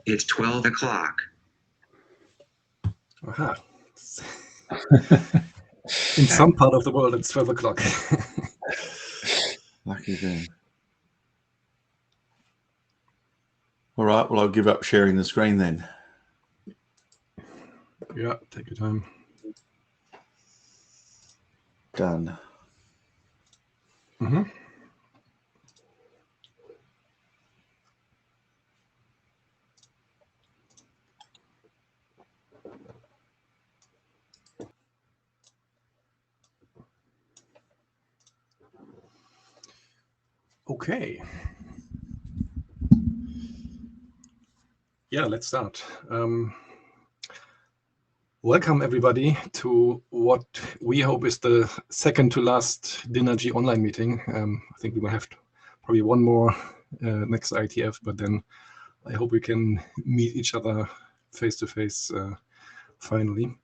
It's 12 o'clock. Aha. In some part of the world, it's 12 o'clock. Lucky them. All right, well, I'll give up sharing the screen then. Yeah, take your time. Done. Mm-hmm. Okay. Yeah, let's start. Welcome everybody to what we hope is the second to last DINRG online meeting. I think we will have probably one more next IETF, but then I hope we can meet each other face to face finally.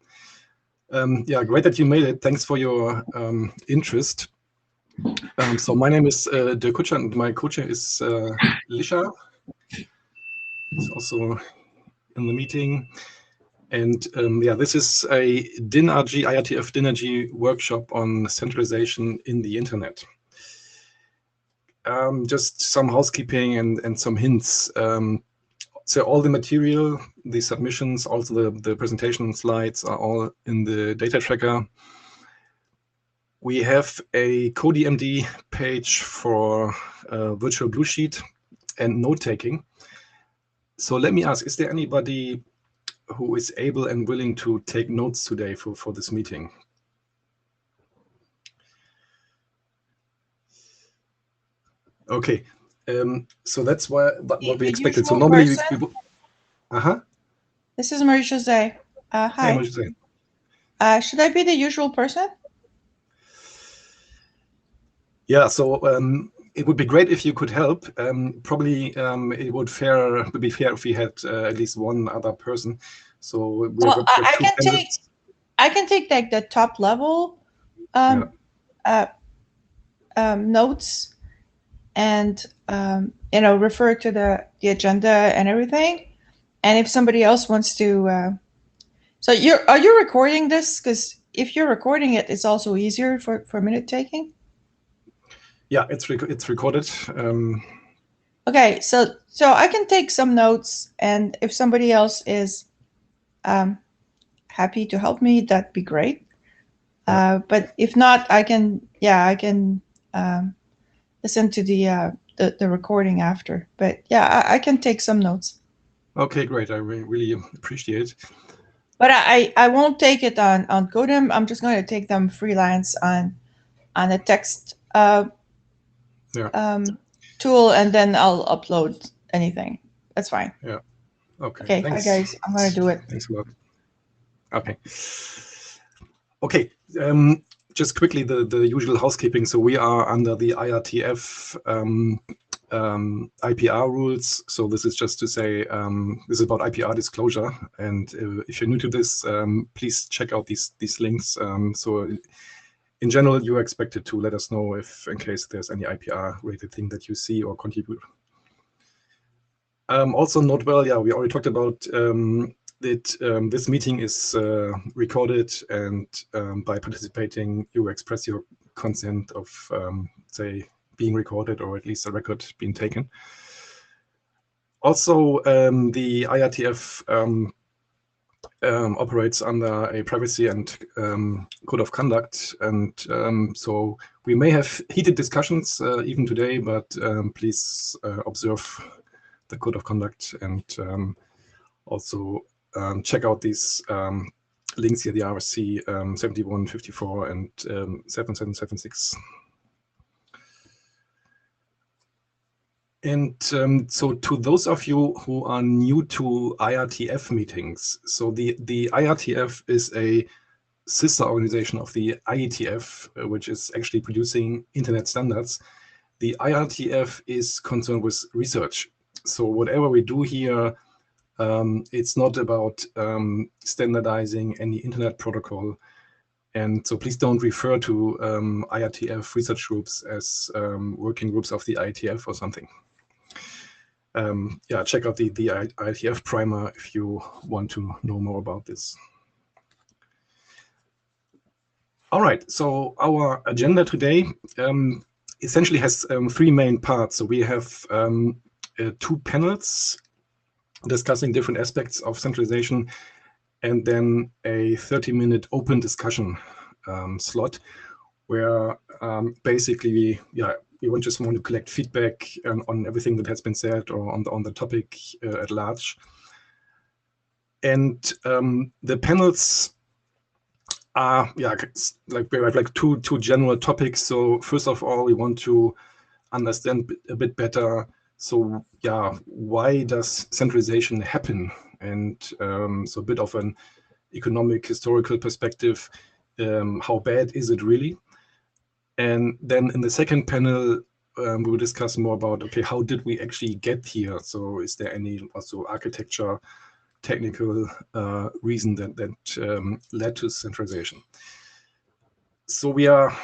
Yeah, great that you made it. Thanks for your interest. So my name is Dirk Kutscher and my co-chair is Lisha. He's also in the meeting. And yeah, this is a DINRG, IETF-DINRG workshop on centralization in the internet. Just some housekeeping and some hints. So all the material, the submissions, also the presentation slides are all in the data tracker. We have a CodeMD page for virtual blue sheet and note-taking. So let me ask, is there anybody who is able and willing to take notes today for this meeting? Okay, so that's what we expected. So normally we This is Marie-José. Hi. Hey, Marie-José. Should I be the usual person? Yeah, so it would be great if you could help. Probably it would be fair if we had at least one other person. So well, I can take like the top level notes and refer to the agenda and everything. And if somebody else wants to, so are you recording this? Because if you're recording it, it's also easier for minute taking. Yeah, it's recorded. Okay, so I can take some notes, and if somebody else is happy to help me, that'd be great. But if not, I can listen to the recording after. But yeah, I can take some notes. Okay, great. I really appreciate it. But I won't take it on Codem. I'm just going to take them freelance on a text tool, and then I'll upload anything. That's fine. Yeah. Okay. Okay. Thanks. Hi guys. I'm going to do it. Thanks a lot. Okay. Okay. Just quickly, the usual housekeeping. So we are under the IETF IPR rules. So this is just to say this is about IPR disclosure. And if you're new to this, please check out these links. So in general, you are expected to let us know if, in case there's any IPR-related thing that you see or contribute. Also note well, yeah, we already talked about that this meeting is recorded, and by participating, you express your consent of, say, being recorded, or at least a record being taken. Also, the IETF operates under a privacy and code of conduct, and so we may have heated discussions even today, but please observe the code of conduct, and also check out these links here, the RFC 7154 and 7776. And so to those of you who are new to IETF meetings, so the IETF is a sister organization of the IETF, which is actually producing internet standards. The IETF is concerned with research. So whatever we do here, it's not about standardizing any internet protocol. And so please don't refer to IETF research groups as working groups of the IETF or something. yeah, check out the IETF primer if you want to know more about this. All right, so our agenda today essentially has 3 main parts. So we have 2 panels discussing different aspects of centralization, and then a 30-minute open discussion slot where basically, yeah, we just want to collect feedback on everything that has been said or on the topic at large. And the panels are, yeah, like we have like two general topics. So first of all, we want to understand a bit better. So yeah, why does centralization happen? And so a bit of an economic historical perspective. How bad is it really? And then in the second panel, we will discuss more about, okay, how did we actually get here? So is there any also architecture, technical reason that led to centralization? So we are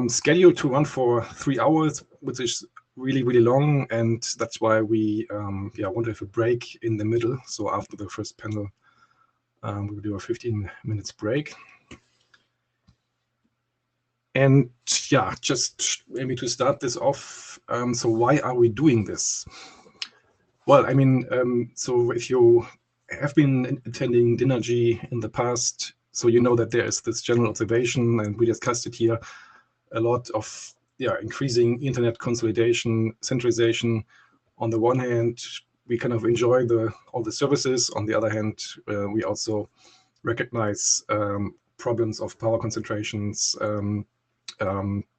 scheduled to run for 3 hours, which is really, really long. And that's why we yeah, want to have a break in the middle. So after the first panel, we will do a 15 minutes break. And yeah, just maybe to start this off, so why are we doing this? Well, I mean, so if you have been attending DINRG in the past, so you know that there is this general observation, and we discussed it here, a lot of, yeah, increasing internet consolidation, centralization. On the one hand, we kind of enjoy all the services. On the other hand, we also recognize problems of power concentrations,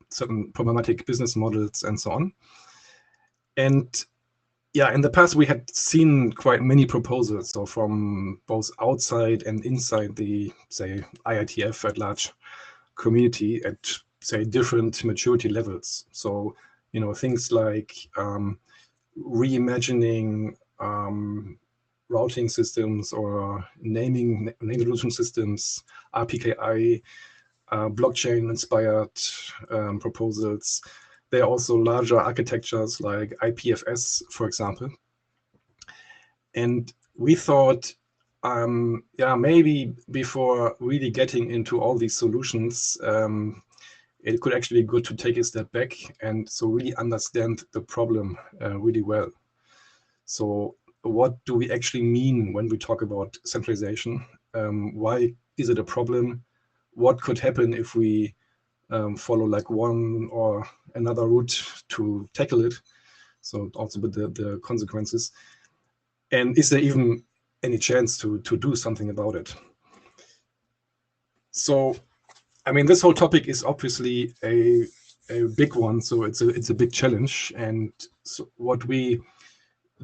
certain problematic business models, and so on. And yeah, in the past, we had seen quite many proposals, so from both outside and inside the, say, IETF at large community at, say, different maturity levels. So, you know, things like reimagining routing systems or name solution systems, RPKI, blockchain-inspired proposals. There are also larger architectures like IPFS, for example. And we thought, yeah, maybe before really getting into all these solutions, it could actually be good to take a step back and so really understand the problem really well. So what do we actually mean when we talk about centralization? Why is it a problem? What could happen if we follow like one or another route to tackle it? So also with the consequences. And is there even any chance to do something about it? So, I mean, this whole topic is obviously a big one. So it's a big challenge. And so what we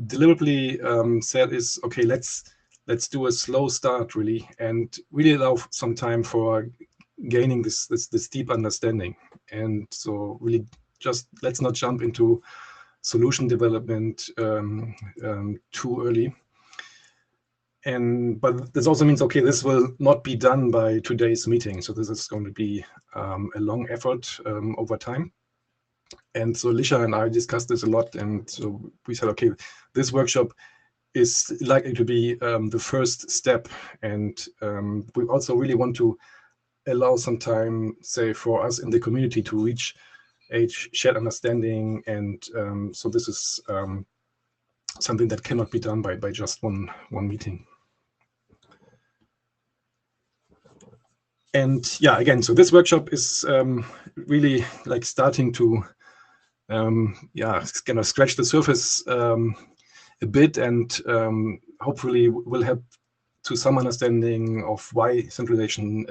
deliberately said is, okay, let's do a slow start really, and really allow some time for gaining this deep understanding. And so really just let's not jump into solution development too early. But this also means, okay, this will not be done by today's meeting. So this is going to be a long effort over time. And so Lisha and I discussed this a lot, and so we said, okay, this workshop is likely to be the first step, and we also really want to allow some time, say, for us in the community to reach a shared understanding, and so this is something that cannot be done by just one meeting. And yeah, again, so this workshop is really like starting to yeah, kind of scratch the surface a bit, and hopefully will help to some understanding of why centralization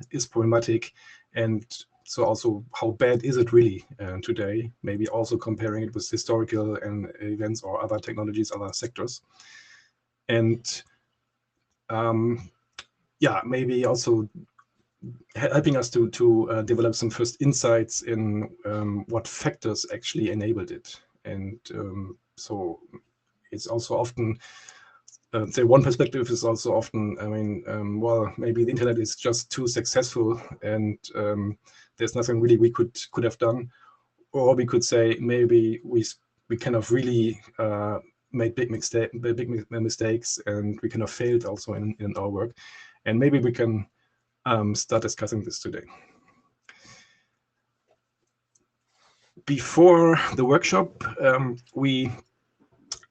is problematic, and so also how bad is it really today, maybe also comparing it with historical and events or other technologies, other sectors. And yeah, maybe also helping us to develop some first insights in what factors actually enabled it. And so it's also often, say one perspective is also often, I mean, well, maybe the internet is just too successful and there's nothing really we could have done. Or we could say maybe we kind of really made big mistakes, and we kind of failed also in our work. And maybe we can start discussing this today. Before the workshop, we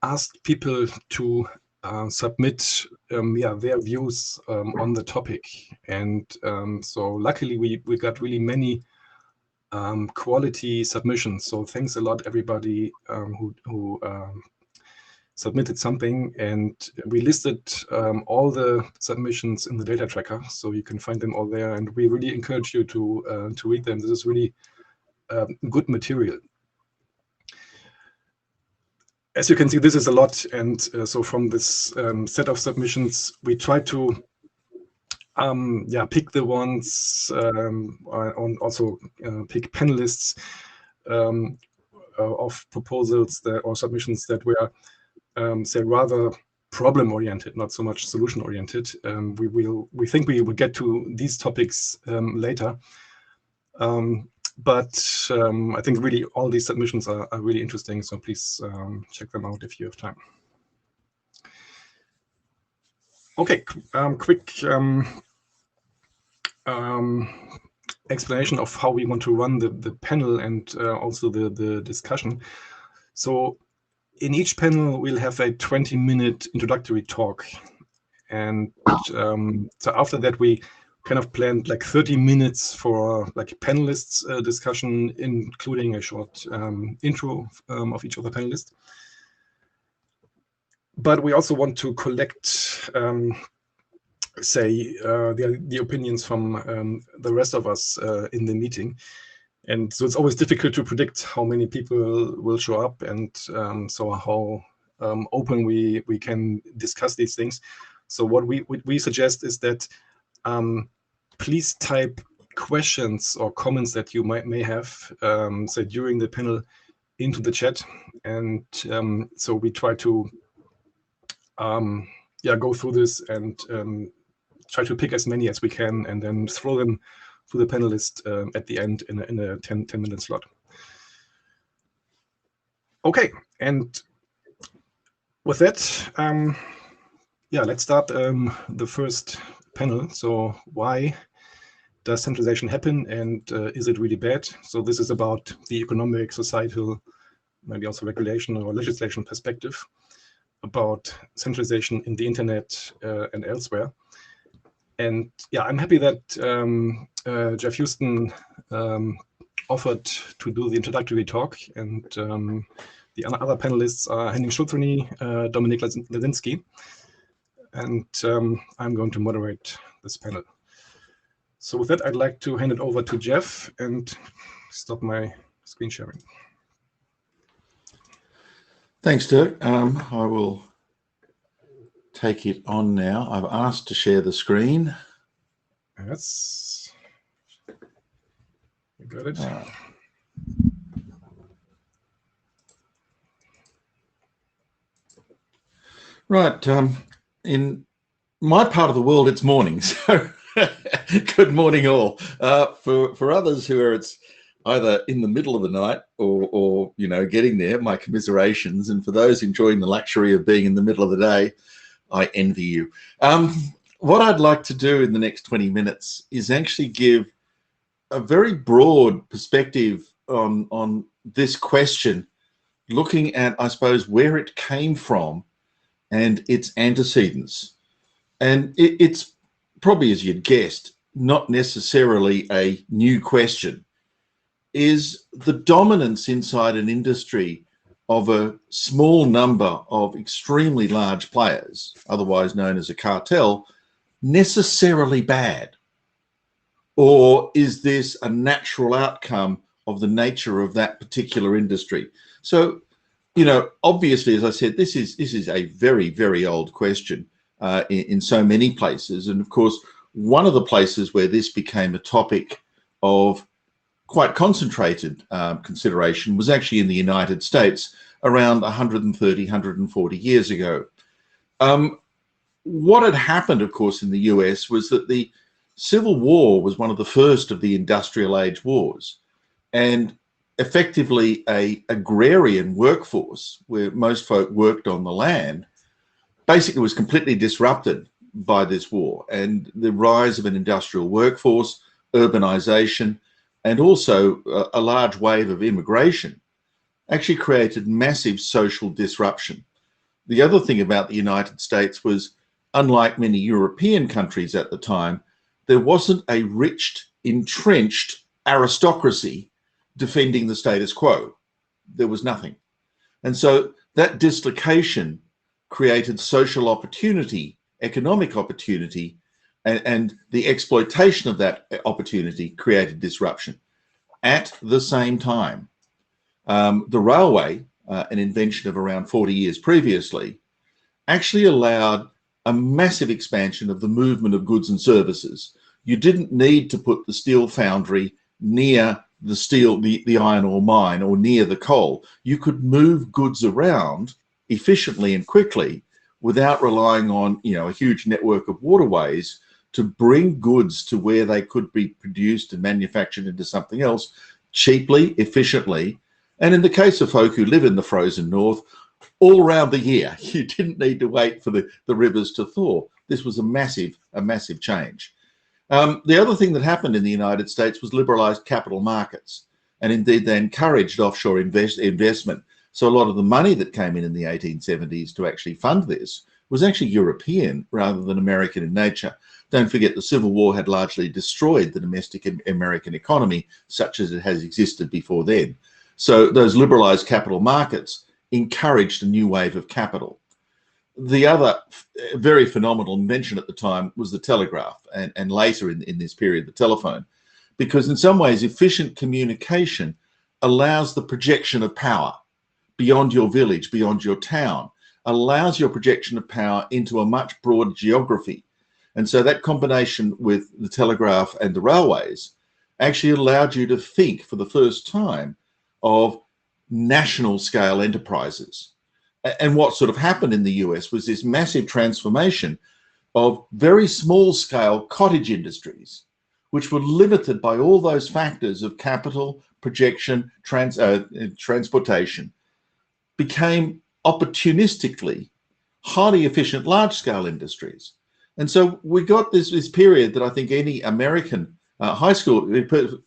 asked people to submit their views on the topic. And so luckily we got really many quality submissions. So thanks a lot, everybody who submitted something. And we listed all the submissions in the data tracker, so you can find them all there. And we really encourage you to read them. This is really good material. As you can see, this is a lot, and so from this set of submissions, we try to pick the ones, also pick panelists of proposals or submissions that were, say, rather problem-oriented, not so much solution-oriented. We think we will get to these topics later. But I think really all these submissions are really interesting, so please check them out if you have time. Okay, quick explanation of how we want to run the panel and also the discussion. So in each panel, we'll have a 20-minute introductory talk. And so after that, we kind of planned like 30 minutes for like panelists discussion, including a short intro of each of the panelists. But we also want to collect, say, the opinions from the rest of us in the meeting. And so it's always difficult to predict how many people will show up, and so how open we can discuss these things. So what we suggest is that please type questions or comments that you may have, say, during the panel into the chat. And so we try to go through this and try to pick as many as we can, and then throw them to the panelist at the end in a 10-minute slot. Okay, and with that, let's start the first panel. So why does centralization happen, and is it really bad? So this is about the economic, societal, maybe also regulation or legislation perspective about centralization in the internet and elsewhere. And yeah, I'm happy that Jeff Houston offered to do the introductory talk, and the other panelists are Henning Schulzreni, Dominik Lesinski, and I'm going to moderate this panel. So with that, I'd like to hand it over to Jeff and stop my screen sharing. Thanks, Dirk. I will take it on now. I've asked to share the screen. Yes. You got it. Right. In my part of the world, it's morning, so good morning all. For others who are, it's either in the middle of the night or you know, getting there, my commiserations. And for those enjoying the luxury of being in the middle of the day, I envy you. What I'd like to do in the next 20 minutes is actually give a very broad perspective on this question, looking at, I suppose, where it came from and its antecedents. And it's probably, as you'd guessed, not necessarily a new question. Is the dominance inside an industry of a small number of extremely large players, otherwise known as a cartel, necessarily bad? Or is this a natural outcome of the nature of that particular industry? So, you know, obviously, as I said, this is a very, very old question in so many places. And of course, one of the places where this became a topic of quite concentrated consideration was actually in the United States around 130, 140 years ago. What had happened, of course, in the US was that the Civil War was one of the first of the industrial age wars. And effectively a agrarian workforce where most folk worked on the land basically was completely disrupted by this war, and the rise of an industrial workforce, urbanization, and also a large wave of immigration actually created massive social disruption. The other thing about the United States was, unlike many European countries at the time, there wasn't a rich, entrenched aristocracy defending the status quo. There was nothing. And so that dislocation created social opportunity, economic opportunity, and the exploitation of that opportunity created disruption. At the same time, the railway, an invention of around 40 years previously, actually allowed a massive expansion of the movement of goods and services. You didn't need to put the steel foundry near the iron ore mine or near the coal. You could move goods around efficiently and quickly without relying on, a huge network of waterways to bring goods to where they could be produced and manufactured into something else cheaply, efficiently. And in the case of folk who live in the frozen north, all around the year, you didn't need to wait for the rivers to thaw. This was a massive change. The other thing that happened in the United States was liberalized capital markets, and indeed they encouraged offshore investment. So a lot of the money that came in the 1870s to actually fund this was actually European rather than American in nature. Don't forget, the Civil War had largely destroyed the domestic American economy, such as it has existed before then. So those liberalized capital markets encouraged a new wave of capital. The other very phenomenal invention at the time was the telegraph, and later in this period, the telephone, because in some ways, efficient communication allows the projection of power beyond your village, beyond your town, allows your projection of power into a much broader geography. And so that combination with the telegraph and the railways actually allowed you to think for the first time of national scale enterprises. And what sort of happened in the US was this massive transformation of very small scale cottage industries, which were limited by all those factors of capital, projection, transportation, became opportunistically highly efficient large scale industries. And so we got this period that I think any American high school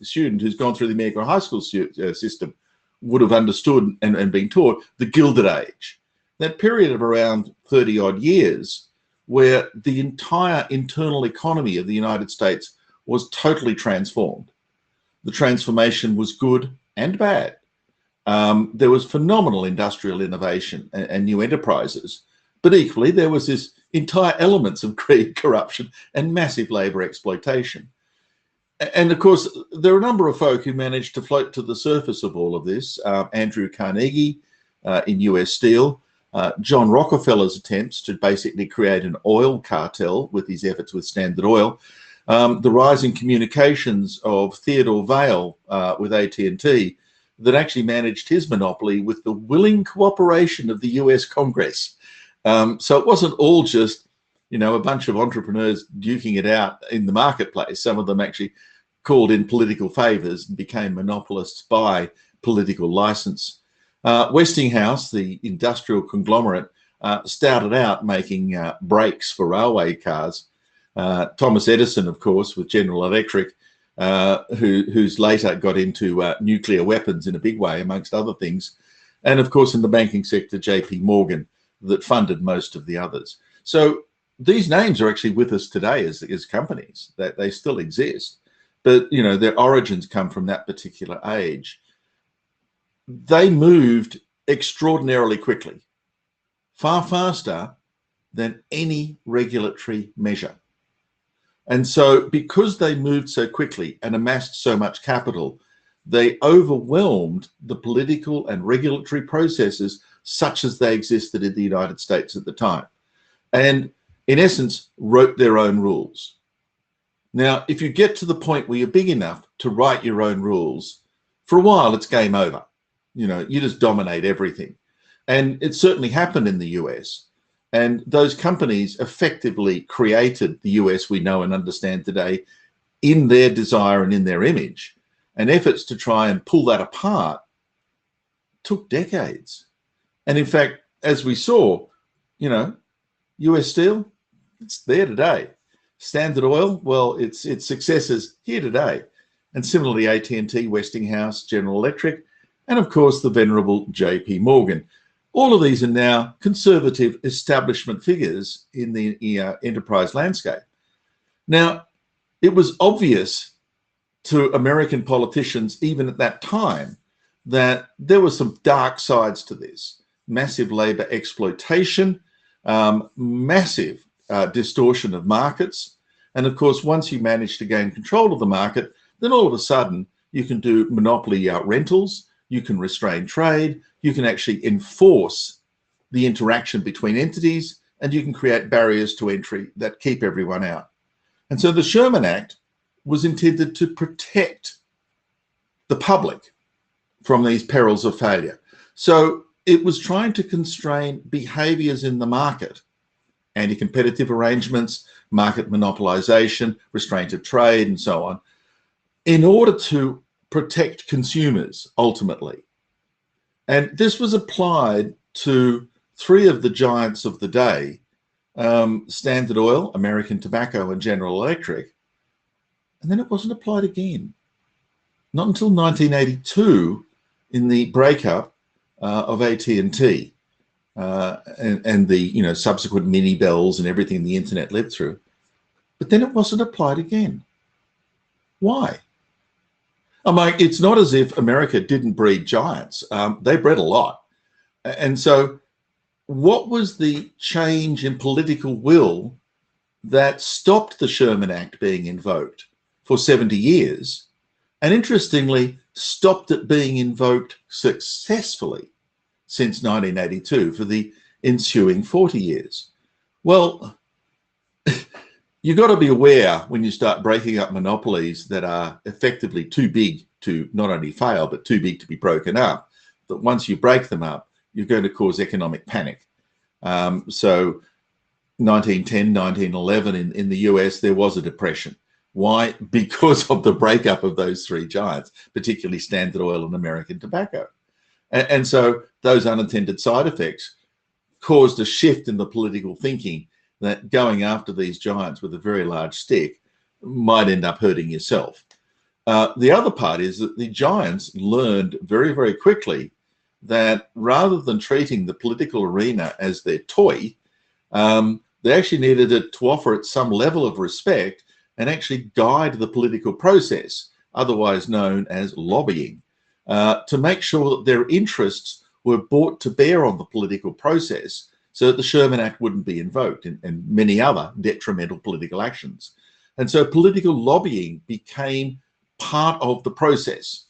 student who's gone through the American high school system would have understood and been taught, the Gilded Age. That period of around 30 odd years where the entire internal economy of the United States was totally transformed. The transformation was good and bad. There was phenomenal industrial innovation and new enterprises, but equally there was this entire elements of greed, corruption, and massive labor exploitation. And of course, there are a number of folk who managed to float to the surface of all of this. Andrew Carnegie in US Steel, John Rockefeller's attempts to basically create an oil cartel with his efforts with Standard Oil, the rising communications of Theodore Vail with AT&T that actually managed his monopoly with the willing cooperation of the US Congress. So it wasn't all just, a bunch of entrepreneurs duking it out in the marketplace. Some of them actually called in political favors and became monopolists by political license. Westinghouse, the industrial conglomerate, started out making brakes for railway cars. Thomas Edison, of course, with General Electric, who's later got into nuclear weapons in a big way, amongst other things. And of course, in the banking sector, JP Morgan, that funded most of the others. So these names are actually with us today as companies, that they still exist, but their origins come from that particular age. They moved extraordinarily quickly, far faster than any regulatory measure. And so because they moved so quickly and amassed so much capital, they overwhelmed the political and regulatory processes such as they existed in the United States at the time. And in essence, wrote their own rules. Now, if you get to the point where you're big enough to write your own rules, for a while, it's game over. You just dominate everything. And it certainly happened in the US. And those companies effectively created the US we know and understand today in their desire and in their image. and efforts to try and pull that apart took decades. And in fact, as we saw, you know, US Steel, it's there today. Standard Oil, well, its successors here today. And similarly, AT&T, Westinghouse, General Electric, and of course, the venerable JP Morgan. All of these are now conservative establishment figures in the enterprise landscape. Now, it was obvious to American politicians, even at that time, that there were some dark sides to this. Massive labor exploitation, massive distortion of markets. And of course, once you manage to gain control of the market, then all of a sudden you can do monopoly rentals, you can restrain trade, you can actually enforce the interaction between entities, and you can create barriers to entry that keep everyone out. And so the Sherman Act was intended to protect the public from these perils of failure. So it was trying to constrain behaviors in the market, anti-competitive arrangements, market monopolization, restraint of trade, and so on, in order to protect consumers ultimately. And this was applied to three of the giants of the day, Standard Oil, American Tobacco, and General Electric. And then it wasn't applied again. Not until 1982 in the breakup of AT&T and the subsequent mini bells and everything the internet led through. But then it wasn't applied again. Why? I'm like, it's not as if America didn't breed giants. They bred a lot. And so what was the change in political will that stopped the Sherman Act being invoked for 70 years? And interestingly, stopped it being invoked successfully since 1982 for the ensuing 40 years. Well, you've got to be aware when you start breaking up monopolies that are effectively too big to not only fail, but too big to be broken up, that once you break them up, you're going to cause economic panic. So 1910, 1911 in the US, there was a depression. Why? Because of the breakup of those three giants, particularly Standard Oil and American Tobacco. And so those unintended side effects caused a shift in the political thinking that going after these giants with a very large stick might end up hurting yourself. The other part is that the giants learned very, very quickly that rather than treating the political arena as their toy, they actually needed it to offer it some level of respect and actually guide the political process, otherwise known as lobbying, to make sure that their interests were brought to bear on the political process so that the Sherman Act wouldn't be invoked and many other detrimental political actions. And so political lobbying became part of the process.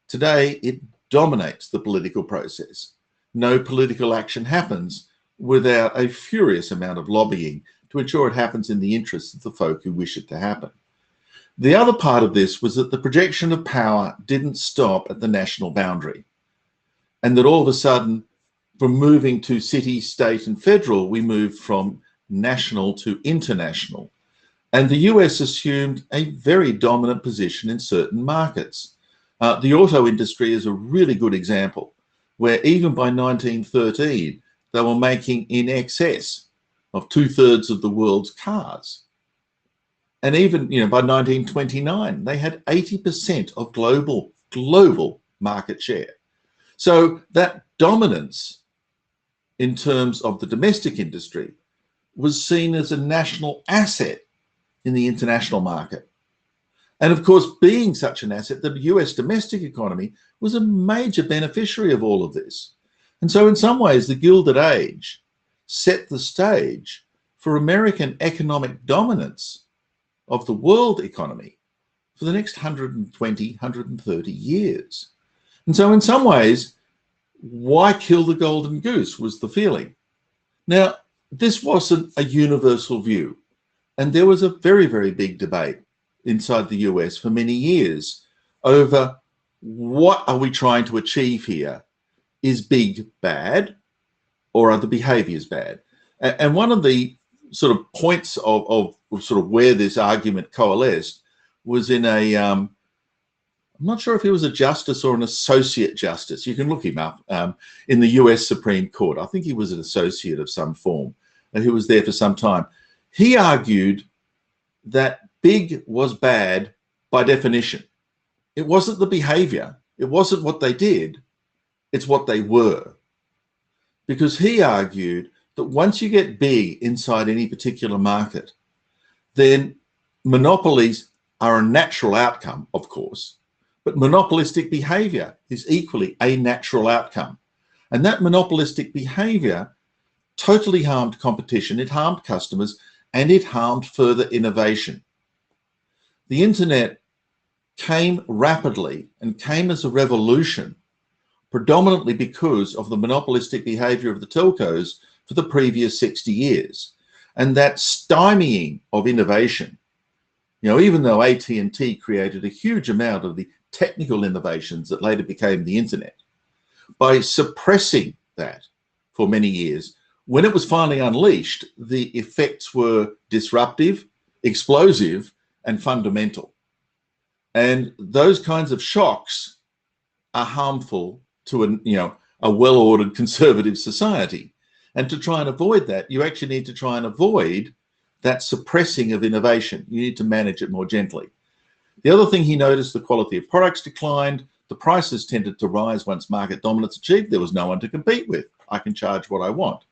Today, it dominates the political process. No political action happens without a furious amount of lobbying to ensure it happens in the interests of the folk who wish it to happen. The other part of this was that the projection of power didn't stop at the national boundary, and that all of a sudden, from moving to city, state, and federal, we moved from national to international. And the US assumed a very dominant position in certain markets. The auto industry is a really good example, where even by 1913, they were making in excess of 2/3 of the world's cars. And even by 1929, they had 80% of global market share. So that dominance in terms of the domestic industry was seen as a national asset in the international market. And of course, being such an asset, the US domestic economy was a major beneficiary of all of this. And so in some ways, the Gilded Age set the stage for American economic dominance of the world economy for the next 120, 130 years. And so in some ways, why kill the golden goose was the feeling. Now, this wasn't a universal view. And there was a very, very big debate inside the US for many years over what are we trying to achieve here? Is big bad, or are the behaviors bad? And one of the sort of points of sort of where this argument coalesced was in a I'm not sure if he was a justice or an associate justice. You can look him up in the US Supreme Court. I think he was an associate of some form, and he was there for some time. He argued that big was bad by definition. It wasn't the behavior. It wasn't what they did. It's what they were. Because he argued that once you get big inside any particular market, then monopolies are a natural outcome, of course, but monopolistic behavior is equally a natural outcome. And that monopolistic behavior totally harmed competition, it harmed customers, and it harmed further innovation. The internet came rapidly and came as a revolution, predominantly because of the monopolistic behavior of the telcos for the previous 60 years. And that stymieing of innovation, you know, even though AT&T created a huge amount of the technical innovations that later became the internet, by suppressing that for many years, when it was finally unleashed, the effects were disruptive, explosive, and fundamental. And those kinds of shocks are harmful to a well-ordered conservative society. And to try and avoid that, you actually need to try and avoid that suppressing of innovation. You need to manage it more gently. The other thing he noticed, the quality of products declined, the prices tended to rise once market dominance achieved. There was no one to compete with. I can charge what I want.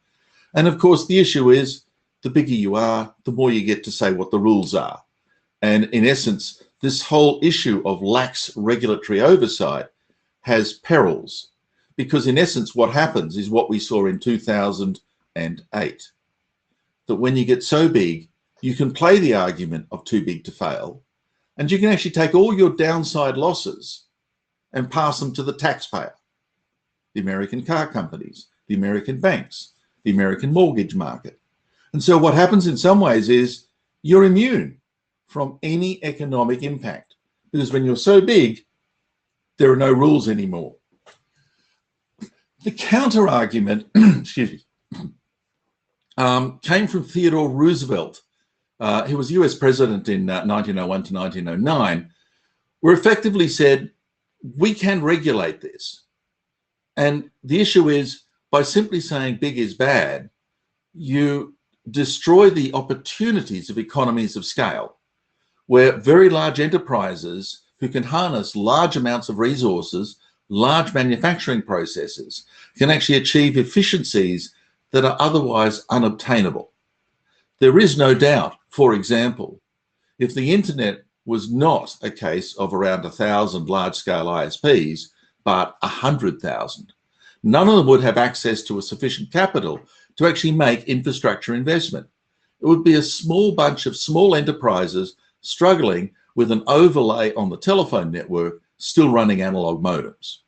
And of course, the issue is the bigger you are, the more you get to say what the rules are. And in essence, this whole issue of lax regulatory oversight has perils, because in essence, what happens is what we saw in 2008, that when you get so big, you can play the argument of too big to fail, and you can actually take all your downside losses and pass them to the taxpayer, the American car companies, the American banks, the American mortgage market. And so what happens in some ways is you're immune from any economic impact, because when you're so big, there are no rules anymore. The counter argument, excuse me, came from Theodore Roosevelt. He was US president in 1901 to 1909, where effectively said, we can regulate this. And the issue is, by simply saying big is bad, you destroy the opportunities of economies of scale, where very large enterprises who can harness large amounts of resources, large manufacturing processes, can actually achieve efficiencies that are otherwise unobtainable. There is no doubt, for example, if the internet was not a case of around 1,000 large-scale ISPs, but 100,000, none of them would have access to a sufficient capital to actually make infrastructure investment. It would be a small bunch of small enterprises struggling with an overlay on the telephone network, still running analog modems.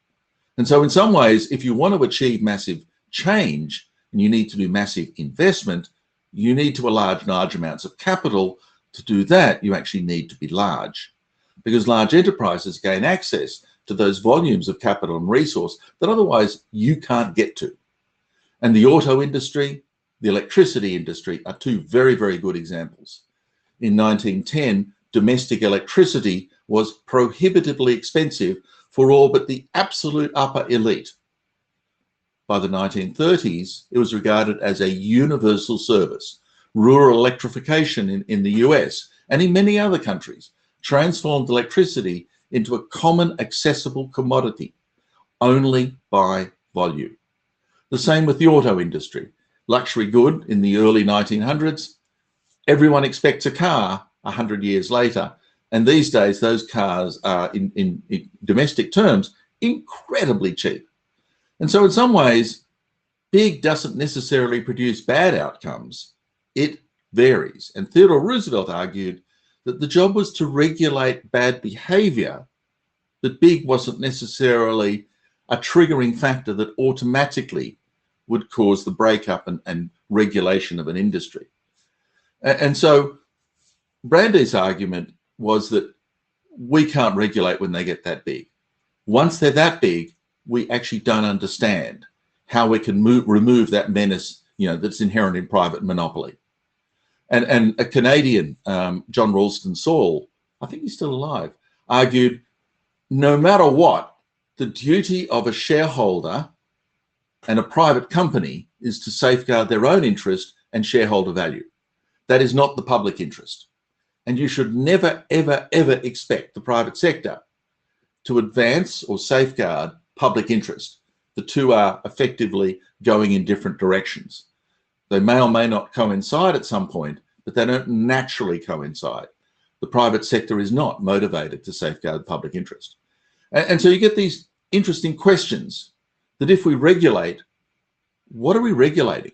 And so in some ways, if you want to achieve massive change and you need to do massive investment, you need to allow large amounts of capital. To do that, you actually need to be large, because large enterprises gain access to those volumes of capital and resource that otherwise you can't get to. And the auto industry, the electricity industry are two very, very good examples. In 1910, domestic electricity was prohibitively expensive for all but the absolute upper elite. By the 1930s, it was regarded as a universal service. Rural electrification in the US and in many other countries transformed electricity into a common accessible commodity only by volume. The same with the auto industry. Luxury good in the early 1900s, everyone expects a car 100 years later. And these days, those cars are, in domestic terms, incredibly cheap. And so in some ways, big doesn't necessarily produce bad outcomes. It varies. And Theodore Roosevelt argued that the job was to regulate bad behavior, that big wasn't necessarily a triggering factor that automatically would cause the breakup and regulation of an industry. And so Brandeis' argument was that we can't regulate when they get that big. Once they're that big, we actually don't understand how we can remove that menace, that's inherent in private monopoly. And a Canadian, John Ralston Saul, I think he's still alive, argued no matter what, the duty of a shareholder and a private company is to safeguard their own interest and shareholder value. That is not the public interest. And you should never, ever, ever expect the private sector to advance or safeguard public interest. The two are effectively going in different directions. They may or may not coincide at some point, but they don't naturally coincide. The private sector is not motivated to safeguard public interest. And so you get these interesting questions that if we regulate, what are we regulating?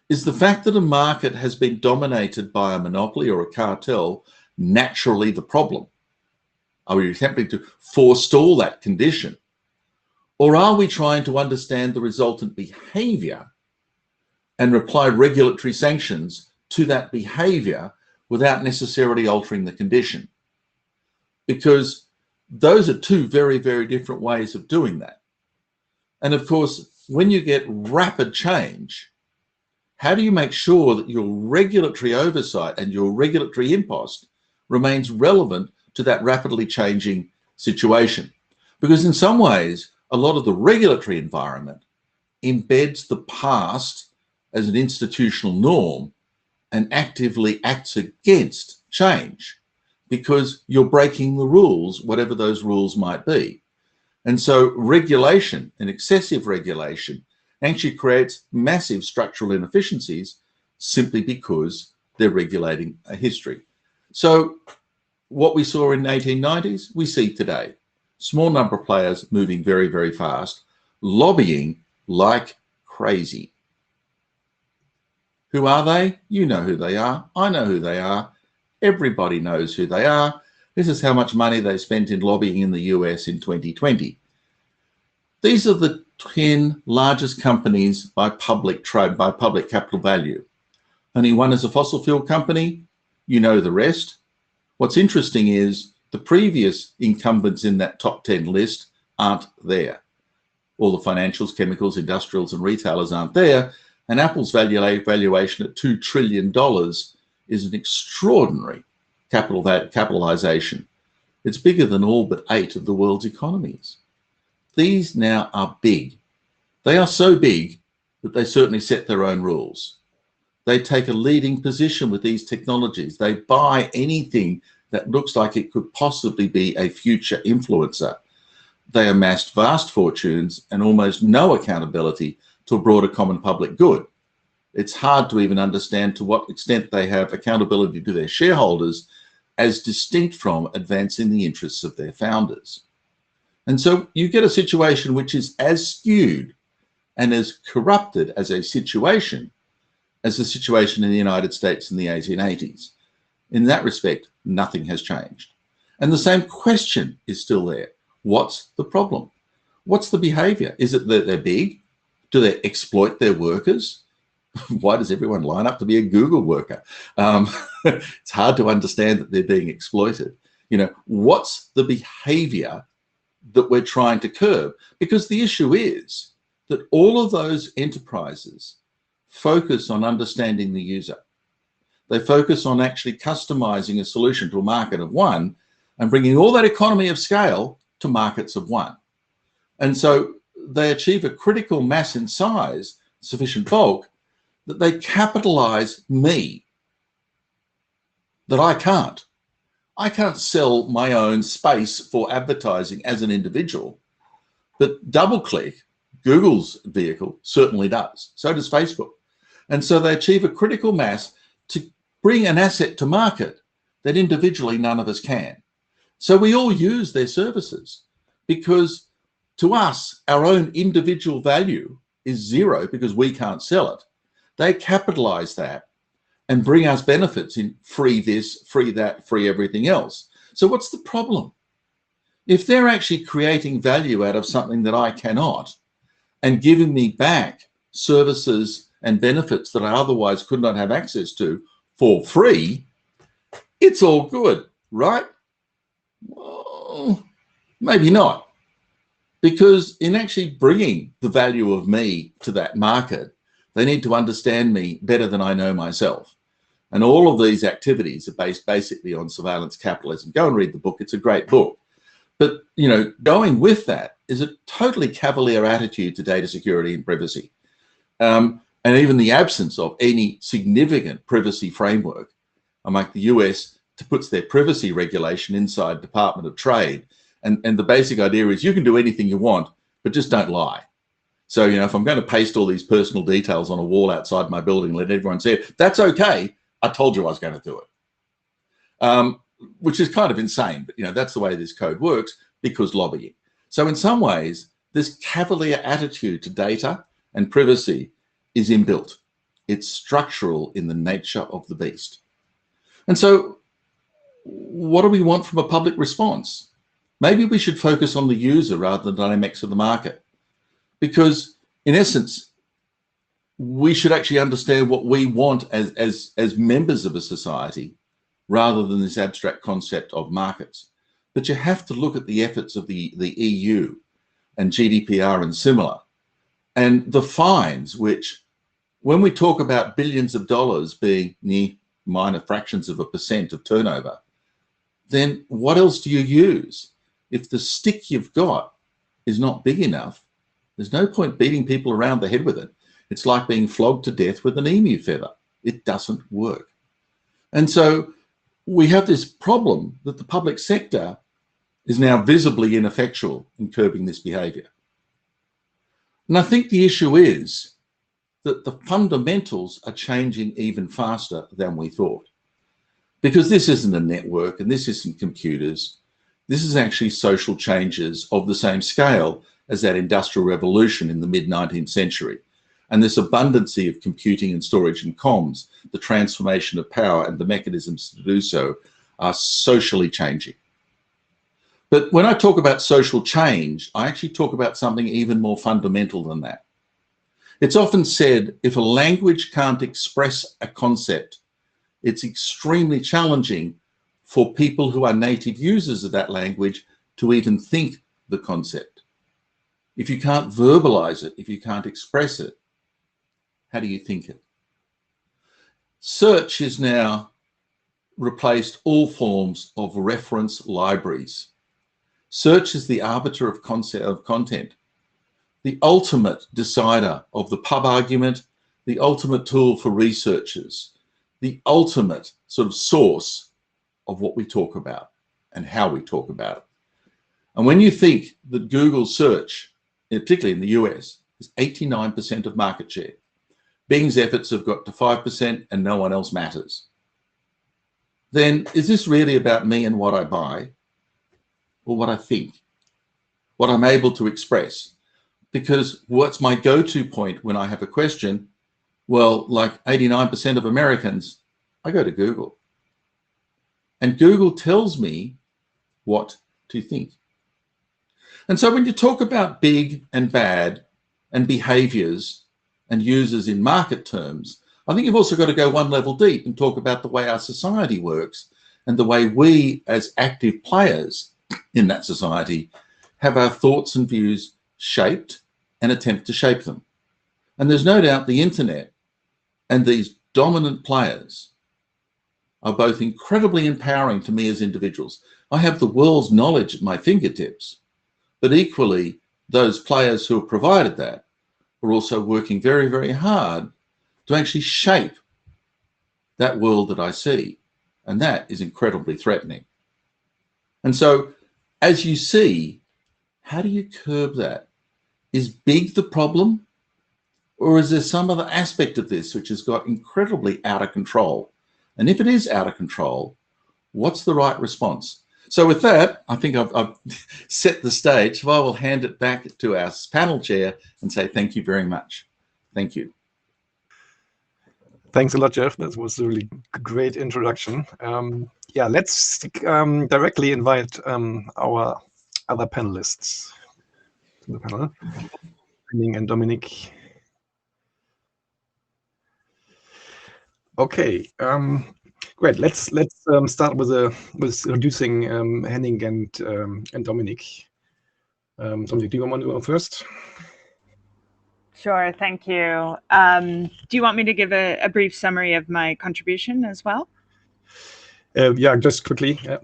Is the fact that a market has been dominated by a monopoly or a cartel naturally the problem? Are we attempting to forestall that condition? Or are we trying to understand the resultant behavior and apply regulatory sanctions to that behavior without necessarily altering the condition? Because those are two very, very different ways of doing that. And of course, when you get rapid change, how do you make sure that your regulatory oversight and your regulatory impost remains relevant to that rapidly changing situation? Because in some ways, a lot of the regulatory environment embeds the past as an institutional norm and actively acts against change because you're breaking the rules, whatever those rules might be. And so regulation and excessive regulation actually creates massive structural inefficiencies simply because they're regulating a history. So what we saw in the 1890s, we see today. Small number of players moving very, very fast, lobbying like crazy. Who are they? You know who they are. I know who they are. Everybody knows who they are. This is how much money they spent in lobbying in the US in 2020. These are the 10 largest companies by public capital value. Only one is a fossil fuel company. You know the rest. What's interesting is the previous incumbents in that top 10 list aren't there. All the financials, chemicals, industrials, and retailers aren't there. And Apple's valuation at $2 trillion is an extraordinary capitalization. It's bigger than all but 8 of the world's economies. These now are big. They are so big that they certainly set their own rules. They take a leading position with these technologies. They buy anything that looks like it could possibly be a future influencer. They amassed vast fortunes and almost no accountability to a broader common public good. It's hard to even understand to what extent they have accountability to their shareholders as distinct from advancing the interests of their founders. And so you get a situation which is as skewed and as corrupted as a situation as the situation in the United States in the 1880s. In that respect, nothing has changed. And the same question is still there. What's the problem? What's the behavior? Is it that they're big? Do they exploit their workers? Why does everyone line up to be a Google worker? It's hard to understand that they're being exploited. You know, what's the behavior that we're trying to curb? Because the issue is that all of those enterprises focus on understanding the user. They focus on actually customizing a solution to a market of one and bringing all that economy of scale to markets of one. And so they achieve a critical mass in size, sufficient bulk, that they capitalize me, that I can't. I can't sell my own space for advertising as an individual, but DoubleClick, Google's vehicle, certainly does. So does Facebook. And so they achieve a critical mass to bring an asset to market that individually none of us can. So we all use their services because to us, our own individual value is zero because we can't sell it. They capitalize that and bring us benefits in free this, free that, free everything else. So what's the problem? If they're actually creating value out of something that I cannot and giving me back services and benefits that I otherwise could not have access to for free, it's all good, right? Well, maybe not. Because in actually bringing the value of me to that market, they need to understand me better than I know myself. And all of these activities are based basically on surveillance capitalism. Go and read the book. It's a great book. But, you know, going with that is a totally cavalier attitude to data security and privacy. And even the absence of any significant privacy framework, unlike the US, puts their privacy regulation inside Department of Trade. And the basic idea is you can do anything you want, but just don't lie. So, you know, if I'm going to paste all these personal details on a wall outside my building, let everyone see it, that's okay. I told you I was going to do it. Which is kind of insane, but, you know, that's the way this code works because lobbying. So in some ways, this cavalier attitude to data and privacy is inbuilt. It's structural in the nature of the beast. And so what do we want from a public response? Maybe we should focus on the user rather than the dynamics of the market. Because in essence, we should actually understand what we want as members of a society rather than this abstract concept of markets. But you have to look at the efforts of the EU and GDPR and similar, and the fines, which when we talk about billions of dollars being near minor fractions of a % of turnover, then what else do you use? If the stick you've got is not big enough, there's no point beating people around the head with it. It's like being flogged to death with an emu feather. It doesn't work. And so we have this problem that the public sector is now visibly ineffectual in curbing this behavior. And I think the issue is that the fundamentals are changing even faster than we thought. Because this isn't a network and this isn't computers. This is actually social changes of the same scale as that industrial revolution in the mid-19th century. And this abundancy of computing and storage and comms, the transformation of power and the mechanisms to do so are socially changing. But when I talk about social change, I actually talk about something even more fundamental than that. It's often said, if a language can't express a concept, it's extremely challenging for people who are native users of that language to even think the concept. If you can't verbalize it, if you can't express it, how do you think it? Search has now replaced all forms of reference libraries. Search is the arbiter of content, the ultimate decider of the pub argument, the ultimate tool for researchers, the ultimate sort of source of what we talk about and how we talk about it. And when you think that Google search, particularly in the US, is 89% of market share, Bing's efforts have got to 5% and no one else matters, then is this really about me and what I buy or what I think, what I'm able to express? Because what's my go-to point when I have a question? Well, like 89% of Americans, I go to Google. And Google tells me what to think. And so when you talk about big and bad and behaviors and users in market terms, I think you've also got to go one level deep and talk about the way our society works and the way we as active players in that society have our thoughts and views shaped and attempt to shape them. And there's no doubt the internet and these dominant players are both incredibly empowering to me as individuals. I have the world's knowledge at my fingertips, but equally those players who have provided that are also working very, very hard to actually shape that world that I see. And that is incredibly threatening. And so as you see, how do you curb that? Is big the problem? Or is there some other aspect of this which has got incredibly out of control? And if it is out of control, what's the right response? So with that, I think I've set the stage. So I will hand it back to our panel chair and say thank you very much. Thank you. Thanks a lot, Jeff. That was a really great introduction. Yeah, let's directly invite our other panelists to the panel, Henning and Dominic. Okay, great. Let's start with introducing Henning and Dominic. Dominic, do you want to go first? Sure, thank you. Do you want me to give a brief summary of my contribution as well? Yeah, just quickly. Yeah.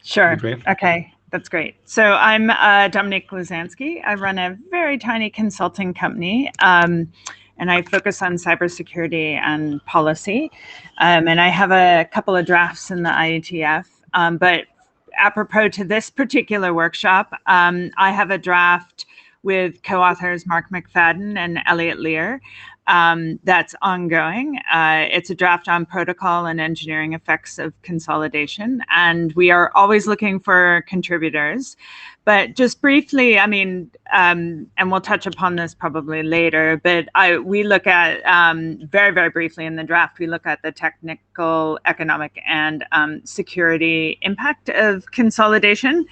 Sure. Okay. That's great. So I'm Dominique Luzansky. I run a very tiny consulting company, and I focus on cybersecurity and policy. And I have a couple of drafts in the IETF, but apropos to this particular workshop, I have a draft with co-authors Mark McFadden and Elliot Lear that's ongoing. It's a draft on protocol and engineering effects of consolidation, and we are always looking for contributors. But just briefly, I mean, and we'll touch upon this probably later, but we look at, very, very briefly in the draft, we look at the technical, economic, and security impact of consolidation,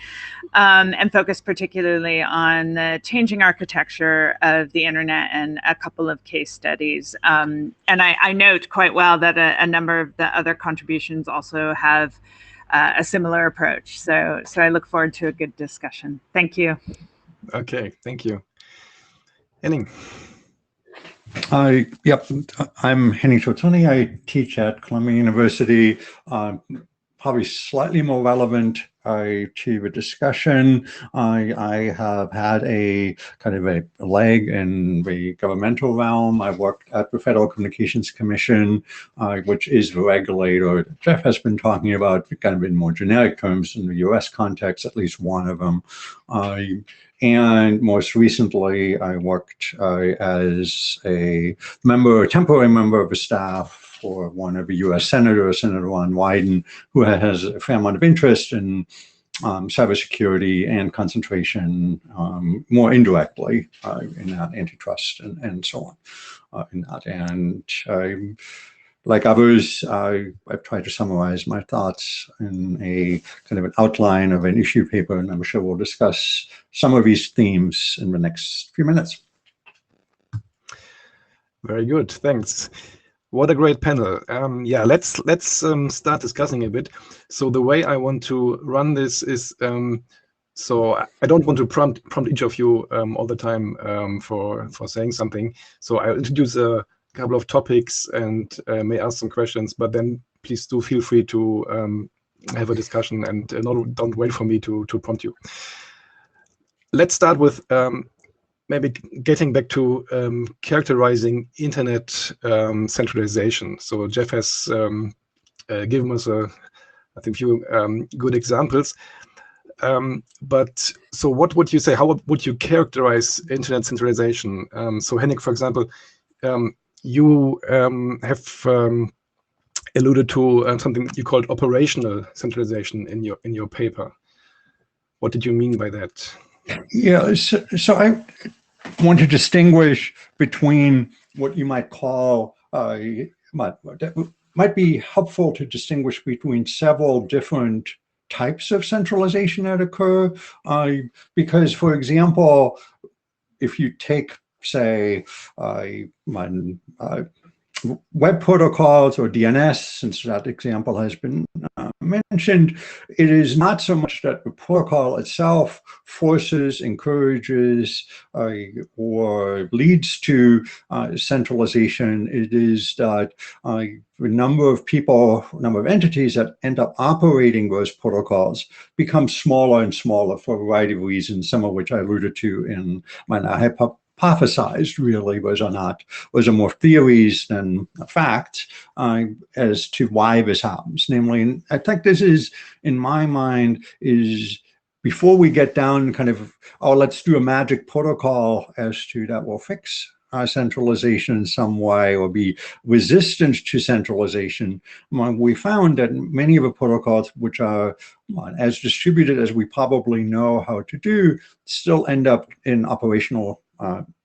and focus particularly on the changing architecture of the internet and a couple of case studies. And I note quite well that a number of the other contributions also have a similar approach. So I look forward to a good discussion. Thank you. Okay, thank you. Henning. Yep, I'm Henning Tortoni. I teach at Columbia University. Probably slightly more relevant to the discussion. I have had a kind of a leg in the governmental realm. I worked at the Federal Communications Commission, which is the regulator that Jeff has been talking about, kind of in more generic terms in the US context, at least one of them. And most recently, I worked as a temporary member of the staff for one of the US senators, Senator Ron Wyden, who has a fair amount of interest in cybersecurity and concentration more indirectly in that antitrust and so on in that. And like others, I've tried to summarize my thoughts in a kind of an outline of an issue paper, and I'm sure we'll discuss some of these themes in the next few minutes. Very good, thanks. What a great panel. Yeah, let's start discussing a bit. So the way I want to run this is, so I don't want to prompt each of you all the time for saying something. So I'll introduce a couple of topics and may ask some questions, but then please do feel free to have a discussion and don't wait for me to prompt you. Let's start with maybe getting back to characterizing internet centralization. So Jeff has given us I think few good examples. But so what would you say, how would you characterize internet centralization? So Henning, for example, you have alluded to something you called operational centralization in your paper. What did you mean by that? Yeah, so I want to distinguish between what you might call, might be helpful to distinguish between several different types of centralization that occur. Because, for example, if you take, say, web protocols or DNS, since that example has been mentioned, it is not so much that the protocol itself forces, encourages, or leads to centralization. It is that the number of people, number of entities that end up operating those protocols becomes smaller and smaller for a variety of reasons, some of which I alluded to in my hypothesized really was more theories than facts as to why this happens. Namely, and I think this is, in my mind, is before we get down kind of, oh, let's do a magic protocol as to that will fix centralization in some way or be resistant to centralization. We found that many of the protocols, which are as distributed as we probably know how to do, still end up in operational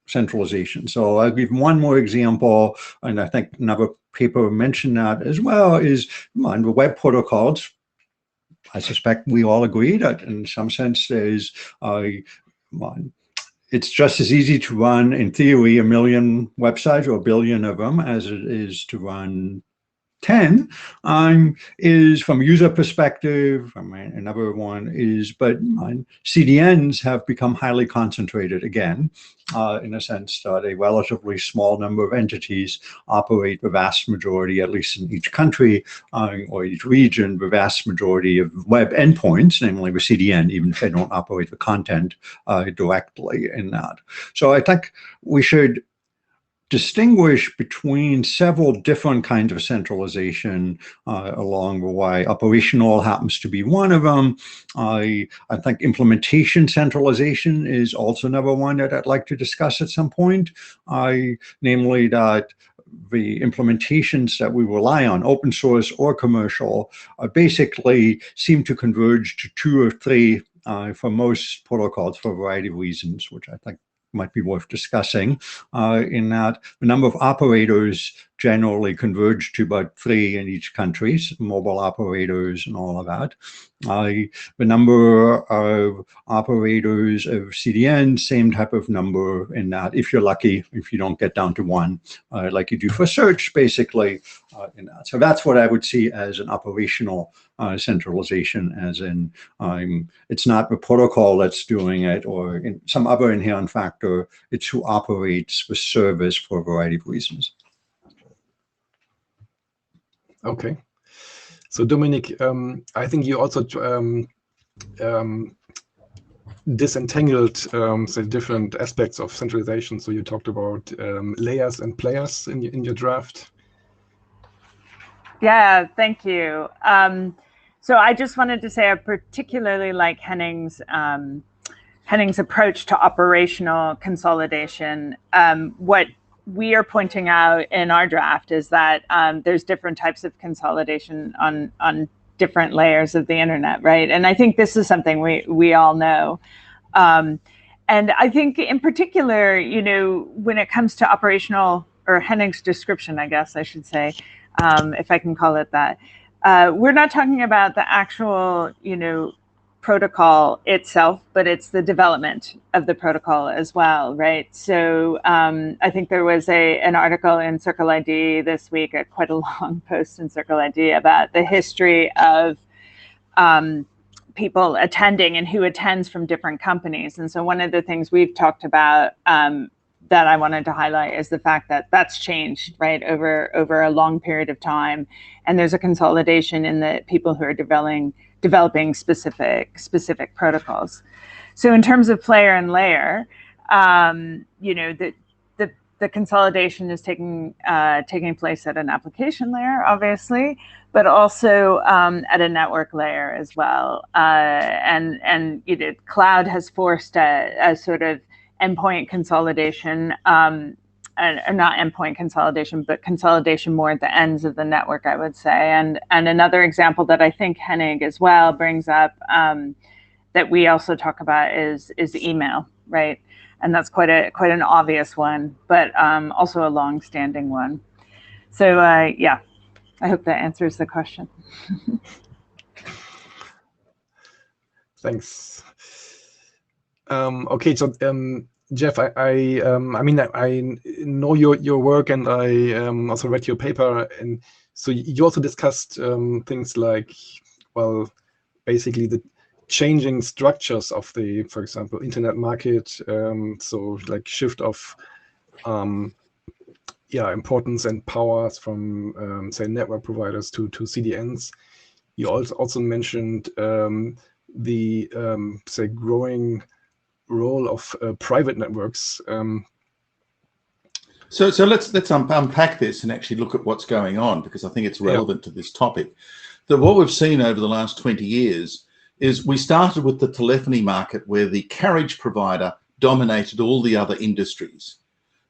centralization. So I'll give one more example, and I think another paper mentioned that as well, is on the web protocols. I suspect we all agree that in some sense there's it's just as easy to run, in theory, 1 million websites or 1 billion of them as it is to run 10 is from user perspective. Another one is, but CDNs have become highly concentrated again, in a sense that a relatively small number of entities operate the vast majority, at least in each country or each region, the vast majority of web endpoints, namely the CDN, even if they don't operate the content directly in that. So I think we should distinguish between several different kinds of centralization along the way. Operational happens to be one of them. I think implementation centralization is also another one that I'd like to discuss at some point. Namely that the implementations that we rely on, open source or commercial, basically seem to converge to 2 or 3 for most protocols for a variety of reasons, which I think might be worth discussing, in that the number of operators generally converge to about 3 in each country, mobile operators and all of that. The number of operators of CDN, same type of number in that, if you're lucky, if you don't get down to 1, like you do for search, basically, in that. So that's what I would see as an operational centralization, as in it's not the protocol that's doing it or in some other inherent factor, it's who operates the service for a variety of reasons. Okay. So Dominic, I think you also disentangled the different aspects of centralization. So you talked about layers and players in your draft. Yeah, thank you. So I just wanted to say I particularly like Henning's approach to operational consolidation. What we are pointing out in our draft is that there's different types of consolidation on different layers of the internet, right? And I think this is something we all know. And I think in particular, you know, when it comes to operational, or Henning's description, I guess I should say, if I can call it that, we're not talking about the actual, you know, protocol itself, but it's the development of the protocol as well, right? So I think there was an article in Circle ID this week, quite a long post in Circle ID about the history of people attending and who attends from different companies. And so one of the things we've talked about that I wanted to highlight is the fact that that's changed, right, over a long period of time. And there's a consolidation in the people who are developing specific protocols. So in terms of player and layer, you know, the consolidation is taking place at an application layer, obviously, but also at a network layer as well. And you know, cloud has forced a sort of endpoint consolidation, and not endpoint consolidation, but consolidation more at the ends of the network, I would say. And another example that I think Henning as well brings up that we also talk about is email, right? And that's quite an obvious one, but also a long-standing one. So yeah, I hope that answers the question. Thanks. Okay, so Jeff, I mean, I know your work, and I also read your paper, and so you also discussed things like, well, basically the changing structures of the, for example, internet market. So like shift of, yeah, importance and powers from say network providers to CDNs. You also mentioned the say growing role of private networks. So let's unpack this and actually look at what's going on, because I think it's relevant to this topic. That what we've seen over the last 20 years is we started with the telephony market, where the carriage provider dominated all the other industries.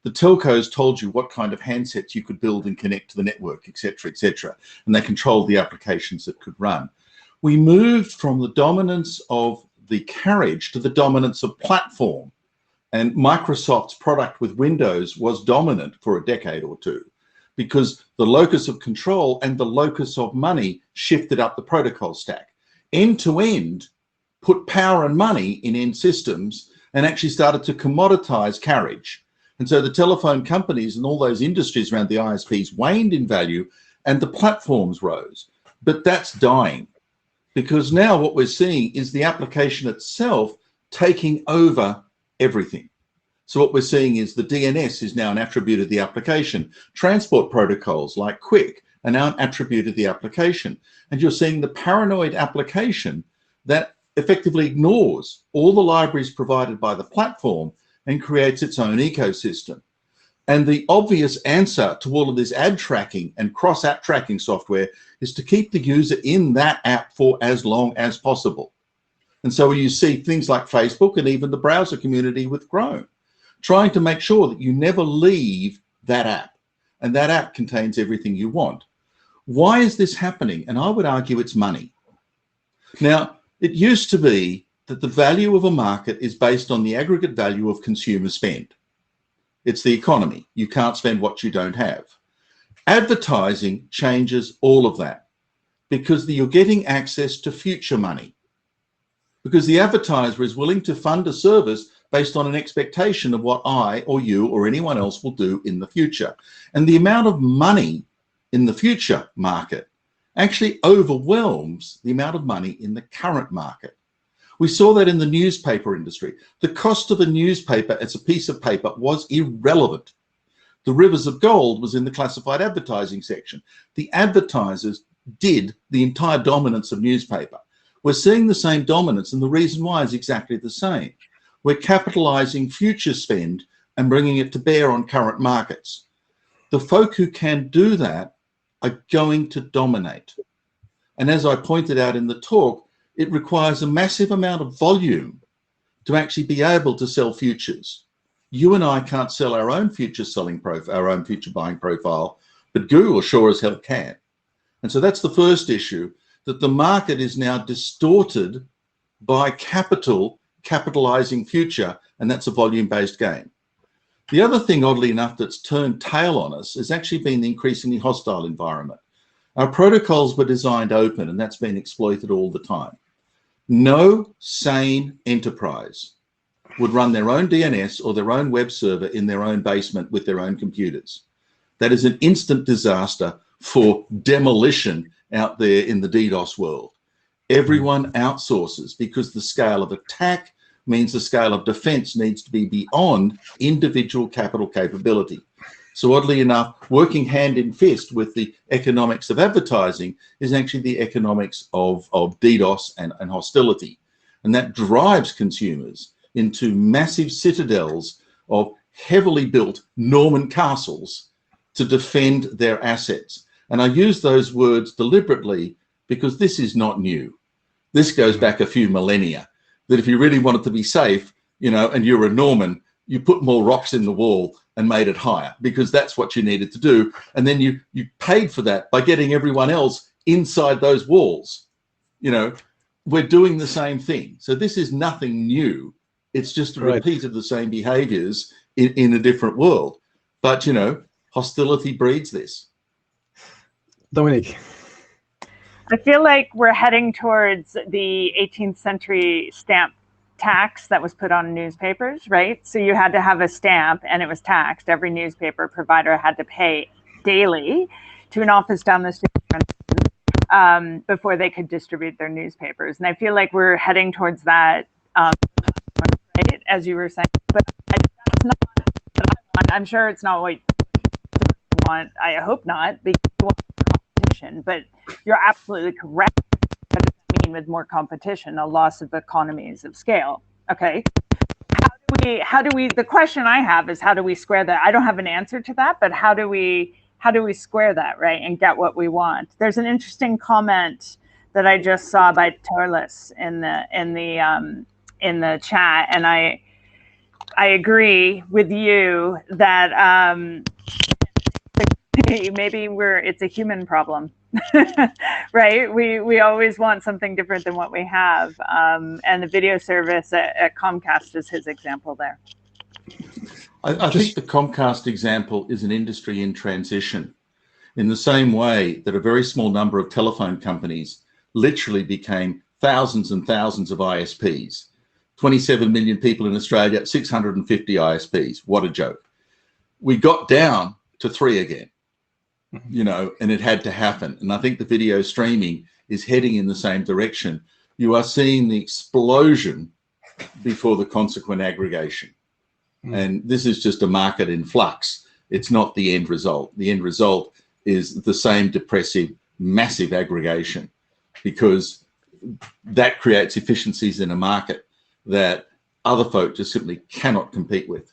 The telcos told you what kind of handsets you could build and connect to the network, et cetera, and they controlled the applications that could run. We moved from the dominance of the carriage to the dominance of platform, and Microsoft's product with Windows was dominant for a decade or two, because the locus of control and the locus of money shifted up the protocol stack. End-to-end put power and money in end systems and actually started to commoditize carriage. And so the telephone companies and all those industries around the ISPs waned in value, and the platforms rose. But that's dying, because now what we're seeing is the application itself taking over everything. So what we're seeing is the DNS is now an attribute of the application. Transport protocols like Quick are now an attribute of the application. And you're seeing the paranoid application that effectively ignores all the libraries provided by the platform and creates its own ecosystem. And the obvious answer to all of this ad tracking and cross-app tracking software is to keep the user in that app for as long as possible. And so you see things like Facebook and even the browser community with Chrome, trying to make sure that you never leave that app, and that app contains everything you want. Why is this happening? And I would argue it's money. Now, it used to be that the value of a market is based on the aggregate value of consumer spend. It's the economy. You can't spend what you don't have. Advertising changes all of that, because you're getting access to future money, because the advertiser is willing to fund a service based on an expectation of what I or you or anyone else will do in the future. And the amount of money in the future market actually overwhelms the amount of money in the current market. We saw that in the newspaper industry. The cost of a newspaper as a piece of paper was irrelevant. The rivers of gold was in the classified advertising section. The advertisers did the entire dominance of newspaper. We're seeing the same dominance, and the reason why is exactly the same. We're capitalizing future spend and bringing it to bear on current markets. The folk who can do that are going to dominate. And as I pointed out in the talk, it requires a massive amount of volume to actually be able to sell futures. You and I can't sell our own future selling profile, our own future buying profile, but Google sure as hell can. And so that's the first issue, that the market is now distorted by capitalizing future, and that's a volume-based game. The other thing, oddly enough, that's turned tail on us has actually been the increasingly hostile environment. Our protocols were designed open, and that's been exploited all the time. No sane enterprise would run their own DNS or their own web server in their own basement with their own computers. That is an instant disaster for demolition out there in the DDoS world. Everyone outsources, because the scale of attack means the scale of defense needs to be beyond individual capital capability. So oddly enough, working hand in fist with the economics of advertising is actually the economics of DDoS and hostility. And that drives consumers into massive citadels of heavily built Norman castles to defend their assets. And I use those words deliberately because this is not new. This goes back a few millennia, that if you really wanted to be safe, and you're a Norman, you put more rocks in the wall and made it higher, because that's what you needed to do. And then you paid for that by getting everyone else inside those walls. We're doing the same thing. So this is nothing new. It's just a repeat of the same behaviors in a different world. But, hostility breeds this. Dominic. I feel like we're heading towards the 18th century stamp tax that was put on newspapers, right? So you had to have a stamp and it was taxed. Every newspaper provider had to pay daily to an office down the street before they could distribute their newspapers. And I feel like we're heading towards that, right, as you were saying. But that's not what I want. I'm sure it's not what you want. I hope not, because you want competition. But you're absolutely correct. What does that mean with more competition? A loss of economies of scale. Okay. How do we, the question I have is, how do we square that? I don't have an answer to that, but how do we square that, right, and get what we want? There's an interesting comment that I just saw by Torles in the chat, and I agree with you that maybe it's a human problem, right? We always want something different than what we have, and the video service at Comcast is his example there. I think the Comcast example is an industry in transition, in the same way that a very small number of telephone companies literally became thousands and thousands of ISPs. 27 million people in Australia, 650 ISPs. What a joke. We got down to 3 again. you know, and it had to happen. And I think the video streaming is heading in the same direction. You are seeing the explosion before the consequent aggregation. And this is just a market in flux. It's not the end result. The end result is the same depressive, massive aggregation, because that creates efficiencies in a market that other folk just simply cannot compete with.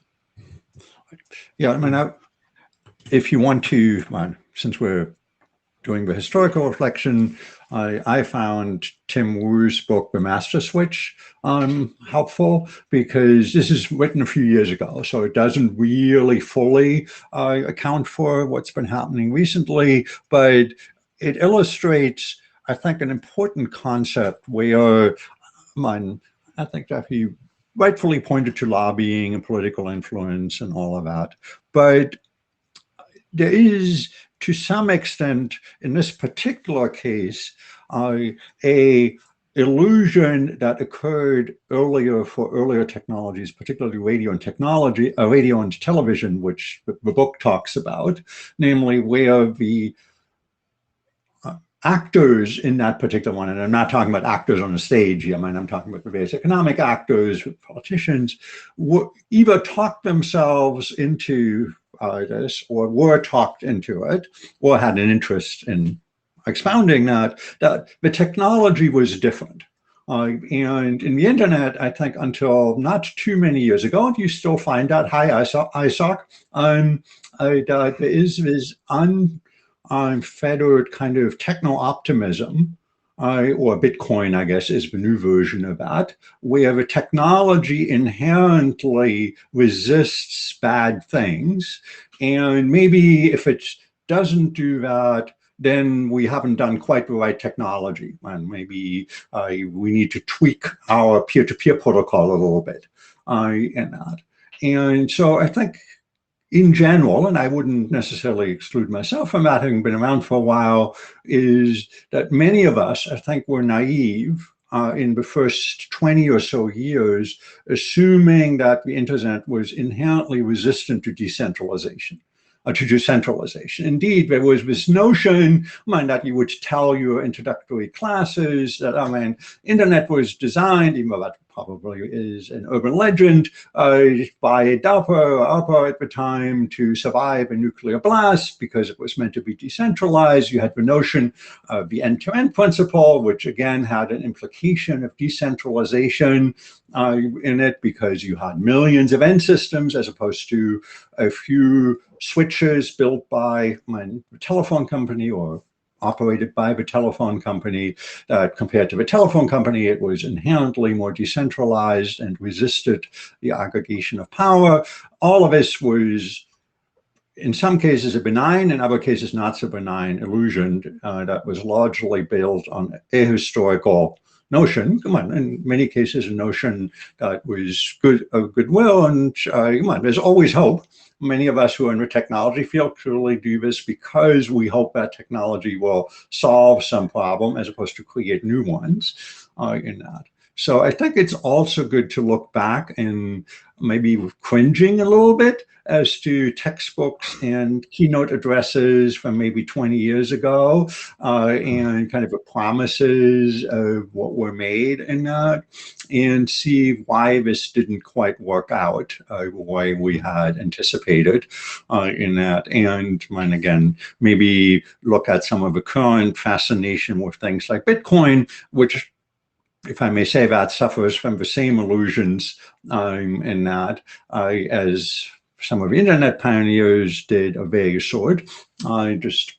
Yeah, I mean, if you want to, since we're doing the historical reflection, I found Tim Wu's book, The Master Switch, helpful, because this is written a few years ago, so it doesn't really fully account for what's been happening recently, but it illustrates, I think, an important concept where, I think that he rightfully pointed to lobbying and political influence and all of that, but there is, to some extent, in this particular case, a illusion that occurred earlier for earlier technologies, particularly radio and technology, radio and television, which the book talks about, namely where the actors in that particular one, and I'm not talking about actors on the stage here, I'm talking about the various economic actors, politicians, either talked themselves into this, or were talked into it, or had an interest in expounding that the technology was different. And in the internet, I think until not too many years ago, you still find that, hi, ISOC, that there is this unfettered kind of techno-optimism, or Bitcoin, I guess, is the new version of that, where the technology inherently resists bad things. And maybe if it doesn't do that, then we haven't done quite the right technology. And maybe we need to tweak our peer-to-peer protocol a little bit in that. And so I think, in general, and I wouldn't necessarily exclude myself from that, having been around for a while, is that many of us, I think, were naive in the first 20 or so years, assuming that the internet was inherently resistant to decentralization. Indeed, there was this notion that you would tell your introductory classes that, internet was designed, even though that probably is an urban legend, by DARPA or ARPA at the time to survive a nuclear blast because it was meant to be decentralized. You had the notion of the end-to-end principle, which again had an implication of decentralization in it, because you had millions of end systems as opposed to a few switches built by the telephone company or operated by the telephone company. Compared to the telephone company, it was inherently more decentralized and resisted the aggregation of power. All of this was, in some cases, a benign, in other cases, not so benign illusion that was largely built on ahistorical notion, in many cases, a notion that was of goodwill, and there's always hope. Many of us who are in the technology field clearly do this because we hope that technology will solve some problem as opposed to create new ones in that. So I think it's also good to look back and maybe cringing a little bit as to textbooks and keynote addresses from maybe 20 years ago and kind of the promises of what were made in that, and see why this didn't quite work out the way we had anticipated in that. And again, maybe look at some of the current fascination with things like Bitcoin, which, if I may say that, suffers from the same illusions in that as some of the internet pioneers did of various sort, just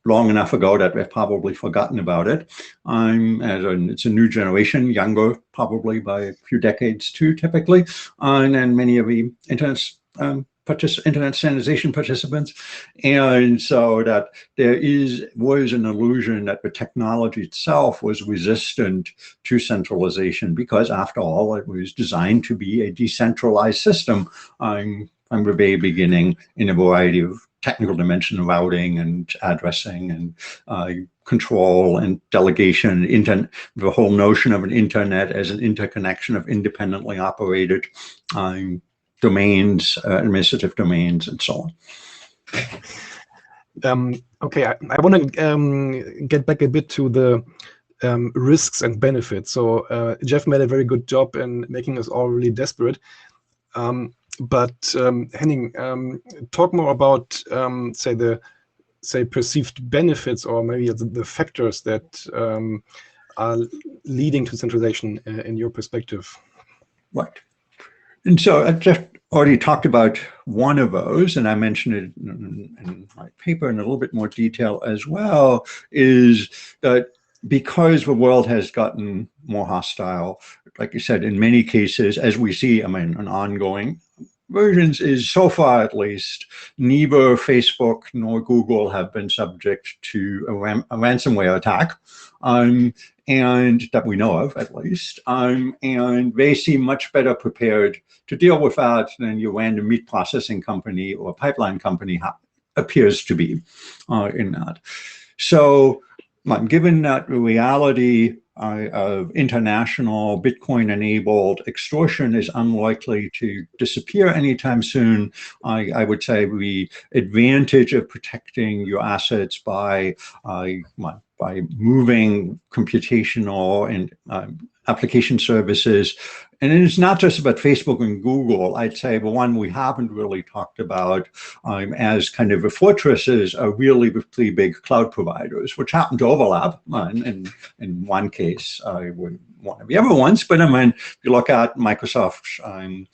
long enough ago that we've probably forgotten about it. It's a new generation, younger probably by a few decades too, typically, and then many of the internet standardization participants. And so that there was an illusion that the technology itself was resistant to centralization, because after all, it was designed to be a decentralized system from the very beginning, in a variety of technical dimension, routing and addressing and control and delegation. The whole notion of an internet as an interconnection of independently operated domains, administrative domains, and so on. Okay, I want to get back a bit to the risks and benefits. So Jeff made a very good job in making us all really desperate. But Henning, talk more about say perceived benefits, or maybe the factors that are leading to centralization in your perspective. Right. And so I just already talked about one of those, and I mentioned it in my paper in a little bit more detail as well, is that because the world has gotten more hostile, like you said, in many cases, as we see, an ongoing versions is, so far at least, neither Facebook nor Google have been subject to a ransomware attack, and that we know of at least, and they seem much better prepared to deal with that than your random meat processing company or pipeline company appears to be in that. So given that the reality of international Bitcoin-enabled extortion is unlikely to disappear anytime soon, I would say the advantage of protecting your assets by moving computational and application services. And it's not just about Facebook and Google. I'd say the one we haven't really talked about as kind of the fortresses are really the three big cloud providers, which happen to overlap. In one case, with one of the other ones. But if you look at Microsoft and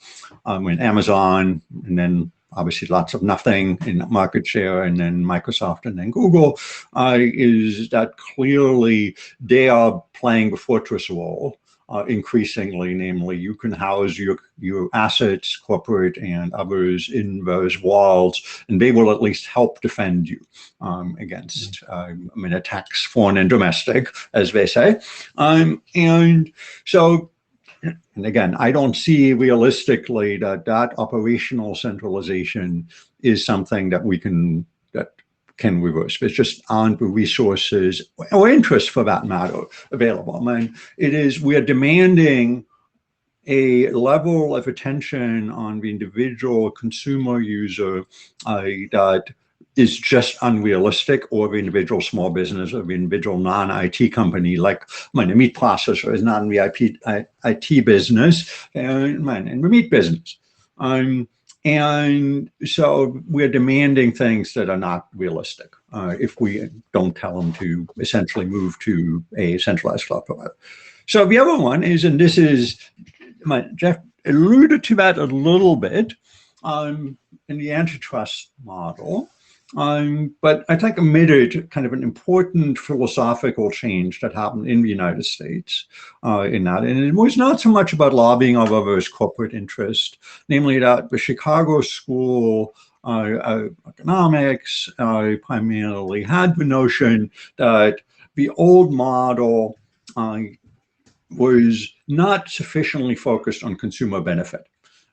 Amazon, and then obviously lots of nothing in market share, and then Microsoft and then Google, is that clearly they are playing the fortress role increasingly. Namely, you can house your assets, corporate and others, in those walls, and they will at least help defend you against attacks, foreign and domestic, as they say. And so, and again, I don't see realistically that operational centralization is something that can reverse. There's just aren't the resources or interest, for that matter, available. We are demanding a level of attention on the individual consumer user that is just unrealistic, or the individual small business or the individual non-IT company, like a meat processor is not in the IT business, and in the meat business. And so we're demanding things that are not realistic if we don't tell them to essentially move to a centralized cloud provider. So the other one is, and this is, Jeff alluded to that a little bit in the antitrust model, but I think amid kind of an important philosophical change that happened in the United States in that. And it was not so much about lobbying of others' corporate interest, namely that the Chicago School of Economics primarily had the notion that the old model was not sufficiently focused on consumer benefit.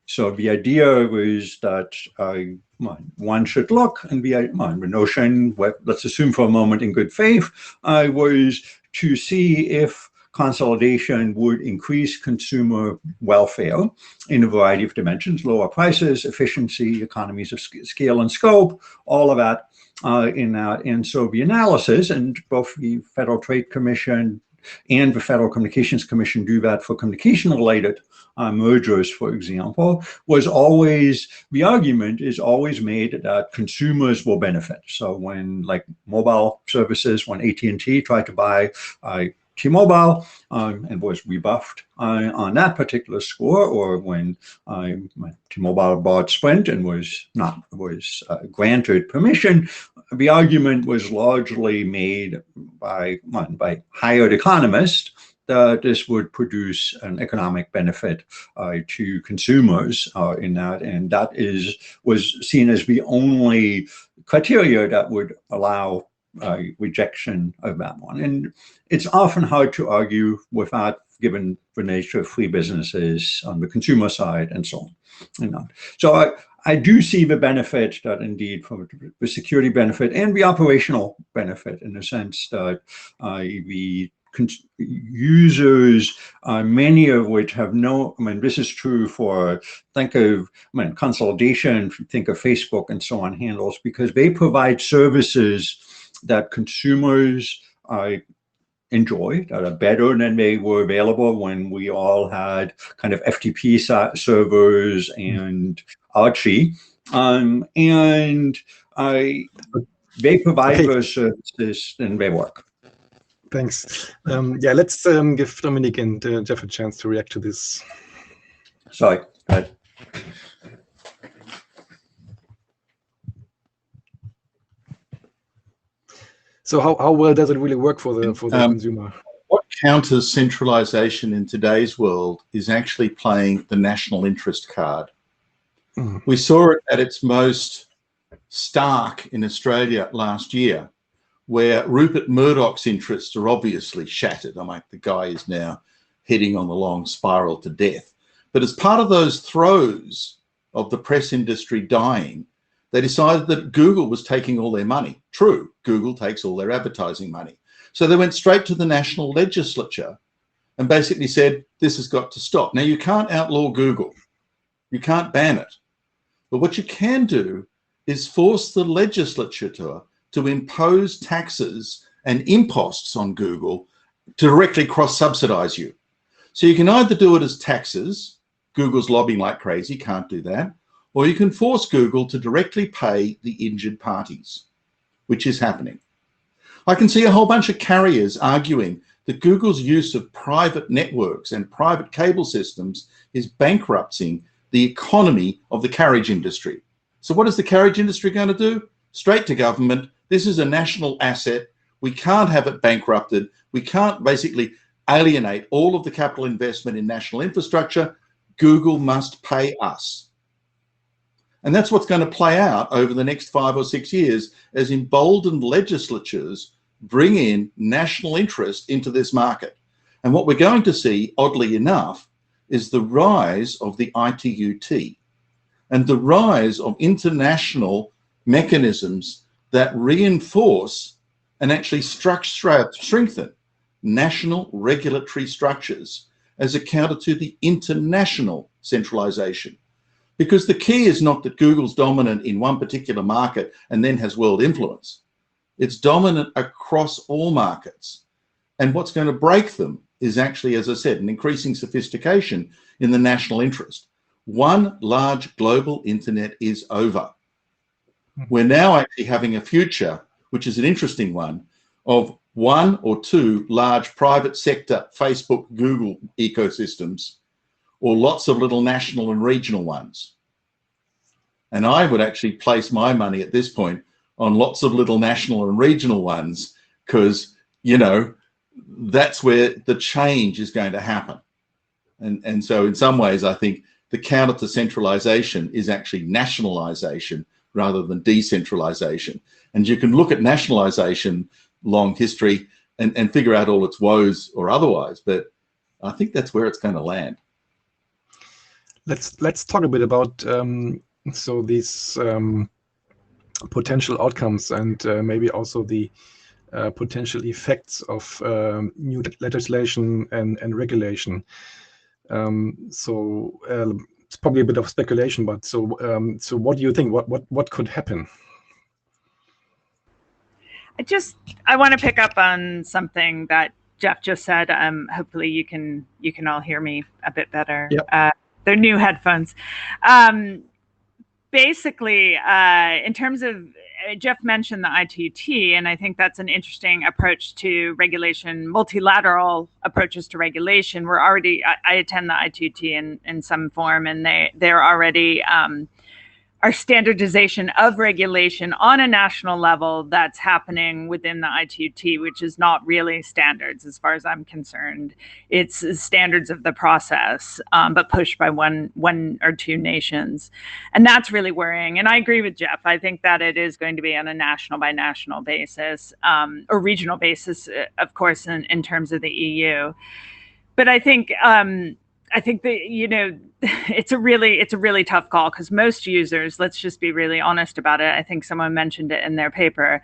So the idea was that one should look, and the notion, let's assume for a moment in good faith, was to see if consolidation would increase consumer welfare in a variety of dimensions: lower prices, efficiency, economies of scale and scope, all of that in that. And so the analysis, and both the Federal Trade Commission and the Federal Communications Commission do that for communication-related mergers, for example, was always, the argument is always made that consumers will benefit. So when, like mobile services, when AT&T tried to buy T-Mobile and was rebuffed on that particular score, or when T-Mobile bought Sprint and was granted permission, the argument was largely made by hired economists that this would produce an economic benefit to consumers in that, and that was seen as the only criteria that would allow rejection of that one. And it's often hard to argue with that, given the nature of free businesses on the consumer side and so on. So I do see the benefit that indeed, from the security benefit and the operational benefit, in the sense that the users, many of which have no, I mean, this is true for, think of, I mean, Consolidation, think of Facebook and so on handles, because they provide services that consumers enjoy, that are better than they were available when we all had kind of FTP servers and Archie. They provide those services and they work. Thanks. Yeah, let's give Dominic and Jeff a chance to react to this. Sorry. Go ahead. So how well does it really work for the consumer? What counters centralization in today's world is actually playing the national interest card. We saw it at its most stark in Australia last year, where Rupert Murdoch's interests are obviously shattered. I mean, the guy is now heading on the long spiral to death. But as part of those throes of the press industry dying, they decided that Google was taking all their money. True, Google takes all their advertising money. So they went straight to the national legislature and basically said, this has got to stop. Now, you can't outlaw Google. You can't ban it. But what you can do is force the legislature to impose taxes and imposts on Google to directly cross-subsidize you. So you can either do it as taxes, Google's lobbying like crazy, can't do that, or you can force Google to directly pay the injured parties, which is happening. I can see a whole bunch of carriers arguing that Google's use of private networks and private cable systems is bankrupting the economy of the carriage industry. So what is the carriage industry going to do? Straight to government. This is a national asset. We can't have it bankrupted. We can't basically alienate all of the capital investment in national infrastructure. Google must pay us. And that's what's going to play out over the next 5 or 6 years as emboldened legislatures bring in national interest into this market. And what we're going to see, oddly enough, is the rise of the ITUT and the rise of international mechanisms that reinforce and actually strengthen national regulatory structures as a counter to the international centralization. Because the key is not that Google's dominant in one particular market and then has world influence. It's dominant across all markets. And what's going to break them is actually, as I said, an increasing sophistication in the national interest. One large global internet is over. We're now actually having a future, which is an interesting one, of 1 or 2 large private sector Facebook, Google ecosystems, or lots of little national and regional ones. And I would actually place my money at this point on lots of little national and regional ones, because, you know, that's where the change is going to happen. And so in some ways, I think the counter to centralization is actually nationalization rather than decentralization. And you can look at nationalization, long history, and figure out all its woes or otherwise, but I think that's where it's going to land. Let's talk a bit about so these potential outcomes and maybe also the potential effects of new legislation and regulation. It's probably a bit of speculation, but so what do you think? What could happen? I want to pick up on something that Jeff just said. Hopefully you can all hear me a bit better. Yep. They're new headphones. Basically, in terms of, Jeff mentioned the ITUT, and I think that's an interesting approach to regulation, multilateral approaches to regulation. I attend the ITUT in some form, and they're already our standardization of regulation on a national level that's happening within the ITUT, which is not really standards as far as I'm concerned. It's standards of the process, but pushed by one or two nations. And that's really worrying. And I agree with Jeff. I think that it is going to be on a national by national basis, or regional basis, of course, in terms of the EU. But I think that, you know, it's a really tough call, because most users, let's just be really honest about it. I think someone mentioned it in their paper,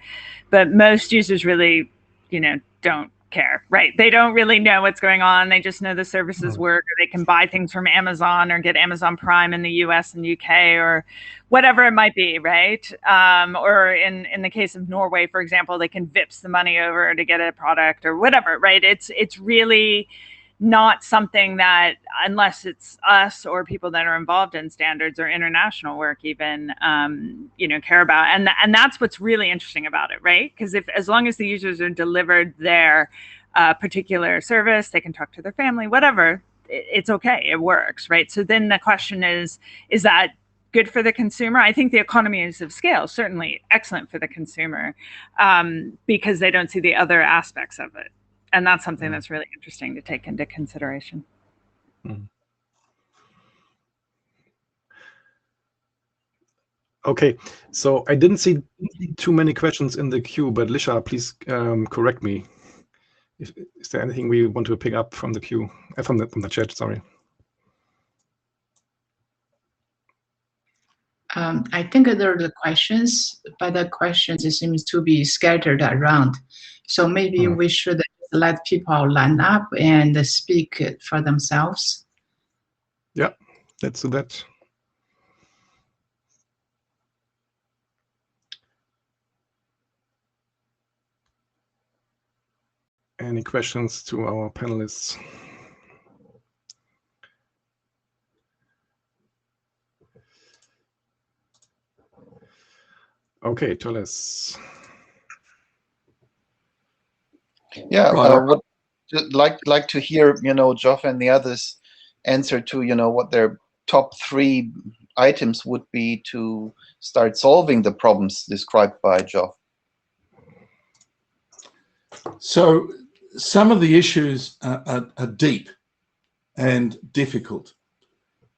but most users really, you know, don't care, right? They don't really know what's going on. They just know the services work, or they can buy things from Amazon or get Amazon Prime in the US and UK or whatever it might be, right? Or in the case of Norway, for example, they can VIPS the money over to get a product or whatever, right? It's really not something that, unless it's us or people that are involved in standards or international work even, care about. And that's what's really interesting about it, right? Because as long as the users are delivered their particular service, they can talk to their family, whatever, it's okay, it works, right? So then the question is that good for the consumer? I think the economies of scale, certainly excellent for the consumer, because they don't see the other aspects of it. And that's something that's really interesting to take into consideration. Okay, so I didn't see too many questions in the queue, but Lisha, please correct me. Is there anything we want to pick up from the queue, from the chat? Sorry. I think there are the questions, but the questions seems to be scattered around. So maybe we should let people line up and speak for themselves. Yeah, let's do that. Any questions to our panelists? Okay, tell us. Yeah, I would like to hear, Geoff and the others answer to, what their top 3 items would be to start solving the problems described by Geoff. So some of the issues are deep and difficult.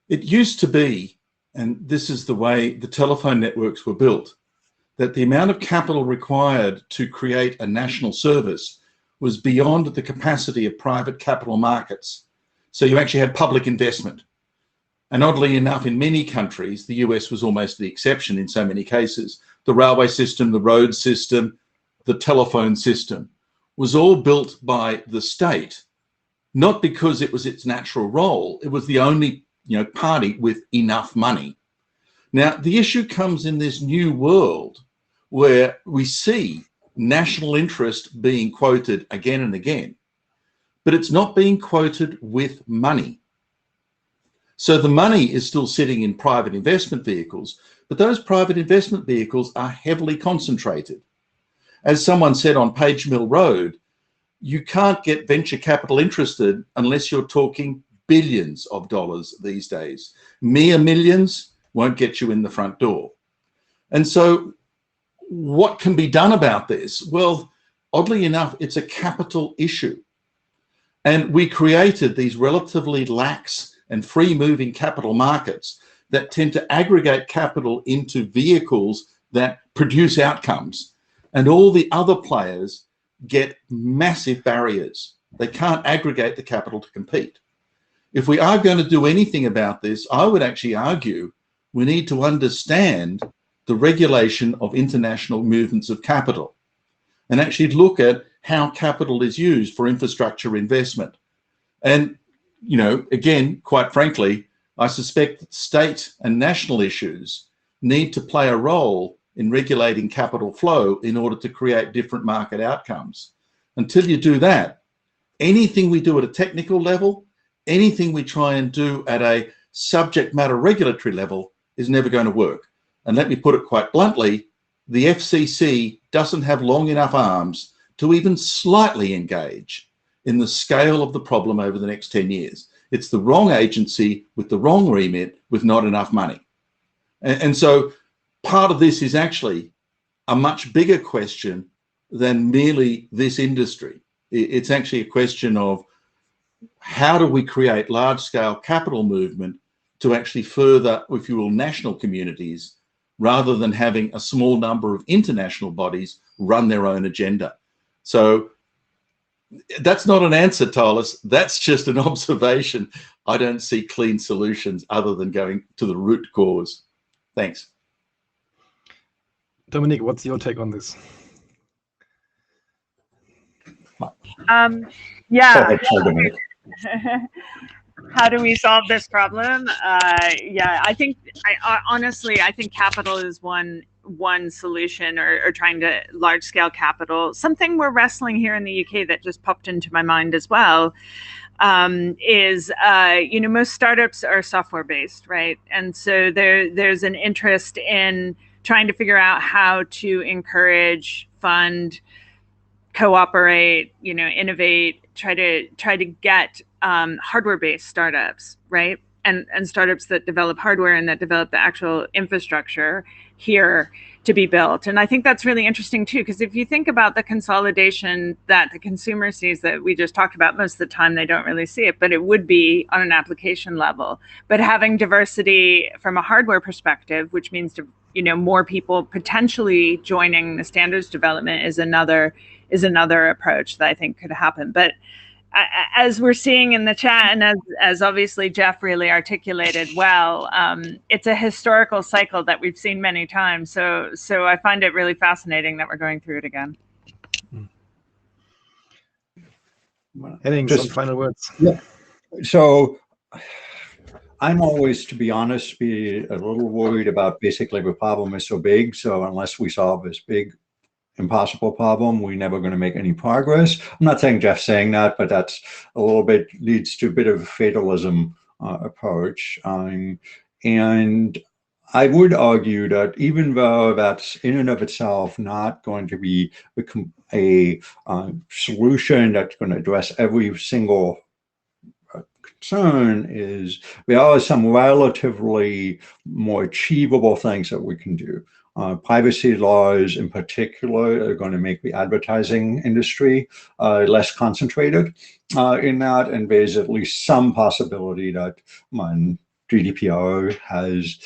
It used to be, and this is the way the telephone networks were built, that the amount of capital required to create a national service was beyond the capacity of private capital markets. So you actually had public investment. And oddly enough, in many countries, the US was almost the exception in so many cases. The railway system, the road system, the telephone system was all built by the state, not because it was its natural role. It was the only party with enough money. Now, the issue comes in this new world where we see national interest being quoted again and again, but it's not being quoted with money. So the money is still sitting in private investment vehicles, but those private investment vehicles are heavily concentrated. As someone said on Page Mill Road, you can't get venture capital interested unless you're talking billions of dollars these days. Mere millions won't get you in the front door. And so what can be done about this? Well, oddly enough, it's a capital issue. And we created these relatively lax and free-moving capital markets that tend to aggregate capital into vehicles that produce outcomes. And all the other players get massive barriers. They can't aggregate the capital to compete. If we are going to do anything about this, I would actually argue we need to understand the regulation of international movements of capital and actually look at how capital is used for infrastructure investment. And, again, quite frankly, I suspect that state and national issues need to play a role in regulating capital flow in order to create different market outcomes. Until you do that, anything we do at a technical level, anything we try and do at a subject matter regulatory level is never going to work. And let me put it quite bluntly, the FCC doesn't have long enough arms to even slightly engage in the scale of the problem over the next 10 years. It's the wrong agency with the wrong remit with not enough money. And so part of this is actually a much bigger question than merely this industry. It's actually a question of how do we create large-scale capital movement to actually further, if you will, national communities, rather than having a small number of international bodies run their own agenda. So that's not an answer, Tyler. That's just an observation. I don't see clean solutions other than going to the root cause. Thanks. Dominic, what's your take on this? Yeah. Sorry, Dominic. How do we solve this problem? Yeah, I think honestly, I think capital is one solution, or trying to large scale capital. Something we're wrestling here in the UK that just popped into my mind as well is most startups are software based, right? And so there's an interest in trying to figure out how to encourage, fund, cooperate, innovate, try to get hardware-based startups, right? And startups that develop hardware and that develop the actual infrastructure here to be built. And I think that's really interesting too, because if you think about the consolidation that the consumer sees that we just talked about, most of the time they don't really see it, but it would be on an application level. But having diversity from a hardware perspective, which means more people potentially joining the standards development, is another approach that I think could happen. But as we're seeing in the chat, and as obviously Jeff really articulated well, it's a historical cycle that we've seen many times. So I find it really fascinating that we're going through it again. Henning, some final words. Yeah. So I'm always, to be honest, a little worried about basically the problem is so big. So unless we solve this big impossible problem, we're never going to make any progress. I'm not saying Jeff's saying that, but that's a little bit leads to a bit of a fatalism approach. And I would argue that even though that's in and of itself not going to be a solution that's going to address every single concern, is there are some relatively more achievable things that we can do. Privacy laws in particular are going to make the advertising industry less concentrated in that, and there's at least some possibility that GDPR has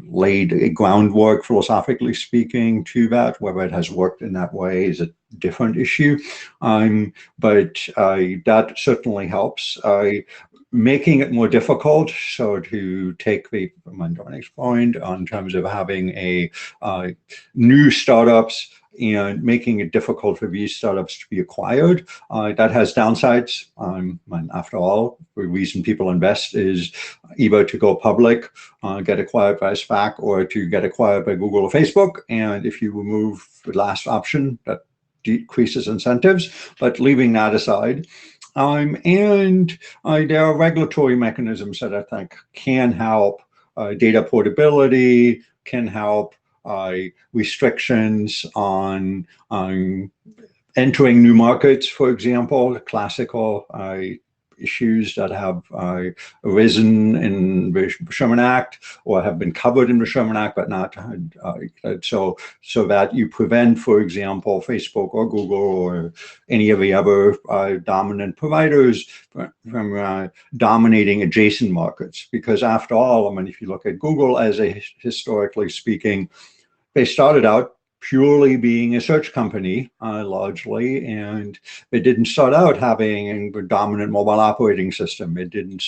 laid a groundwork, philosophically speaking, to that. Whether it has worked in that way is a different issue, but that certainly helps. Making it more difficult, so to take Dominic's point in terms of having a new startups and making it difficult for these startups to be acquired, that has downsides. After all, the reason people invest is either to go public, get acquired by a SPAC, or to get acquired by Google or Facebook. And if you remove the last option, that decreases incentives. But leaving that aside, and there are regulatory mechanisms that I think can help. Data portability can help. Restrictions on entering new markets, for example, classical issues that have arisen in the Sherman Act or have been covered in the Sherman Act, but not so that you prevent, for example, Facebook or Google or any of the other dominant providers from dominating adjacent markets. Because after all, if you look at Google as historically speaking, they started out purely being a search company, largely, and they didn't start out having a dominant mobile operating system. It didn't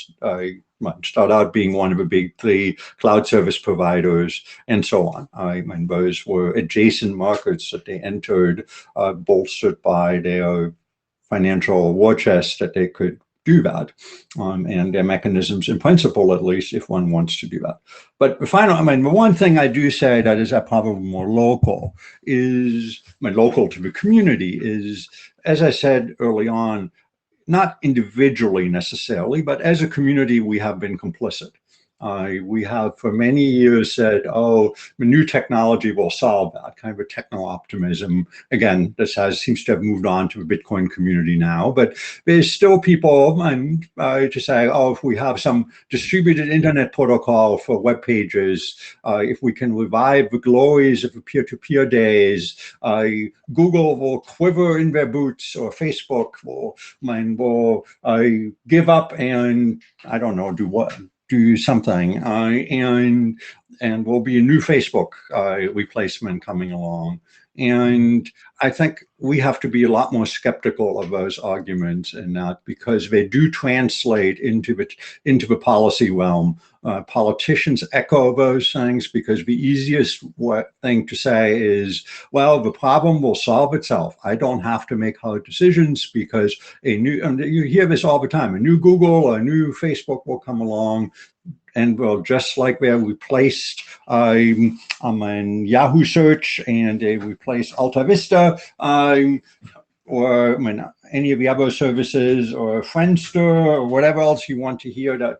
start out being one of the big three cloud service providers, and so on. And those were adjacent markets that they entered, bolstered by their financial war chest that they could do that, and their mechanisms in principle, at least, if one wants to do that. But the final, the one thing I do say that is probably more local is, local to the community is, as I said early on, not individually necessarily, but as a community, we have been complicit. We have for many years said, oh, the new technology will solve that, kind of a techno-optimism. Again, this seems to have moved on to the Bitcoin community now, but there's still people to say, oh, if we have some distributed internet protocol for web pages, if we can revive the glories of the peer-to-peer days, Google will quiver in their boots, or Facebook will give up and, I don't know, do something, and will be a new Facebook replacement coming along. And I think we have to be a lot more skeptical of those arguments and that, because they do translate into the policy realm. Politicians echo those things because the easiest thing to say is, well, the problem will solve itself. I don't have to make hard decisions because and you hear this all the time, a new Google or a new Facebook will come along and will, just like they replaced Yahoo search and they replaced Alta Vista, or any of the other services, or Friendster, or whatever else you want to hear that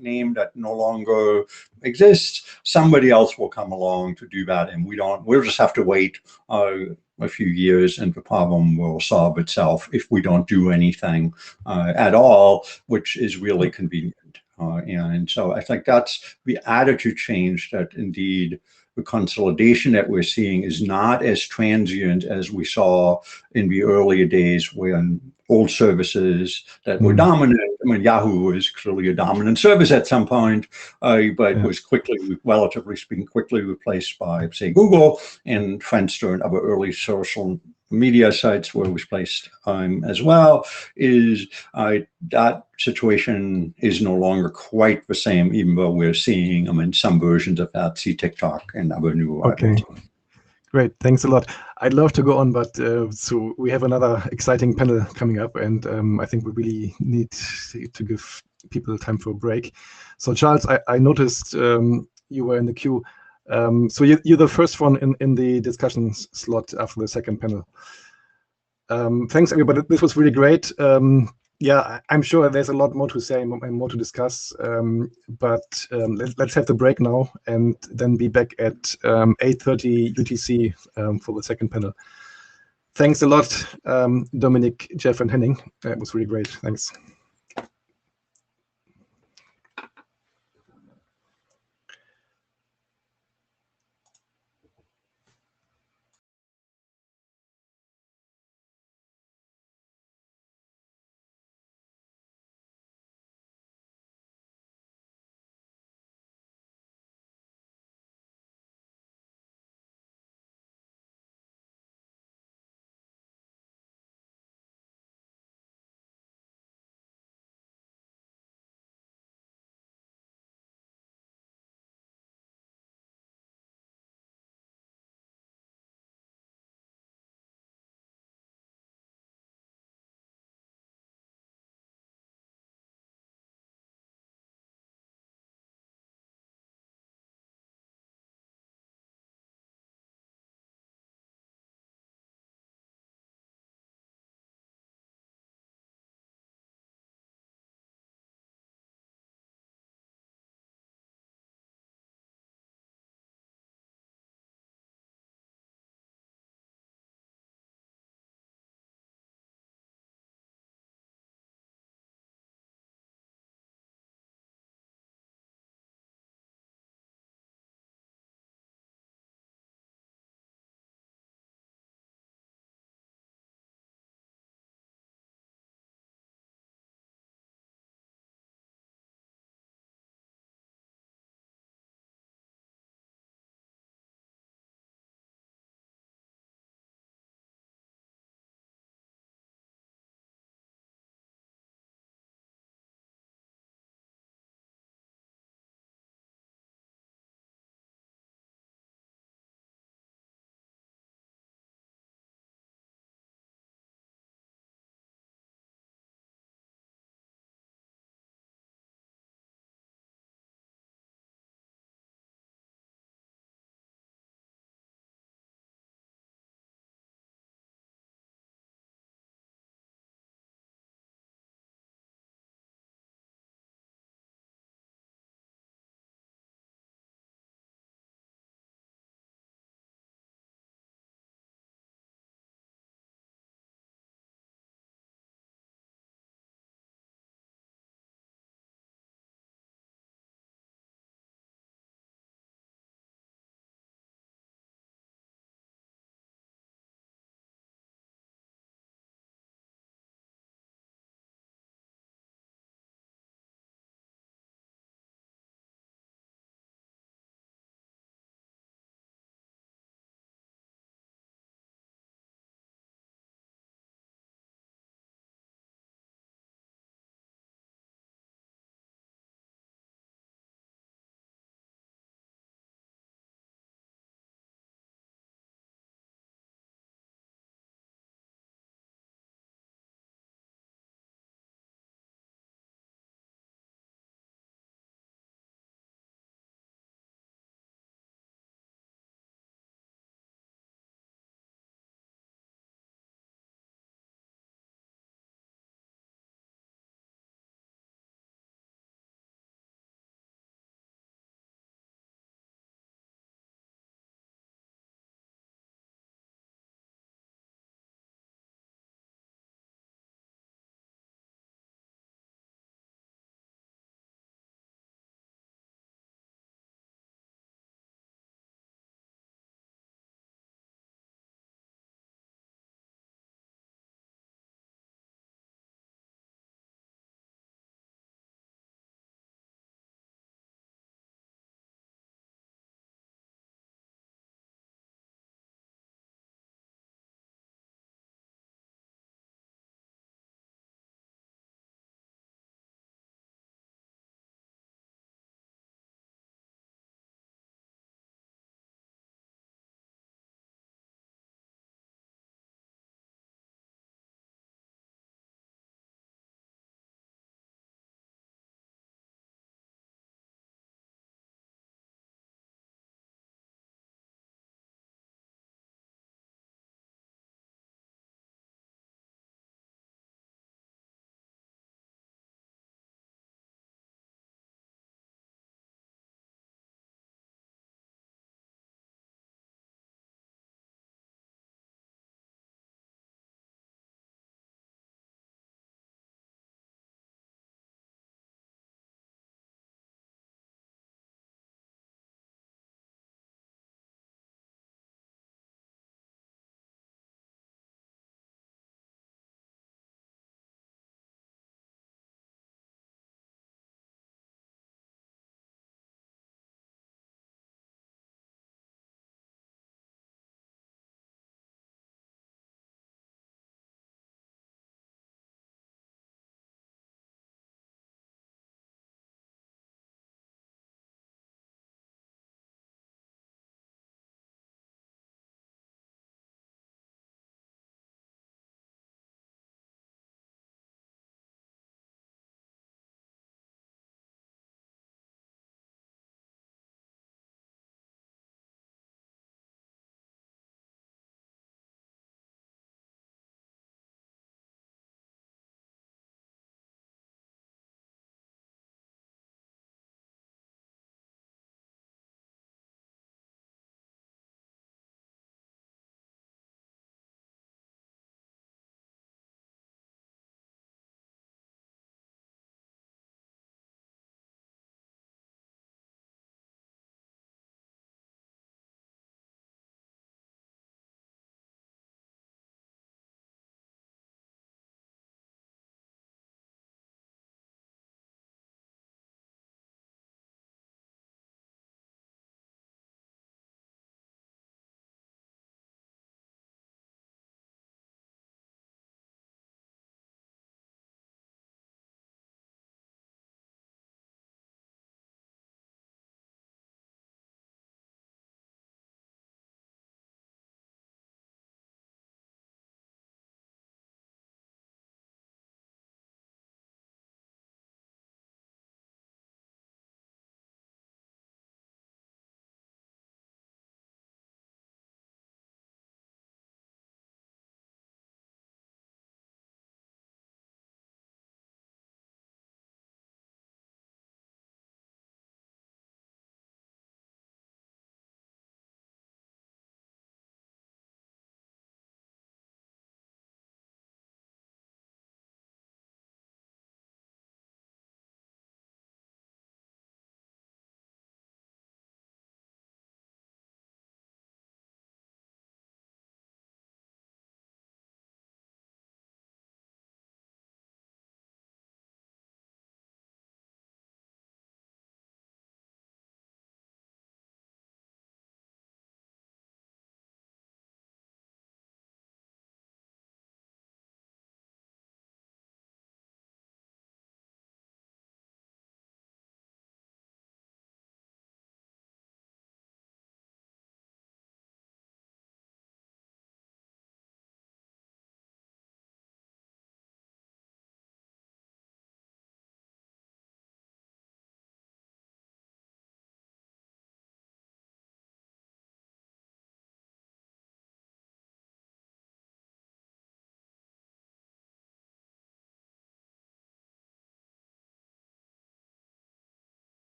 name that no longer exists, somebody else will come along to do that, and we'll just have to wait a few years and the problem will solve itself if we don't do anything at all, which is really convenient. And so I think that's the attitude change, that indeed the consolidation that we're seeing is not as transient as we saw in the earlier days when old services that were dominant. I mean, Yahoo was clearly a dominant service at some point, but was quickly, relatively speaking, quickly replaced by, say, Google, and Friendster and other early social media sites were replaced as well. Is that situation is no longer quite the same, even though we're seeing some versions of that, see TikTok and other new Okay. Great, thanks a lot. I'd love to go on, but so we have another exciting panel coming up, and I think we really need to give people time for a break. So Charles, I noticed you were in the queue. So you're the first one in the discussion slot after the second panel. Thanks everybody, this was really great. Yeah, I'm sure there's a lot more to say and more to discuss, but let's have the break now and then be back at 8:30 UTC for the second panel. Thanks a lot, Dominic, Jeff, and Henning. It was really great. Thanks.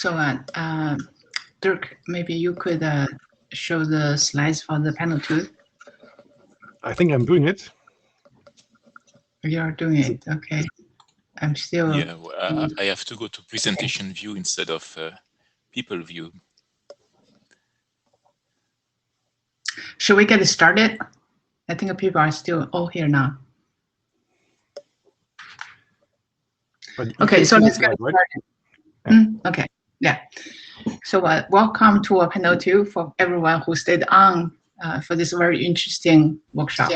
So, Dirk, maybe you could show the slides for the panel 2. I think I'm doing it. You're doing it, okay. I'm still. Yeah, well, I have to go to presentation view instead of people view. Should we get started? I think people are still all here now. Okay, so let's get started. Right? Okay, yeah. So welcome to panel 2 for everyone who stayed on for this very interesting workshop.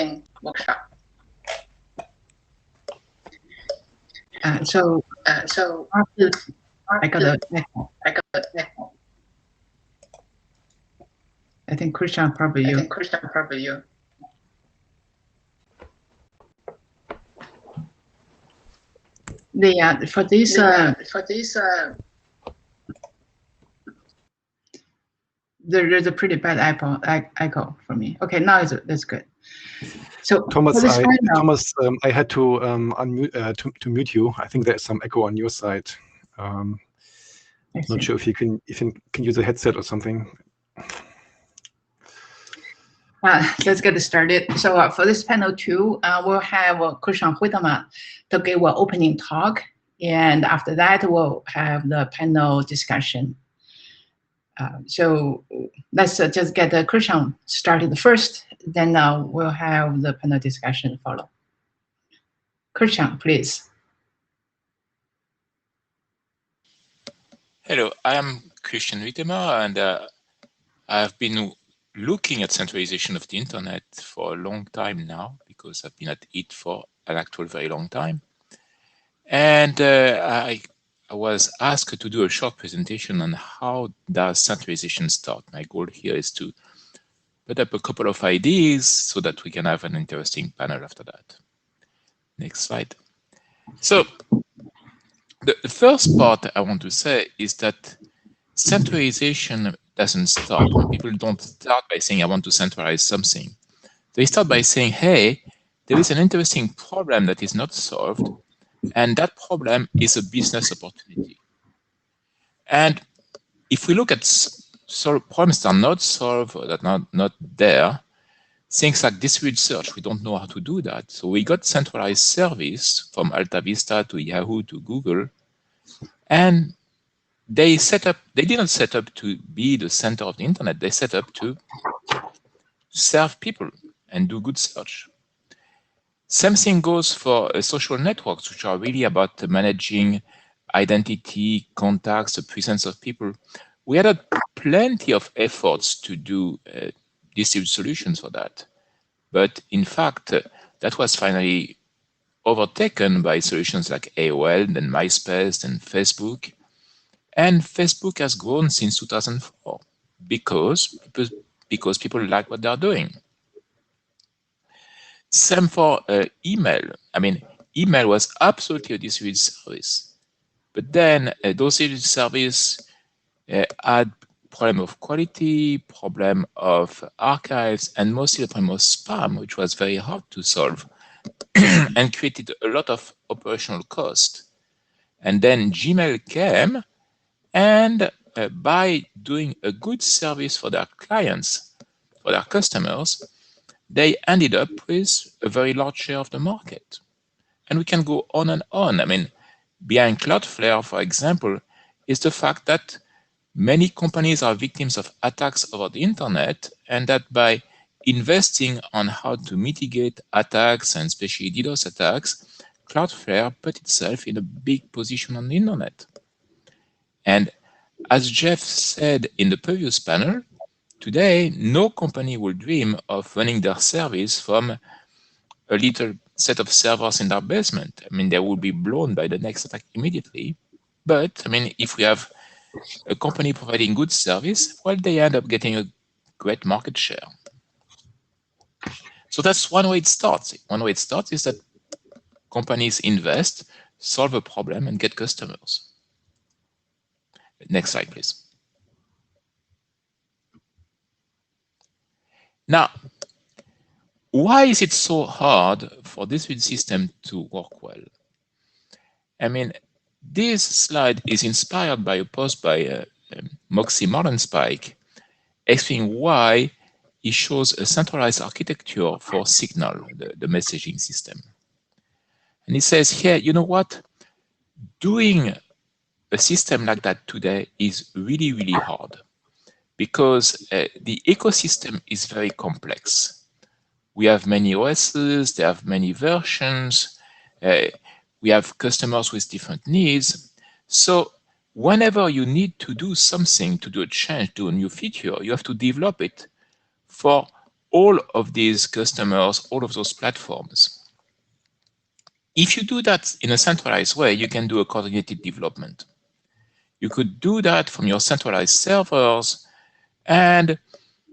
So I got a echo. I think Christian probably you. For this there's a pretty bad echo for me. Okay, now that's good. So Thomas, I had to unmute to mute you. I think there's some echo on your side. Not sure if you can use a headset or something. Let's get started. So for this panel 2, we'll have Christian Huitema to give an opening talk, and after that we'll have the panel discussion. So let's just get Christian started first, then we'll have the panel discussion follow. Christian, please. Hello, I am Christian Huitema, and I've been looking at centralization of the internet for a long time now, because I've been at it for an actual very long time. And I was asked to do a short presentation on how does centralization start. My goal here is to put up a couple of ideas so that we can have an interesting panel after that. Next slide. So the first part I want to say is that centralization doesn't start. People don't start by saying, I want to centralize something. They start by saying, hey, there is an interesting problem that is not solved, and that problem is a business opportunity. And if we look at problems that are not solved or that are not there, things like distributed search, we don't know how to do that. So we got centralized service from Alta Vista to Yahoo to Google, and they didn't set up to be the center of the internet. They set up to serve people and do good search. Same thing goes for social networks, which are really about managing identity, contacts, the presence of people. We had plenty of efforts to do distributed solutions for that. But in fact, that was finally overtaken by solutions like AOL, then MySpace, then Facebook. And Facebook has grown since 2004 because people like what they're doing. Same for email. I mean, email was absolutely a distributed service. But then those distributed services had problem of quality, problem of archives, and mostly the problem of spam, which was very hard to solve and created a lot of operational cost. And then Gmail came, and by doing a good service for their clients, for their customers, they ended up with a very large share of the market. And we can go on and on. I mean, behind Cloudflare, for example, is the fact that many companies are victims of attacks over the internet, and that by investing on how to mitigate attacks, and especially DDoS attacks, Cloudflare put itself in a big position on the internet. And as Jeff said in the previous panel, today, no company will dream of running their service from a little set of servers in their basement. I mean, they will be blown by the next attack immediately. But, I mean, if we have a company providing good service, well, they end up getting a great market share. So that's one way it starts. One way it starts is that companies invest, solve a problem, and get customers. Next slide, please. Now, why is it so hard for this system to work well? I mean, This slide is inspired by a post by Moxie Marlinspike explaining why he shows a centralized architecture for Signal, the messaging system. And he says here, you know what? Doing a system like that today is really, really hard because the ecosystem is very complex. We have many OSs, they have many versions, we have customers with different needs. So whenever you need to do something, to do a change, do a new feature, you have to develop it for all of these customers, all of those platforms. If you do that in a centralized way, you can do a coordinated development. You could do that from your centralized servers, and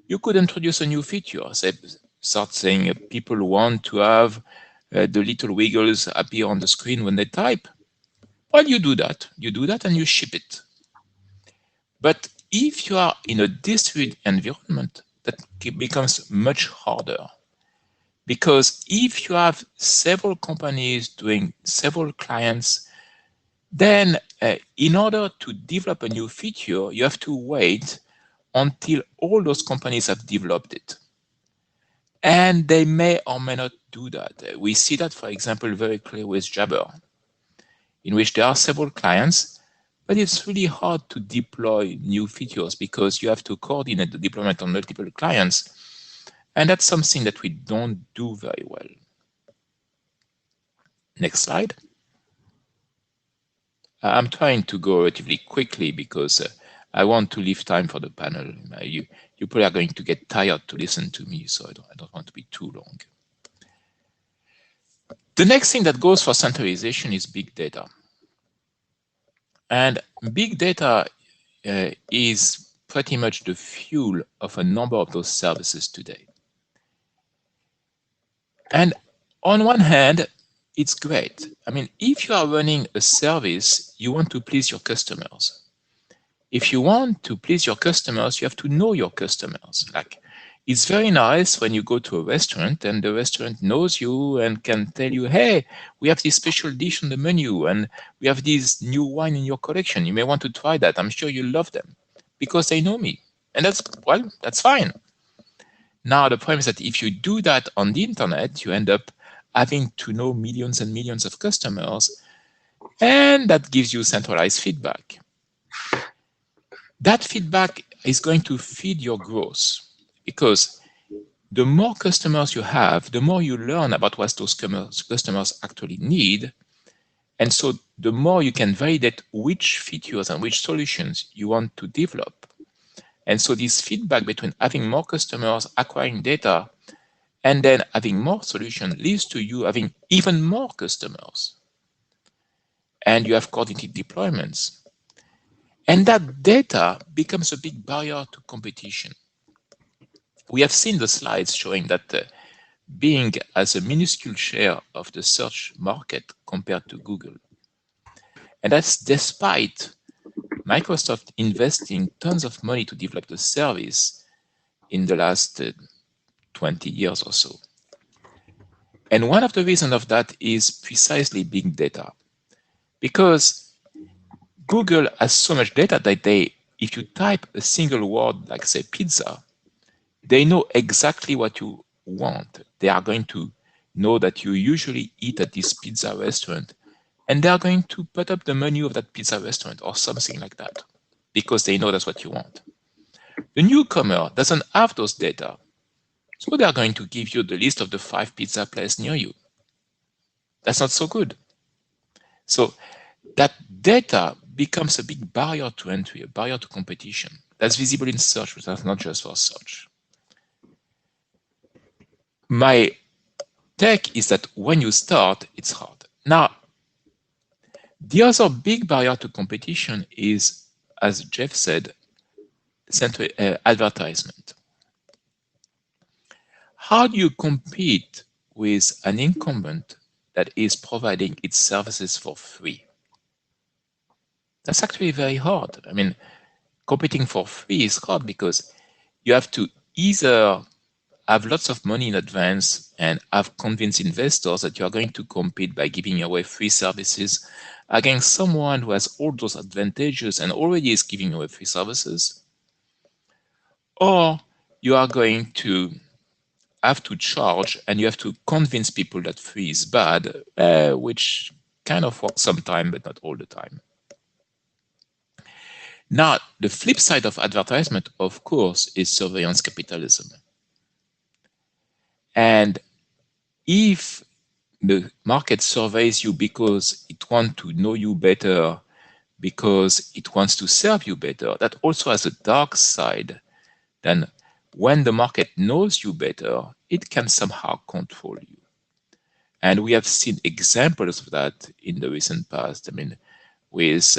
you could introduce a new feature. Say, start saying people want to have the little wiggles appear on the screen when they type. Well, you do that. You do that and you ship it. But if you are in a distributed environment, that becomes much harder. Because if you have several companies doing several clients, then in order to develop a new feature, you have to wait until all those companies have developed it. And they may or may not do that. We see that, for example, very clear with Jabber, in which there are several clients, but it's really hard to deploy new features because you have to coordinate the deployment on multiple clients. And that's something that we don't do very well. Next slide. I'm trying to go relatively quickly because I want to leave time for the panel. You probably are going to get tired to listen to me, so I don't want to be too long. The next thing that goes for centralization is big data. And big data is pretty much the fuel of a number of those services today. And on one hand, it's great. I mean, if you are running a service, you want to please your customers. If you want to please your customers, you have to know your customers. Like, it's very nice when you go to a restaurant and the restaurant knows you and can tell you, hey, we have this special dish on the menu and we have this new wine in your collection. You may want to try that. I'm sure you'll love them because they know me. And that's fine. Now, the problem is that if you do that on the internet, you end up having to know millions and millions of customers, and that gives you centralized feedback. That feedback is going to feed your growth because the more customers you have, the more you learn about what those customers actually need. And so the more you can validate which features and which solutions you want to develop. And so this feedback between having more customers, acquiring data, and then having more solutions leads to you having even more customers. And you have coordinated deployments. And that data becomes a big barrier to competition. We have seen the slides showing that Bing has a minuscule share of the search market compared to Google. And that's despite Microsoft investing tons of money to develop the service in the last 20 years or so. And one of the reasons of that is precisely big data. Because Google has so much data that if you type a single word, like say pizza, they know exactly what you want. They are going to know that you usually eat at this pizza restaurant, and they are going to put up the menu of that pizza restaurant or something like that, because they know that's what you want. The newcomer doesn't have those data, so they are going to give you the list of the 5 pizza places near you. That's not so good. So that data becomes a big barrier to entry, a barrier to competition. That's visible in search, but that's not just for search. My take is that when you start, it's hard. Now, the other big barrier to competition is, as Jeff said, advertisement. How do you compete with an incumbent that is providing its services for free? That's actually very hard. I mean, competing for free is hard because you have to either have lots of money in advance and have convinced investors that you are going to compete by giving away free services against someone who has all those advantages and already is giving away free services, or you are going to have to charge and you have to convince people that free is bad, which kind of works sometimes, but not all the time. Now, the flip side of advertisement, of course, is surveillance capitalism. And if the market surveys you because it wants to know you better, because it wants to serve you better, that also has a dark side. Then when the market knows you better, it can somehow control you. And we have seen examples of that in the recent past. I mean, with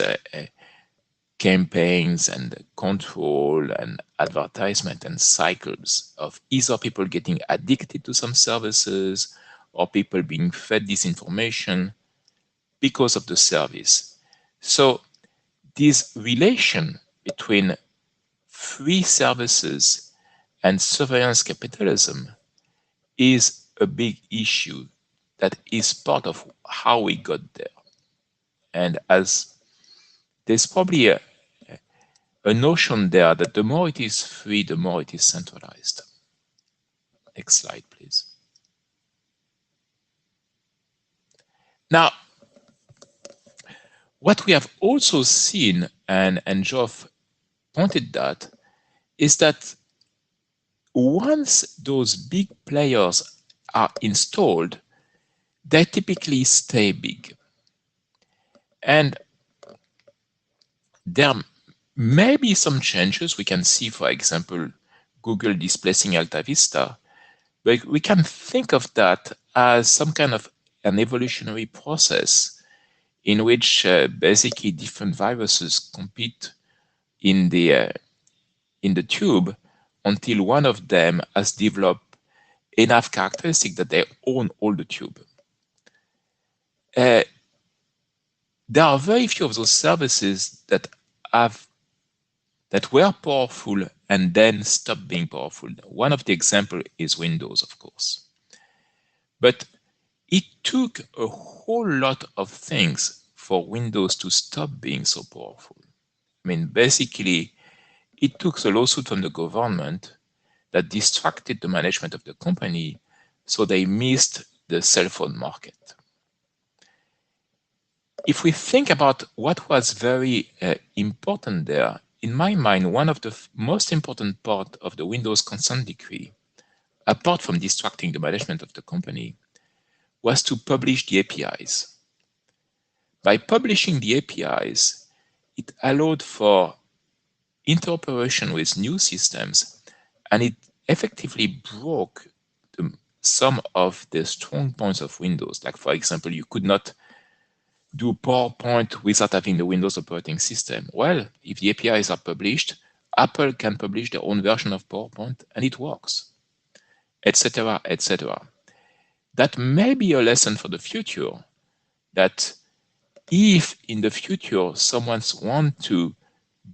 campaigns and control and advertisement and cycles of either people getting addicted to some services or people being fed disinformation because of the service. So this relation between free services and surveillance capitalism is a big issue that is part of how we got there. And as there's probably a notion there that the more it is free, the more it is centralized. Next slide, please. Now, what we have also seen, and Geoff pointed that, is that once those big players are installed, they typically stay big. And there may be some changes. We can see, for example, Google displacing Alta Vista, but we can think of that as some kind of an evolutionary process in which basically different viruses compete in the tube until one of them has developed enough characteristics that they own all the tube. There are very few of those services that were powerful and then stopped being powerful. One of the examples is Windows, of course. But it took a whole lot of things for Windows to stop being so powerful. I mean, basically, it took a lawsuit from the government that distracted the management of the company, so they missed the cell phone market. If we think about what was very important there, in my mind, one of the most important part of the Windows consent decree, apart from distracting the management of the company, was to publish the APIs. By publishing the APIs, it allowed for interoperation with new systems, and it effectively broke some of the strong points of Windows. Like, for example, you could not do PowerPoint without having the Windows operating system. Well, if the APIs are published, Apple can publish their own version of PowerPoint and it works, etc., etc. That may be a lesson for the future, that if in the future someone wants to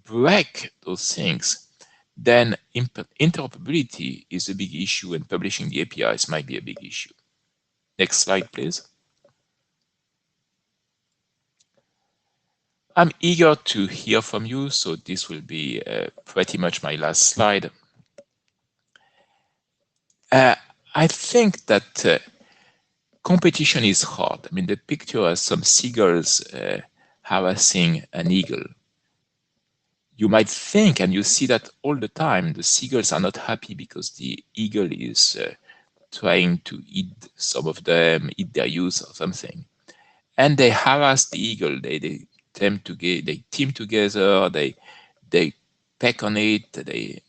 break those things, then interoperability is a big issue and publishing the APIs might be a big issue. Next slide, please. I'm eager to hear from you, so this will be pretty much my last slide. I think that competition is hard. I mean, the picture has some seagulls harassing an eagle. You might think, and you see that all the time, the seagulls are not happy because the eagle is trying to eat some of them, eat their youth or something. And they harass the eagle. They team together, they peck on it, they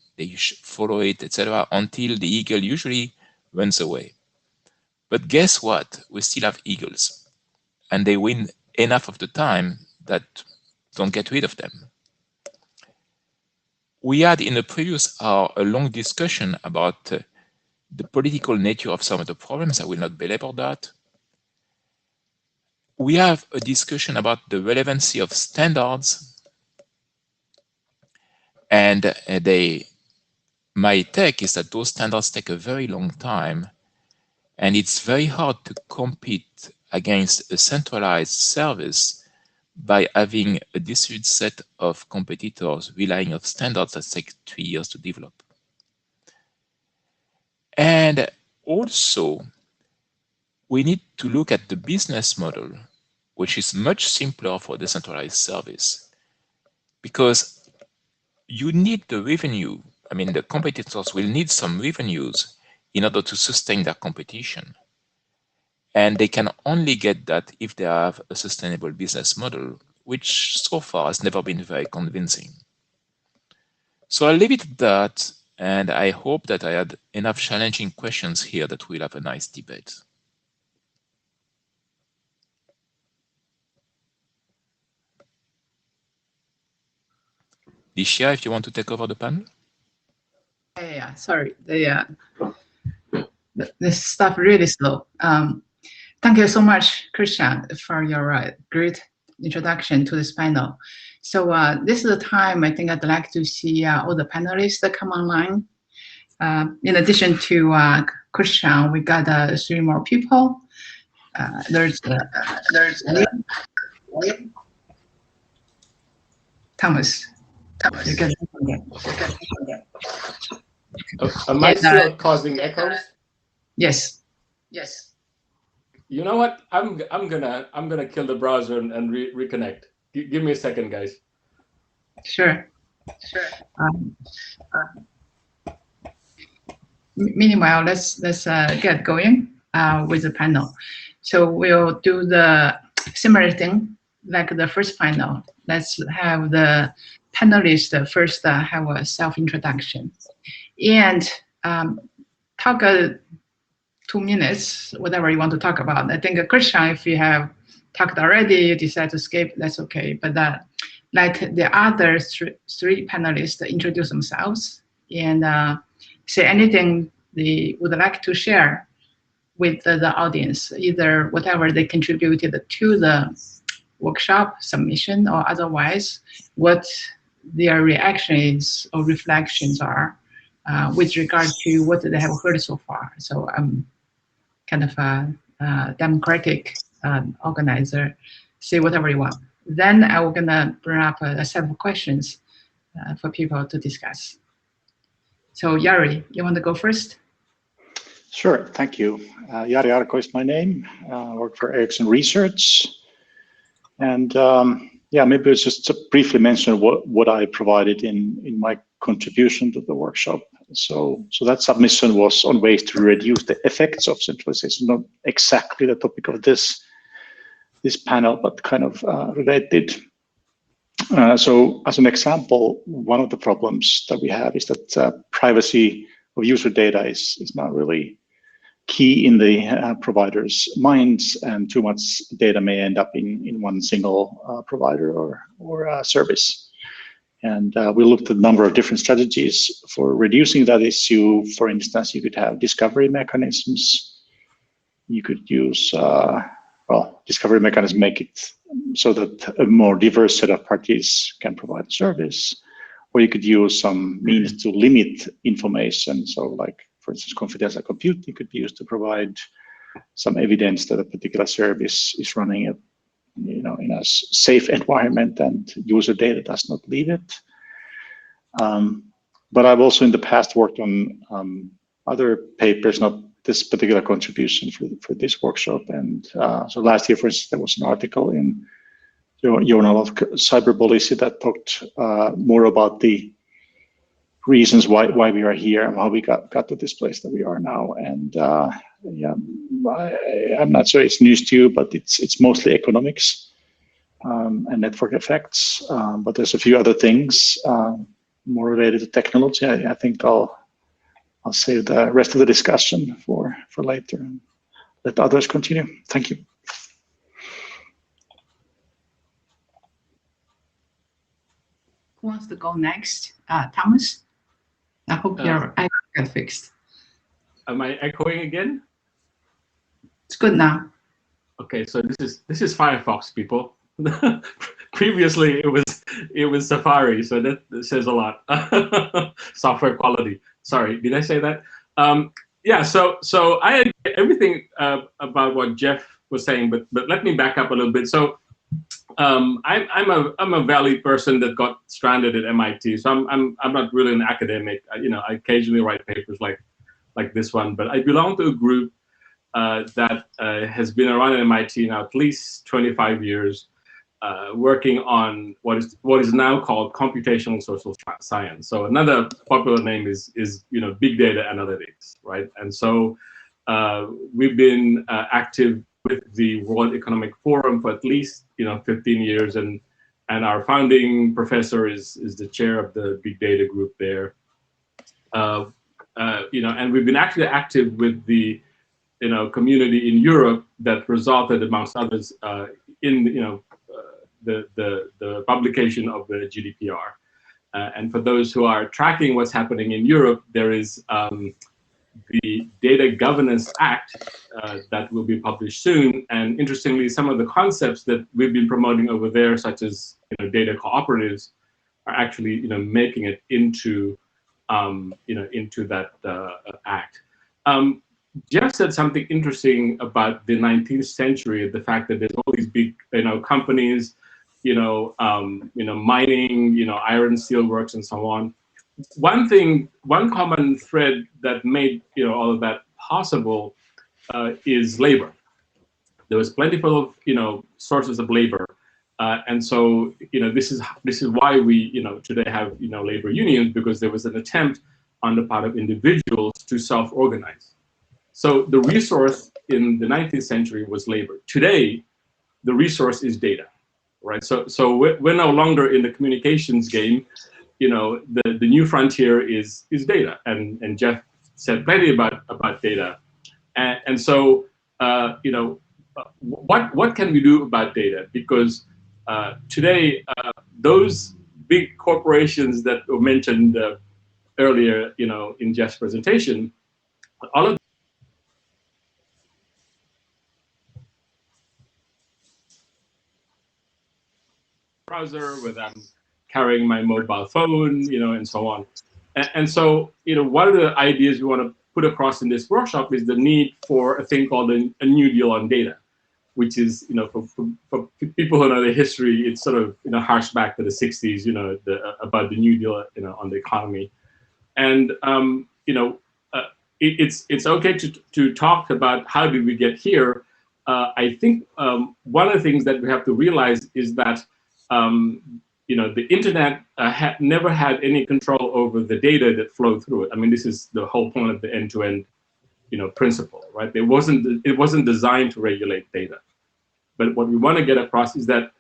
follow it, etc., until the eagle usually runs away. But guess what? We still have eagles, and they win enough of the time that don't get rid of them. We had in the previous hour a long discussion about the political nature of some of the problems. I will not belabor that. We have a discussion about the relevancy of standards, and my take is that those standards take a very long time, and it's very hard to compete against a centralized service by having a distributed set of competitors relying on standards that take 3 years to develop. And also, we need to look at the business model, which is much simpler for a decentralized service, because you need the revenue. I mean, the competitors will need some revenues in order to sustain their competition. And they can only get that if they have a sustainable business model, which so far has never been very convincing. So I'll leave it at that, and I hope that I had enough challenging questions here that we'll have a nice debate. Licia, if you want to take over the panel? Yeah, sorry. The stuff really slow. Thank you so much, Christian, for your great introduction to this panel. So this is the time I think I'd like to see all the panelists that come online. In addition to Christian, we got 3 more people. There's William. Thomas. You can Am I still causing echoes? Yes. You know what? I'm gonna kill the browser and reconnect. Give me a second, guys. Sure. Meanwhile, let's get going with the panel. So we'll do the similar thing like the first panel. Let's have the panelists first have a self-introduction and talk 2 minutes, whatever you want to talk about. I think Christian, if you have talked already, you decide to skip, that's okay. But let the other 3 panelists introduce themselves and say anything they would like to share with the audience, either whatever they contributed to the workshop submission or otherwise, what their reactions or reflections are with regard to what they have heard so far. So I'm kind of a democratic organizer, say whatever you want. Then I'm gonna bring up a set of questions for people to discuss. So Jari, you want to go first? Sure, thank you. Jari Arko is my name. I work for Ericsson Research. And yeah, maybe it's just to briefly mention what I provided in my contribution to the workshop. So that submission was on ways to reduce the effects of centralization, not exactly the topic of this panel, but kind of related. So as an example, one of the problems that we have is that privacy of user data is not really key in the provider's minds, and too much data may end up in one single provider or service. And we looked at a number of different strategies for reducing that issue. For instance, you could have discovery mechanisms. You could use, discovery mechanisms make it so that a more diverse set of parties can provide a service. Or you could use some means to limit information. So like, for instance, confidential computing could be used to provide some evidence that a particular service is running a, in a safe environment and user data does not leave it. But I've also in the past worked on other papers, not this particular contribution for this workshop. And so last year, for instance, there was an article in Journal of Cyber Policy that talked more about the reasons why we are here and how we got to this place that we are now. And yeah, I'm not sure it's news to you, but it's mostly economics and network effects. But there's a few other things more related to technology. I think I'll save the rest of the discussion for later and let others continue. Thank you. Who wants to go next? Thomas? I hope your echo got fixed. Am I echoing again? It's good now. Okay, so this is Firefox, people. Previously it was Safari, so that says a lot. Software quality. Sorry, did I say that? Yeah. So I agree everything about what Jeff was saying, but let me back up a little bit. So I'm a Valley person that got stranded at MIT. So I'm not really an academic. I occasionally write papers like this one, but I belong to a group that has been around at MIT now at least 25 years, working on what is now called computational social science. So another popular name is big data analytics, right? And so we've been active with the World Economic Forum for at least 15 years, and our founding professor is the chair of the big data group there. And we've been actually active with the community in Europe that resulted, amongst others, in the publication of the GDPR. And for those who are tracking what's happening in Europe, there is the Data Governance Act that will be published soon. And interestingly, some of the concepts that we've been promoting over there, such as data cooperatives, are actually making it into into that act. Jeff said something interesting about the 19th century, the fact that there's all these big companies, mining, iron, steel works, and so on. One common thread that made all of that possible is labor. There was plentiful of sources of labor, and so this is why we today have labor unions, because there was an attempt on the part of individuals to self-organize. So the resource in the 19th century was labor. Today, the resource is data, right? So we're no longer in the communications game. The new frontier is data, and Jeff said plenty about data, and so what can we do about data? Because today those big corporations that were mentioned earlier, in Jeff's presentation, all of browser, whether I'm carrying my mobile phone, and so on. And so, one of the ideas we want to put across in this workshop is the need for a thing called a New Deal on data, which is, for people who know the history, it's sort of, harks back to the 60s, about the New Deal, on the economy. And, it's okay to talk about how did we get here. I think one of the things that we have to realize is that the internet never had any control over the data that flowed through it. I mean, this is the whole point of the end-to-end, principle, right? It wasn't designed to regulate data. But what we want to get across is that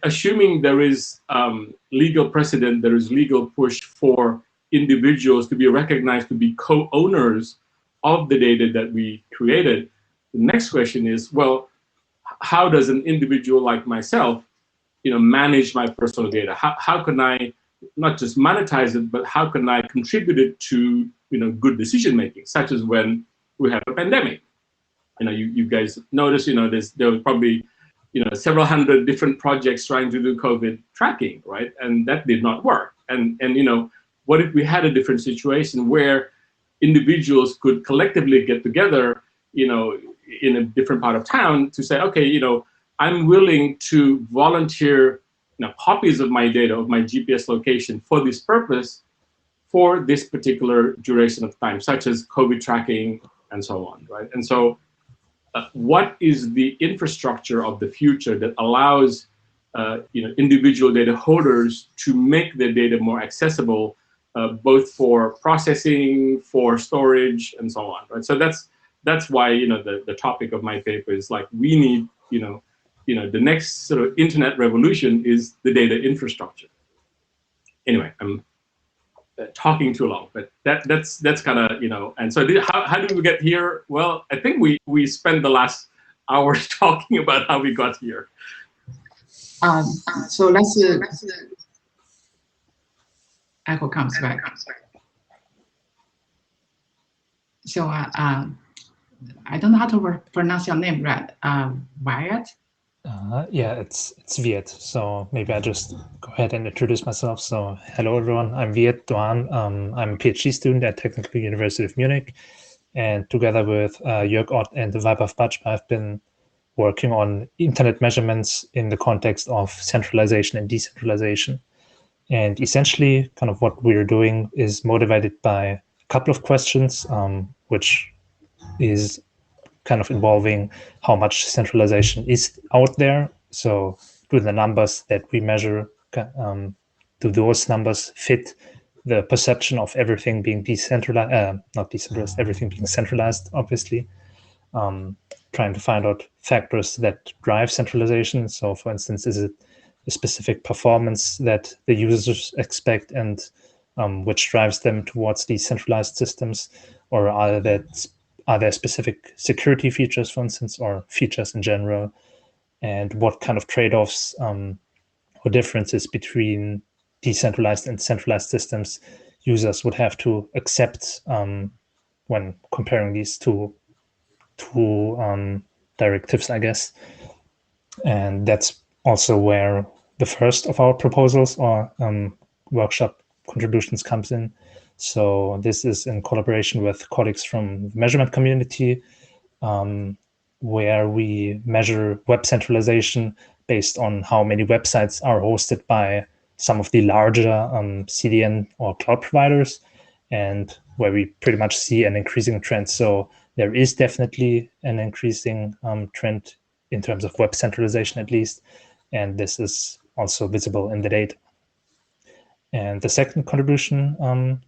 assuming there is legal precedent, there is legal push for individuals to be recognized to be co-owners of the data that we created, the next question is, well, how does an individual like myself, manage my personal data? How can I not just monetize it, but how can I contribute it to, good decision making, such as when we have a pandemic? You guys notice, there was probably, several hundred different projects trying to do COVID tracking, right? And that did not work. And what if we had a different situation where individuals could collectively get together, in a different part of town to say, okay, I'm willing to volunteer copies of my data, of my GPS location for this purpose, for this particular duration of time, such as COVID tracking and so on, right? And so what is the infrastructure of the future that allows individual data holders to make their data more accessible, both for processing, for storage, and so on, right? So that's why the topic of my paper is like, we need the next sort of internet revolution is the data infrastructure. Anyway, I'm talking too long, but that's kind of and so how did we get here? Well, I think we spent the last hour talking about how we got here. So let's echo comes back. So I don't know how to pronounce your name, right? Wyatt? Yeah, it's Viet. So maybe I just go ahead and introduce myself. So hello everyone, I'm Viet Duan. I'm a PhD student at Technical University of Munich, and together with Jörg Ott and Vaibhav Bajpa, I've been working on internet measurements in the context of centralization and decentralization. And essentially, kind of what we're doing is motivated by a couple of questions, which is kind of involving how much centralization is out there. So do the numbers that we measure, do those numbers fit the perception of everything being decentralized, not decentralized, everything being centralized, obviously. Trying to find out factors that drive centralization. So for instance, is it a specific performance that the users expect and which drives them towards these centralized systems, or are there specific security features, for instance, or features in general? And what kind of trade-offs or differences between decentralized and centralized systems users would have to accept when comparing these two directives, I guess. And that's also where the first of our proposals or workshop contributions comes in. So this is in collaboration with colleagues from the measurement community, where we measure web centralization based on how many websites are hosted by some of the larger CDN or cloud providers, and where we pretty much see an increasing trend. So there is definitely an increasing trend in terms of web centralization, at least, and this is also visible in the data. And the second contribution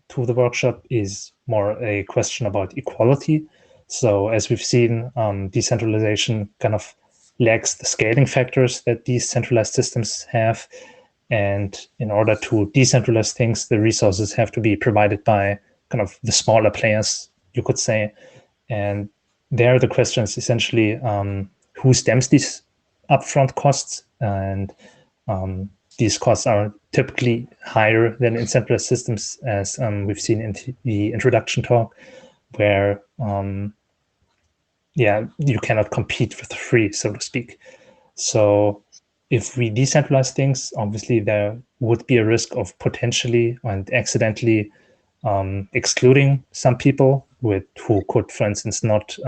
to the workshop is more a question about equality. So as we've seen, decentralization kind of lacks the scaling factors that these centralized systems have. And in order to decentralize things, the resources have to be provided by kind of the smaller players, you could say. And there the question is essentially who stems these upfront costs, and these costs are typically higher than in centralized systems, as we've seen in the introduction talk, where you cannot compete for free, so to speak. So if we decentralize things, obviously there would be a risk of potentially and accidentally excluding some people who could, for instance, not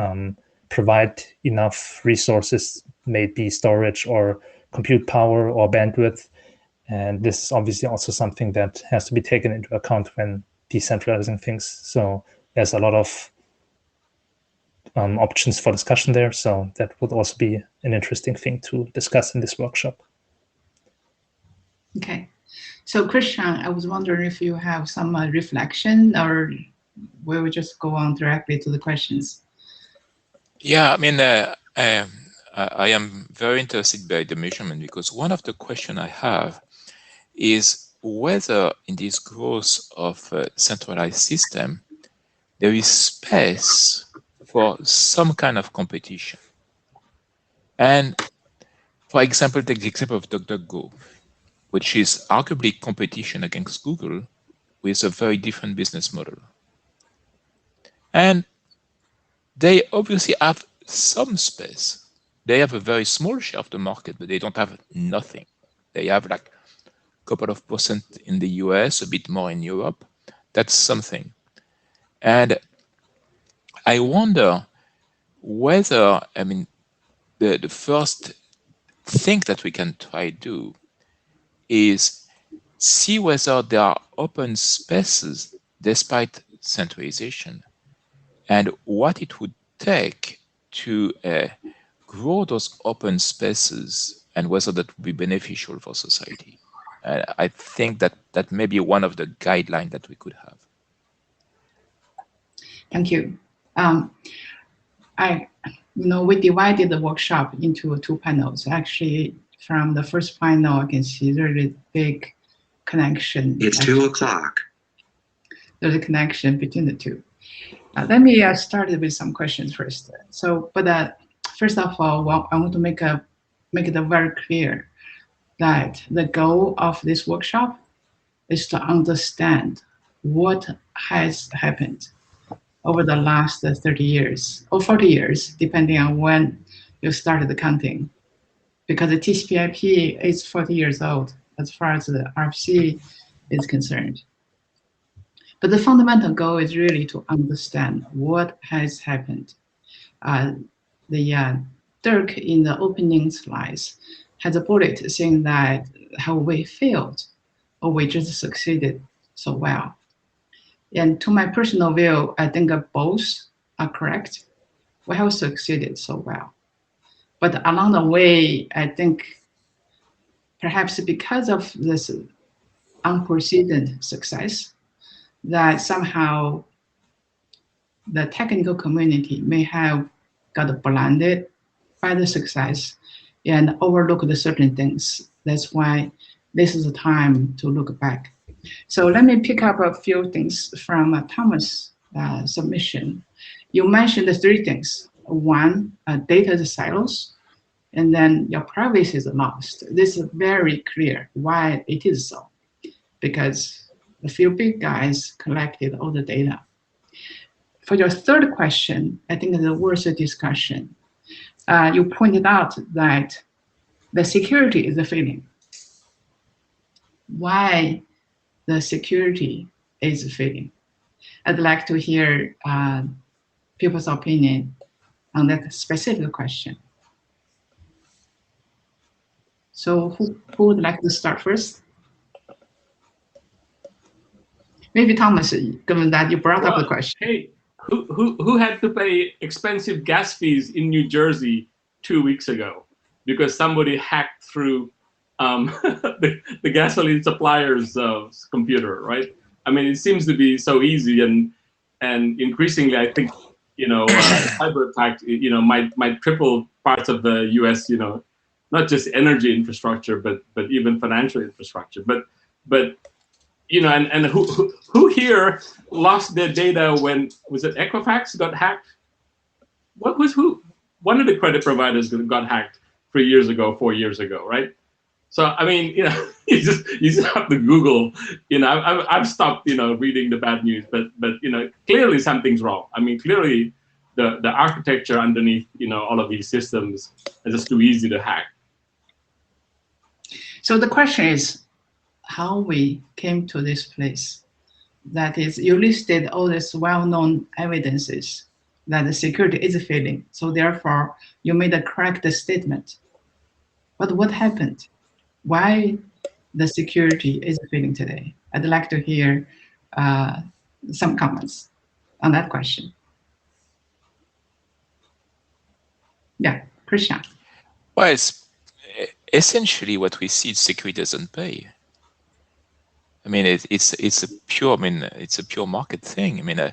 provide enough resources, maybe storage or compute power or bandwidth. And this is obviously also something that has to be taken into account when decentralizing things. So there's a lot of options for discussion there. So that would also be an interesting thing to discuss in this workshop. Okay. So Christian, I was wondering if you have some reflection, or will we just go on directly to the questions? Yeah, I mean, I am very interested by the measurement, because one of the questions I have is whether in this growth of a centralized system, there is space for some kind of competition. And for example, take the example of DuckDuckGo, which is arguably competition against Google with a very different business model. And they obviously have some space. They have a very small share of the market, but they don't have nothing. They have like a couple of percent in the US, a bit more in Europe. That's something. And I wonder whether, I mean, the first thing that we can try to do is see whether there are open spaces despite centralization, and what it would take to grow those open spaces, and whether that would be beneficial for society. I think that may be one of the guidelines that we could have. Thank you. We divided the workshop into 2 panels. Actually, from the first panel, I can see there's a big connection. It's 2 o'clock. There's a connection between the two. Let me start with some questions first. First of all, I want to make it very clear that the goal of this workshop is to understand what has happened over the last 30 years or 40 years, depending on when you started counting, because the TCP/IP is 40 years old as far as the RFC is concerned. But the fundamental goal is really to understand what has happened. Dirk in the opening slides has a bullet saying that how we failed or we just succeeded so well. And to my personal view, I think both are correct. We have succeeded so well. But along the way, I think perhaps because of this unprecedented success, that somehow the technical community may have got blinded by the success and overlooked certain things. That's why this is the time to look back. So let me pick up a few things from Thomas' submission. You mentioned the three things. One, data is silos, and then your privacy is lost. This is very clear why it is so, because a few big guys collected all the data. For your third question, I think it's worth a discussion. You pointed out that the security is a failing. Why the security is failing? I'd like to hear people's opinion on that specific question. So who would like to start first? Maybe Thomas, given that you brought up the question. Hey, who had to pay expensive gas fees in New Jersey 2 weeks ago because somebody hacked through the gasoline supplier's computer, right? I mean, it seems to be so easy, and increasingly, I think, cyber attack, might triple parts of the U.S., not just energy infrastructure, but even financial infrastructure. But and who here lost their data when, was it Equifax got hacked? What was who? One of the credit providers got hacked 3 years ago, 4 years ago, right? So I mean, you just have to Google. I've stopped reading the bad news, but clearly something's wrong. I mean, clearly the architecture underneath all of these systems is just too easy to hack. So the question is how we came to this place. That is, you listed all these well-known evidences that the security is failing. So therefore, you made a correct statement. But what happened? Why the security is failing today? I'd like to hear some comments on that question. Yeah, Christian. Well, it's essentially what we see. Security doesn't pay. I mean, it's a pure market thing. I mean,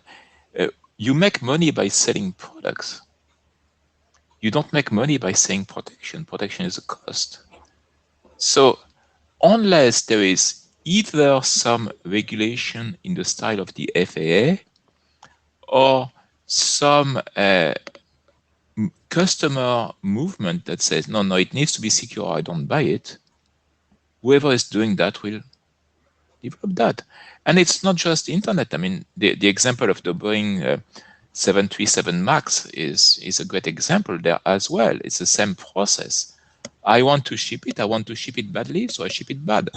you make money by selling products. You don't make money by saying protection. Protection is a cost. So unless there is either some regulation in the style of the FAA or some customer movement that says, no, it needs to be secure, I don't buy it, whoever is doing that will develop that. And it's not just internet. I mean, the example of the Boeing 737 MAX is a great example there as well. It's the same process. I want to ship it. I want to ship it badly, so I ship it bad.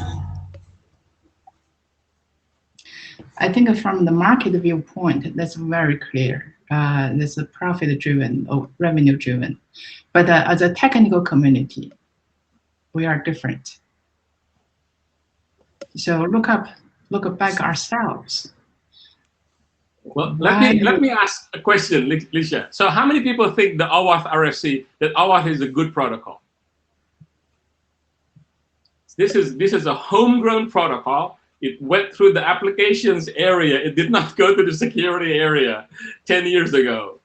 I think from the market viewpoint, that's very clear. There's a profit-driven or revenue-driven. But as a technical community, we are different. So look back ourselves. Well, let me ask a question, Licia. So how many people think the OAuth RFC, that OAuth is a good protocol? This is a homegrown protocol. It went through the applications area. It did not go to the security area 10 years ago.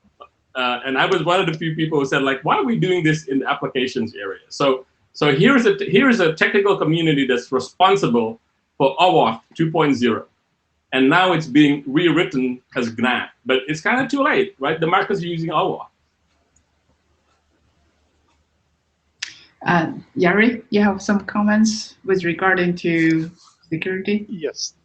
And I was one of the few people who said, like, why are we doing this in the applications area? So here's a technical community that's responsible for OAuth 2.0. And now it's being rewritten as GNAP. But it's kind of too late, right? The market's using OAuth. Yari, you have some comments with regarding to security? Yes,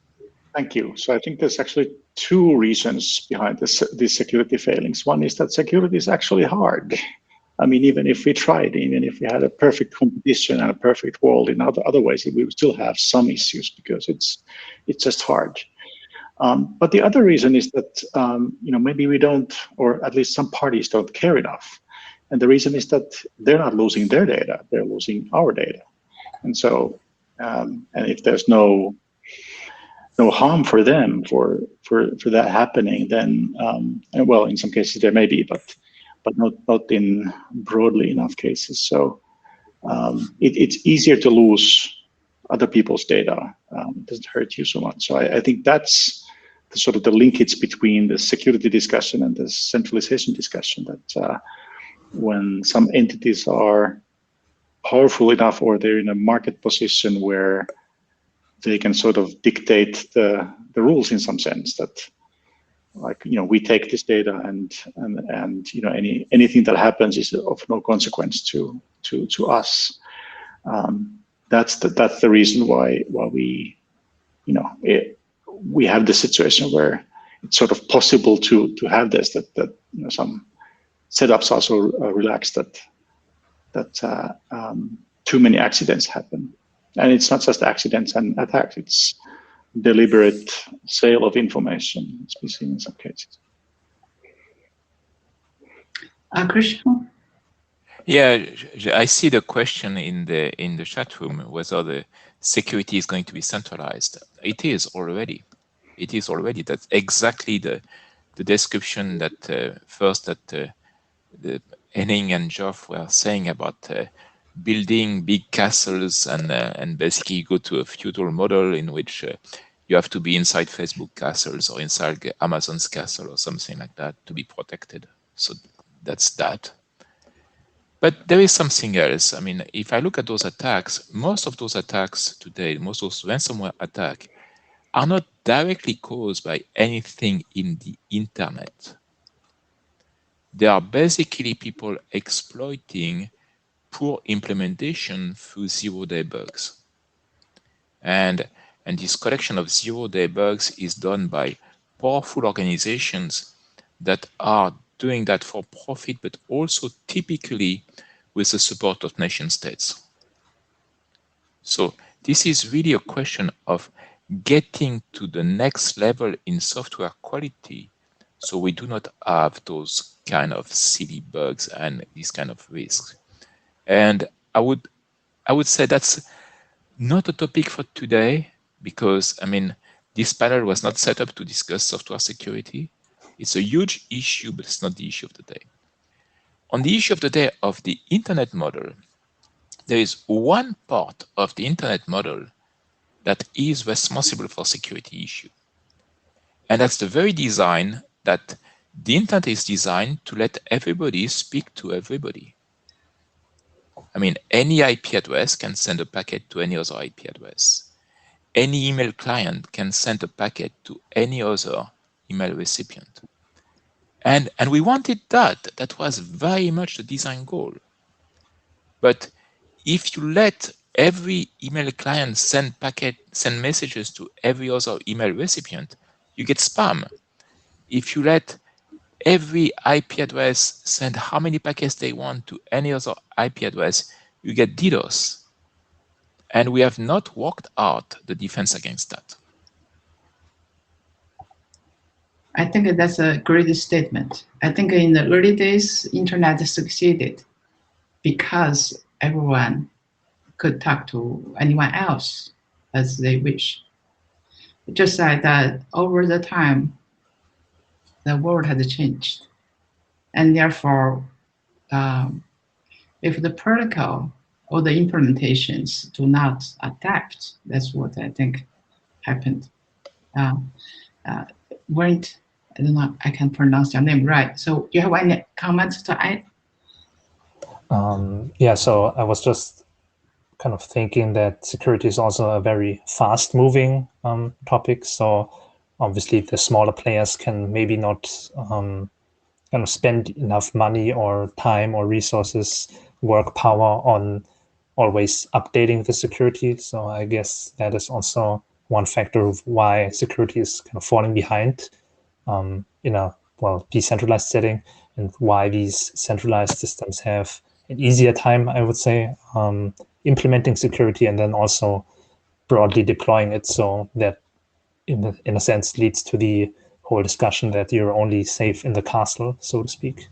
thank you. So I think there's actually two reasons behind these security failings. One is that security is actually hard. I mean, even if we tried, even if we had a perfect competition and a perfect world in other ways, we would still have some issues because it's just hard. But the other reason is that maybe we don't, or at least some parties don't care enough. And the reason is that they're not losing their data; they're losing our data. And so, and if there's no harm for them for that happening, then well, in some cases there may be, but not in broadly enough cases. So it's easier to lose other people's data. It doesn't hurt you so much. So I think that's the sort of the linkage between the security discussion and the centralization discussion, that when some entities are powerful enough or they're in a market position where they can sort of dictate the rules in some sense, that we take this data and anything that happens is of no consequence to us. That's the reason why we we have the situation where it's sort of possible to have this, that some setups also relax that too many accidents happen. And it's not just accidents and attacks, it's deliberate sale of information. It's been seen in some cases. Christian? Yeah, I see the question in the chat room whether the security is going to be centralized. It is already. It is already. That's exactly the description that first the Henning and Geoff were saying about building big castles and basically go to a feudal model in which you have to be inside Facebook castles or inside Amazon's castle or something like that to be protected. So that's that. But there is something else. I mean, if I look at those attacks, most of those attacks today, most of those ransomware attacks are not directly caused by anything in the internet. They are basically people exploiting poor implementation through zero-day bugs. And this collection of zero-day bugs is done by powerful organizations that are doing that for profit, but also typically with the support of nation states. So this is really a question of getting to the next level in software quality, so we do not have those kind of silly bugs and these kind of risks. And I would say that's not a topic for today, because I mean, this panel was not set up to discuss software security. It's a huge issue, but it's not the issue of the day. On the issue of the day of the internet model, there is one part of the internet model that is responsible for security issue. And that's the very design that the internet is designed to let everybody speak to everybody. I mean, any IP address can send a packet to any other IP address. Any email client can send a packet to any other email recipient. And we wanted that. That was very much the design goal. But if you let every email client send messages to every other email recipient, you get spam. If you let every IP address send how many packets they want to any other IP address, you get DDoS. And we have not worked out the defense against that. I think that's a great statement. I think in the early days, internet succeeded because everyone could talk to anyone else as they wish. Just like that, over the time, the world has changed. And therefore, if the protocol or the implementations do not adapt, that's what I think happened. Weren't, I don't know, I can pronounce your name right. So you have any comments to add? Yeah, so I was just kind of thinking that security is also a very fast-moving topic. So obviously the smaller players can maybe not kind of spend enough money or time or resources, work power on always updating the security. So I guess that is also one factor of why security is kind of falling behind in a, well, decentralized setting. and why these centralized systems have an easier time, I would say, implementing security, and then also broadly deploying it, so that in a sense leads to the whole discussion that you're only safe in the castle, so to speak.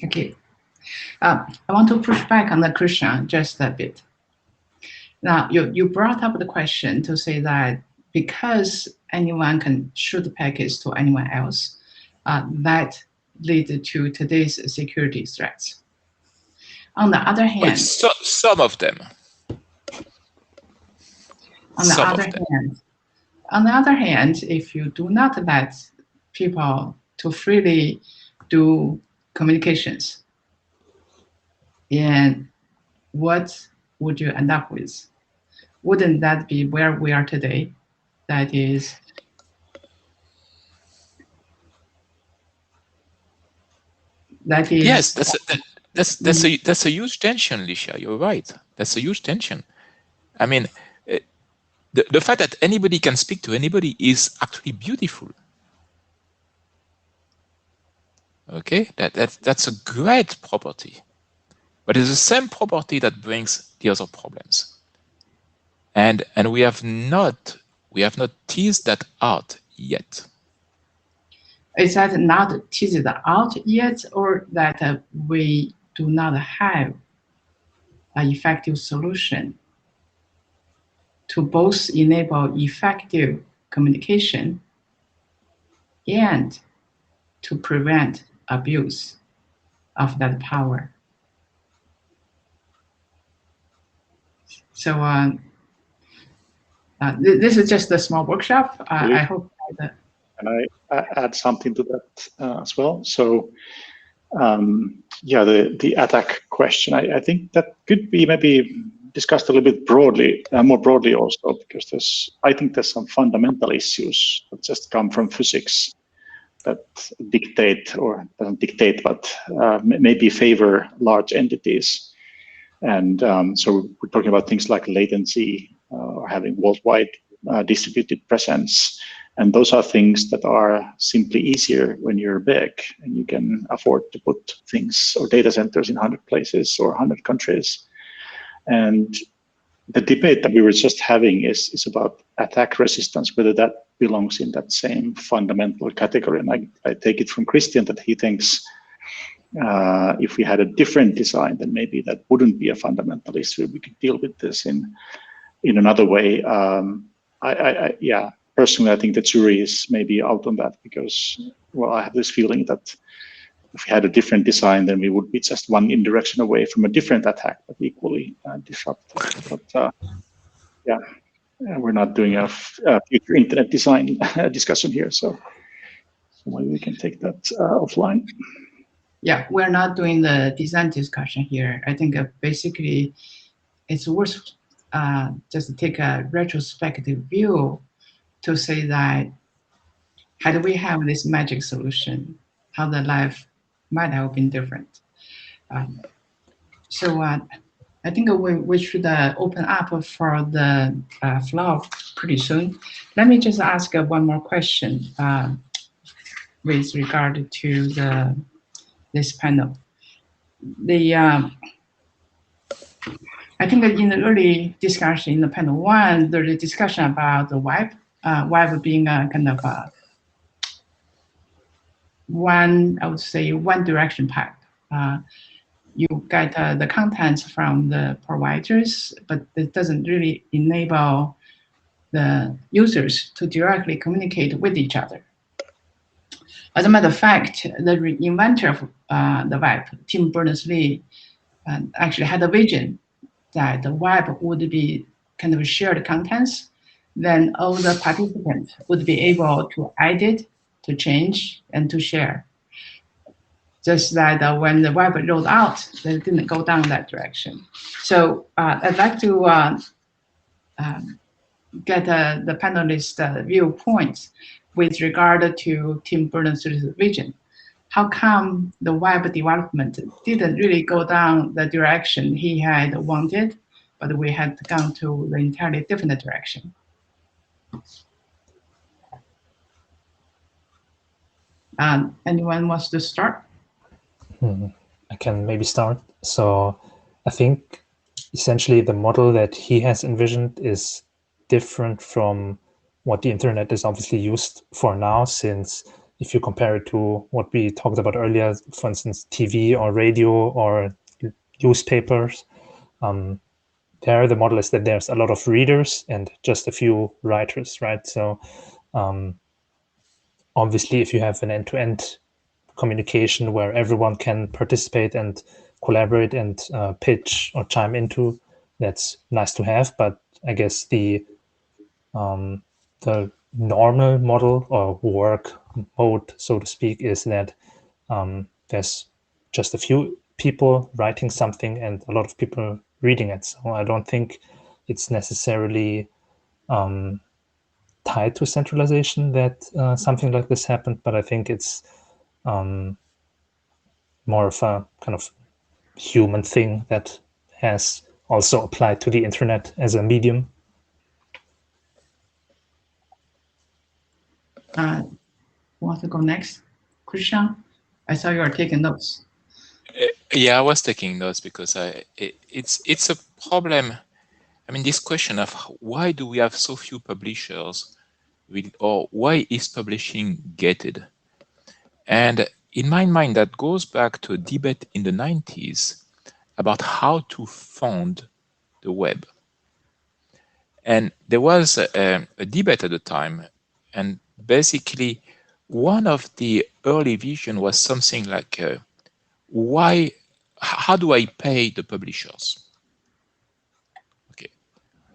Okay. I want to push back on the Christian just a bit. Now, you brought up the question to say that because anyone can shoot the packets to anyone else, that leads to today's security threats. On the other hand, Well, some of them. On the other hand, if you do not let people to freely do communications, and what would you end up with? Wouldn't that be where we are today? That is, yes, that's a huge tension, Lisha. You're right. That's a huge tension. I mean, the fact that anybody can speak to anybody is actually beautiful. Okay, that's a great property, but it's the same property that brings the other problems. And we have not teased that out yet. Is that not teased out yet, or that we do not have an effective solution to both enable effective communication and to prevent abuse of that power? So this is just a small workshop. I hope that. And I add something to that as well. So yeah, the attack question, I think that could be maybe discussed a little bit broadly, more broadly also, because I think there's some fundamental issues that just come from physics that dictate, or doesn't dictate, but maybe favor large entities. And so we're talking about things like latency, or having worldwide distributed presence. And those are things that are simply easier when you're big and you can afford to put things or data centers in 100 places or 100 countries. And the debate that we were just having is about attack resistance, whether that belongs in that same fundamental category. And I take it from Christian that he thinks if we had a different design, then maybe that wouldn't be a fundamental issue. We could deal with this in another way. Yeah, personally, I think the jury is maybe out on that because, well, I have this feeling that if we had a different design, then we would be just one indirection away from a different attack, but equally disruptive. But yeah, we're not doing a future internet design discussion here, so maybe we can take that offline. Yeah, we're not doing the design discussion here. I think basically it's worth just take a retrospective view to say that had we have this magic solution, how the life might have been different. So I think we should open up for the floor pretty soon. Let me just ask one more question with regard to this panel. I think that in the early discussion in the panel one, there's a discussion about the web being a kind of one direction pipe. You get the contents from the providers, but it doesn't really enable the users to directly communicate with each other. As a matter of fact, the inventor of the web, Tim Berners-Lee, actually had a vision that the web would be kind of shared contents. Then all the participants would be able to edit, to change, and to share. Just that when the web rolled out, they didn't go down that direction. So I'd like to get the panelists' viewpoints with regard to Tim Berners-Lee's vision. How come the web development didn't really go down the direction he had wanted, but we had gone to the entirely different direction? Anyone wants to start? I can maybe start. So I think essentially the model that he has envisioned is different from what the internet is obviously used for now, since if you compare it to what we talked about earlier, for instance, TV or radio or newspapers, there the model is that there's a lot of readers and just a few writers, right? So obviously if you have an end-to-end communication where everyone can participate and collaborate and pitch or chime into, that's nice to have. But I guess the normal model or work mode, so to speak, is that there's just a few people writing something and a lot of people reading it. So I don't think it's necessarily tied to centralization that something like this happened, but I think it's more of a kind of human thing that has also applied to the internet as a medium. Want to go next? Christian? I saw you are taking notes. Yeah, I was taking notes because it's a problem. I mean, this question of why do we have so few publishers, or why is publishing gated? And in my mind, that goes back to a debate in the 90s about how to fund the web. And there was a debate at the time, and basically one of the early vision was something like, how do I pay the publishers? Okay,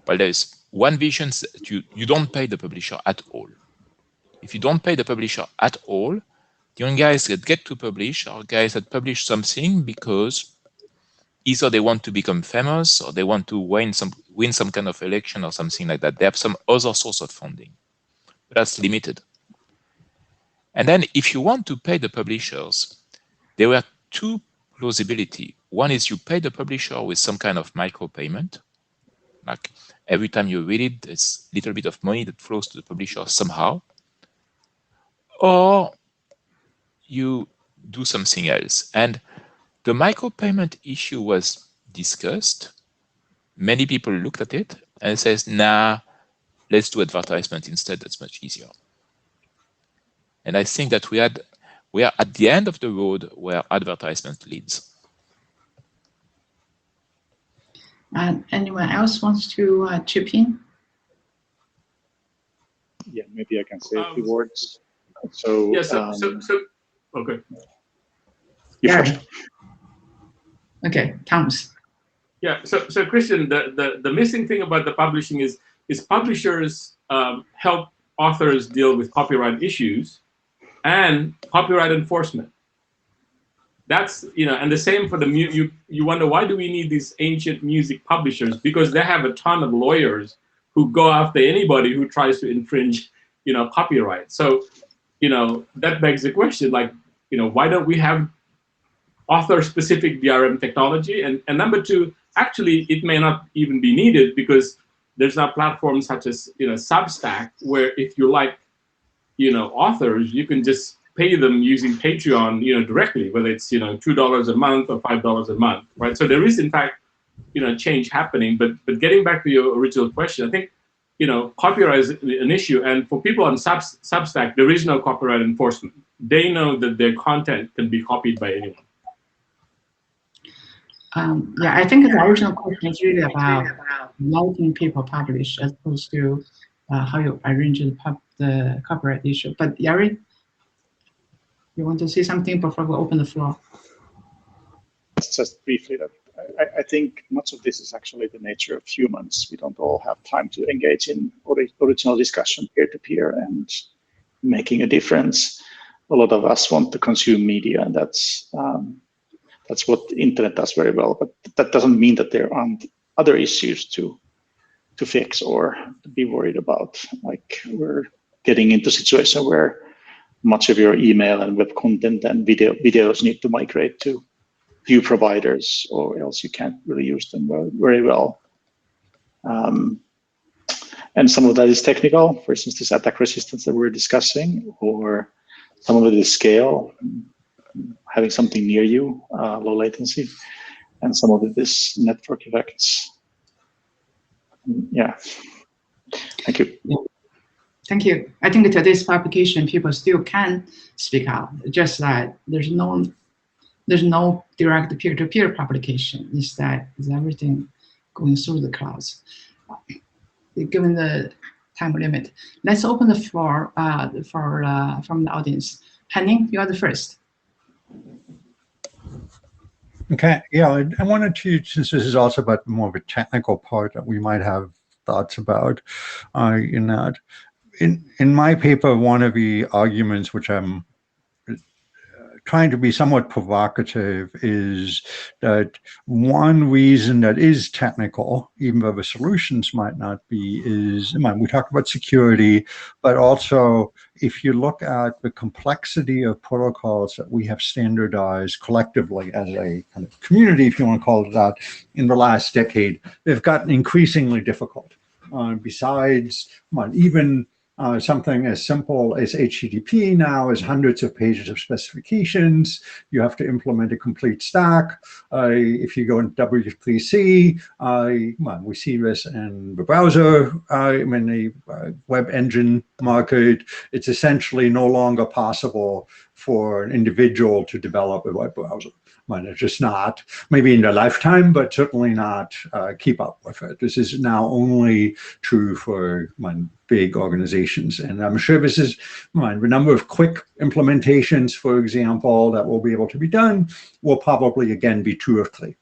well, there's one vision that you don't pay the publisher at all. If you don't pay the publisher at all, the only guys that get to publish are guys that publish something because either they want to become famous or they want to win some kind of election or something like that. They have some other source of funding, but that's limited. And then if you want to pay the publishers, there were two plausibility. One is you pay the publisher with some kind of micropayment, like every time you read it, there's a little bit of money that flows to the publisher somehow, or you do something else. And the micropayment issue was discussed. Many people looked at it and says, nah, let's do advertisement instead. That's much easier. And I think that we are at the end of the road where advertisement leads. Anyone else wants to chip in? Yeah, maybe I can say a few words. So, yeah, okay. Yeah. Okay, Thomas. Yeah, so Christian, the missing thing about the publishing is publishers help authors deal with copyright issues and copyright enforcement. That's, and the same for the you wonder, why do we need these ancient music publishers? Because they have a ton of lawyers who go after anybody who tries to infringe, copyright. So, that begs the question, like, why don't we have author-specific DRM technology? And number two, actually, it may not even be needed because there's now platforms such as, Substack, where if you like, authors, you can just pay them using Patreon, directly, whether it's, $2 a month or $5 a month, right? So there is, in fact, change happening. But getting back to your original question, I think, copyright is an issue. And for people on Substack, there is no copyright enforcement. They know that their content can be copied by anyone. Yeah, I think the original question is really about letting people publish as opposed to how you arrange the copyright issue. But Yari, you want to say something before we open the floor? Just briefly, that I think much of this is actually the nature of humans. We don't all have time to engage in original discussion peer-to-peer and making a difference. A lot of us want to consume media, and that's what the internet does very well. But that doesn't mean that there aren't other issues to fix or to be worried about. Like, we're getting into a situation where much of your email and web content and videos need to migrate to few providers, or else you can't really use them very well. And some of that is technical, for instance, this attack resistance that we're discussing, or some of it is scale, having something near you, low latency, and some of it is network effects. Yeah. Thank you. Thank you. I think today's publication, people still can speak out. Just that there's no direct peer-to-peer publication. Instead, is everything going through the clouds? Given the time limit, let's open the floor from the audience. Henning, you are the first. Okay, yeah, I wanted to, since this is also about more of a technical part that we might have thoughts about in that. In my paper, one of the arguments which I'm trying to be somewhat provocative is that one reason that is technical, even though the solutions might not be, is, we talk about security, but also if you look at the complexity of protocols that we have standardized collectively as a kind of community, if you want to call it that, in the last decade, they've gotten increasingly difficult. Besides, even something as simple as HTTP now is hundreds of pages of specifications. You have to implement a complete stack. If you go in W3C, we see this in the browser, in the web engine market. It's essentially no longer possible for an individual to develop a web browser. It's just not, maybe in their lifetime, but certainly not keep up with it. This is now only true for big organizations. And I'm sure this is the number of quick implementations, for example, that will be able to be done will probably again be 2 or 3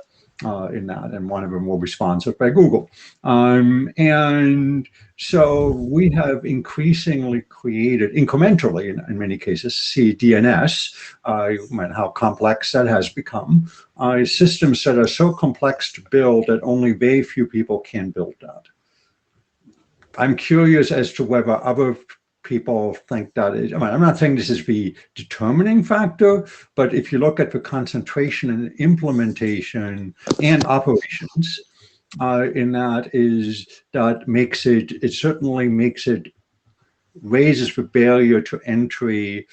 in that, and one of them will be sponsored by Google. And so we have increasingly created, incrementally in many cases, DNS, how complex that has become, systems that are so complex to build that only very few people can build that. I'm curious as to whether other people think that is, I'm not saying this is the determining factor, but if you look at the concentration and implementation and operations in that, is that makes it, it certainly makes it, raises the barrier to entry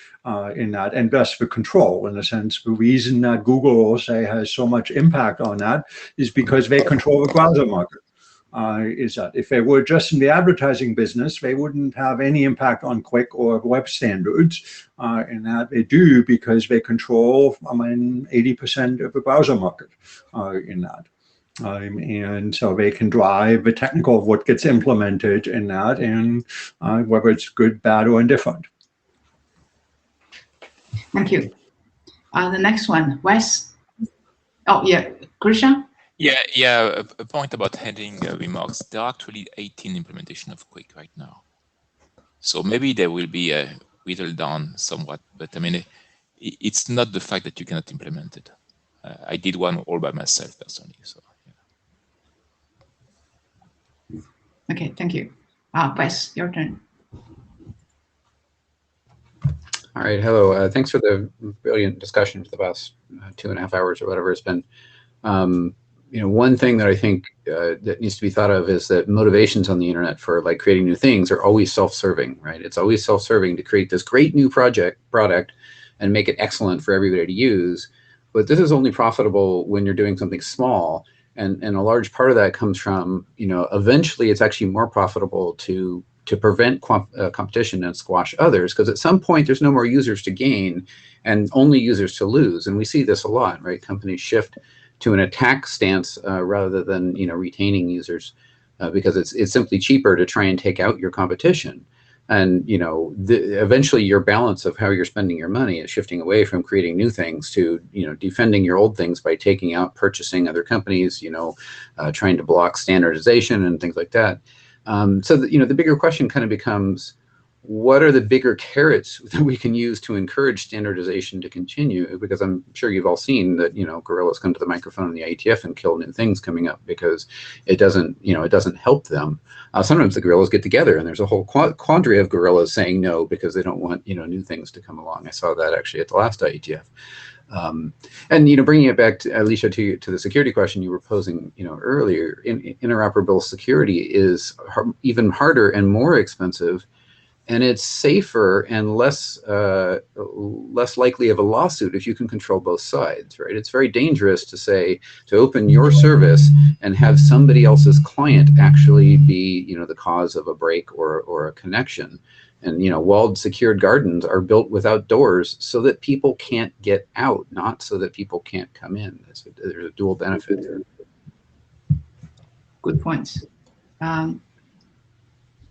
in that, and thus the control. In a sense, the reason that Google, say, has so much impact on that is because they control the browser market. Is that if they were just in the advertising business, they wouldn't have any impact on Quick or web standards, and that they do because they control 80% of the browser market in that. And so they can drive the technical of what gets implemented in that, and whether it's good, bad, or indifferent. Thank you. The next one, Wes. Oh, yeah, Krisha? Yeah. A point about heading remarks. There are actually 18 implementation of Quick right now. So maybe there will be a whittled down somewhat, but I mean, it's not the fact that you cannot implement it. I did one all by myself personally. So. Yeah. Okay, thank you. Wes, your turn. All right, hello. Thanks for the brilliant discussion for the past 2.5 hours or whatever it's been. One thing that I think that needs to be thought of is that motivations on the internet for creating new things are always self-serving, right? It's always self-serving to create this great new product and make it excellent for everybody to use. But this is only profitable when you're doing something small. And a large part of that comes from, eventually it's actually more profitable to prevent competition and squash others, because at some point there's no more users to gain and only users to lose. And we see this a lot, right? Companies shift to an attack stance rather than retaining users because it's simply cheaper to try and take out your competition. And eventually your balance of how you're spending your money is shifting away from creating new things to defending your old things by taking out, purchasing other companies, trying to block standardization and things like that. So the bigger question kind of becomes, what are the bigger carrots that we can use to encourage standardization to continue? Because I'm sure you've all seen that, gorillas come to the microphone in the IETF and kill new things coming up because it doesn't help them. Sometimes the gorillas get together and there's a whole quandary of gorillas saying no because they don't want, new things to come along. I saw that actually at the last IETF. And bringing it back to Alicia to the security question you were posing, interoperable security is even harder and more expensive And it's safer and less likely of a lawsuit if you can control both sides, right? It's very dangerous to open your service and have somebody else's client actually be, the cause of a break or a connection. And, walled secured gardens are built without doors so that people can't get out, not so that people can't come in. There's a dual benefit there. Good points.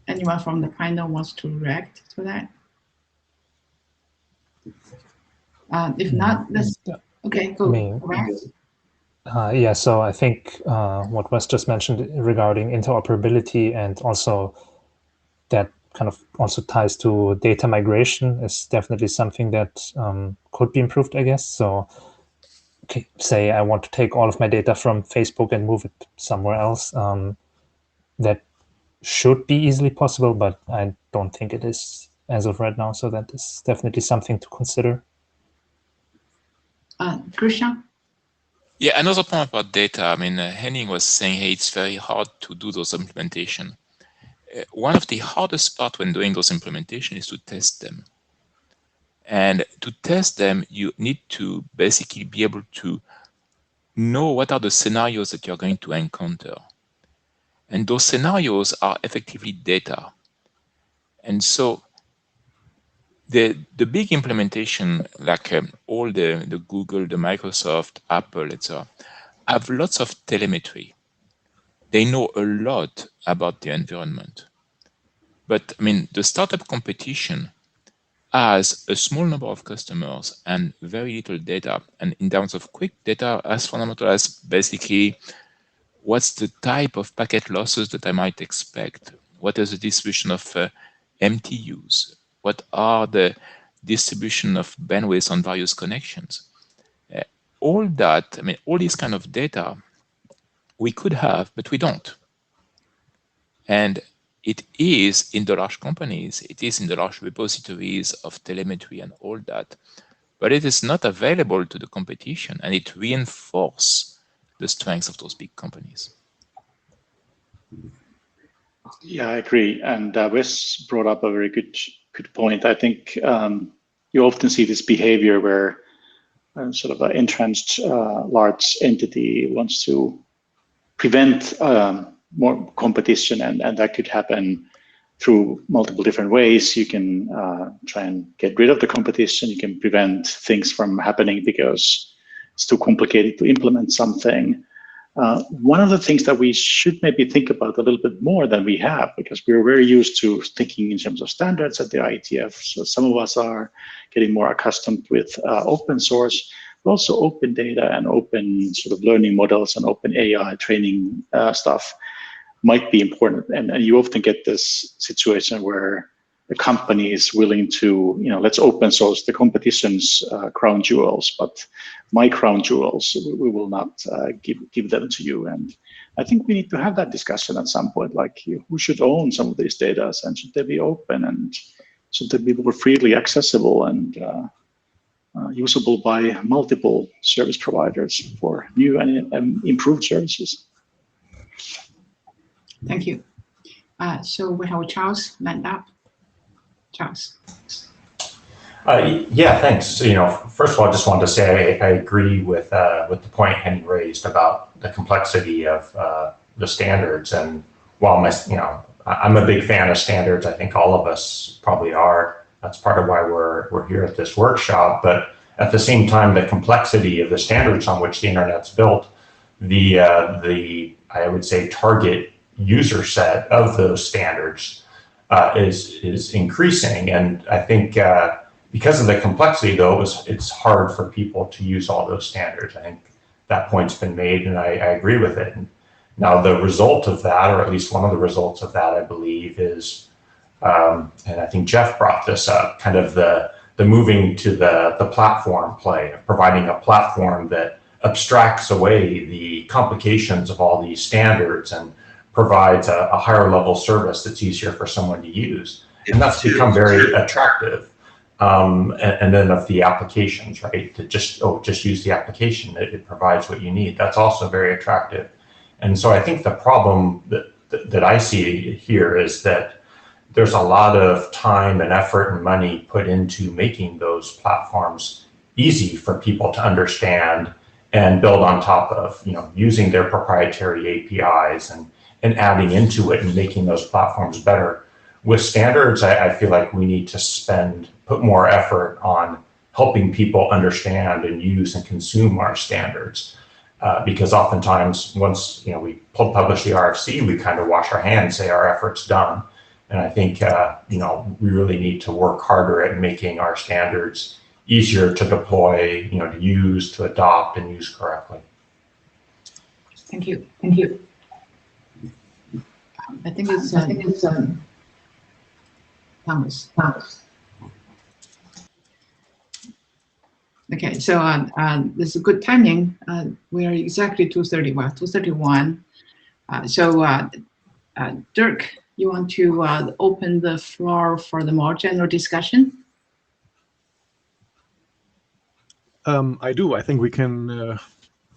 Anyone from the panel wants to react to that? If not, let's, okay, go. Yeah, so I think what Wes just mentioned regarding interoperability, and also that kind of also ties to data migration, is definitely something that could be improved, I guess. So say I want to take all of my data from Facebook and move it somewhere else. That should be easily possible, but I don't think it is as of right now. So that is definitely something to consider. Christian? Yeah, another point about data. I mean, Henning was saying, hey, it's very hard to do those implementation. One of the hardest part when doing those implementation is to test them. And to test them, you need to basically be able to know what are the scenarios that you're going to encounter. And those scenarios are effectively data. And so the big implementation, like all the Google, the Microsoft, Apple, etc., have lots of telemetry. They know a lot about the environment. But I mean, the startup competition has a small number of customers and very little data. And in terms of quick data, as fundamental as basically what's the type of packet losses that I might expect? What is the distribution of MTUs? What are the distribution of bandwidth on various connections? All that, I mean, all this kind of data we could have, but we don't. And it is in the large companies, it is in the large repositories of telemetry and all that, but it is not available to the competition, and it reinforces the strengths of those big companies. Yeah, I agree. And Wes brought up a very good point. I think you often see this behavior where sort of an entrenched large entity wants to prevent more competition, and that could happen through multiple different ways. You can try and get rid of the competition. You can prevent things from happening because it's too complicated to implement something. One of the things that we should maybe think about a little bit more than we have, because we're very used to thinking in terms of standards at the IETF. So some of us are getting more accustomed with open source, but also open data and open sort of learning models and open AI training stuff might be important. And you often get this situation where the company is willing to, let's open source the competition's crown jewels, but my crown jewels, we will not give them to you. And I think we need to have that discussion at some point, like who should own some of these data, and should they be open, and should they be more freely accessible and usable by multiple service providers for new and improved services. Thank you. So we have Charles lined up. Charles. Yeah, thanks. First of all, I just wanted to say I agree with the point Henning raised about the complexity of the standards. And while I'm a big fan of standards, I think all of us probably are. That's part of why we're here at this workshop. But at the same time, the complexity of the standards on which the internet's built, the I would say target user set of those standards is increasing. And I think because of the complexity, though, it's hard for people to use all those standards. I think that point's been made, and I agree with it. And now the result of that, or at least one of the results of that, I believe, is, and I think Jeff brought this up, kind of the moving to the platform play, of providing a platform that abstracts away the complications of all these standards and provides a higher level service that's easier for someone to use. And that's become very attractive. And then of the applications, right? To just use the application, it provides what you need. That's also very attractive. And so I think the problem that I see here is that there's a lot of time and effort and money put into making those platforms easy for people to understand and build on top of, using their proprietary APIs and adding into it and making those platforms better. With standards, I feel like we need to put more effort on helping people understand and use and consume our standards. Because oftentimes once, we publish the RFC, we kind of wash our hands, say our effort's done. And I think, we really need to work harder at making our standards easier to deploy, to use, to adopt, and use correctly. Thank you. I think it's Thomas. Okay, so this is good timing. We are exactly 2:30, well, 2:31. So Dirk, you want to open the floor for the more general discussion? I do. I think we can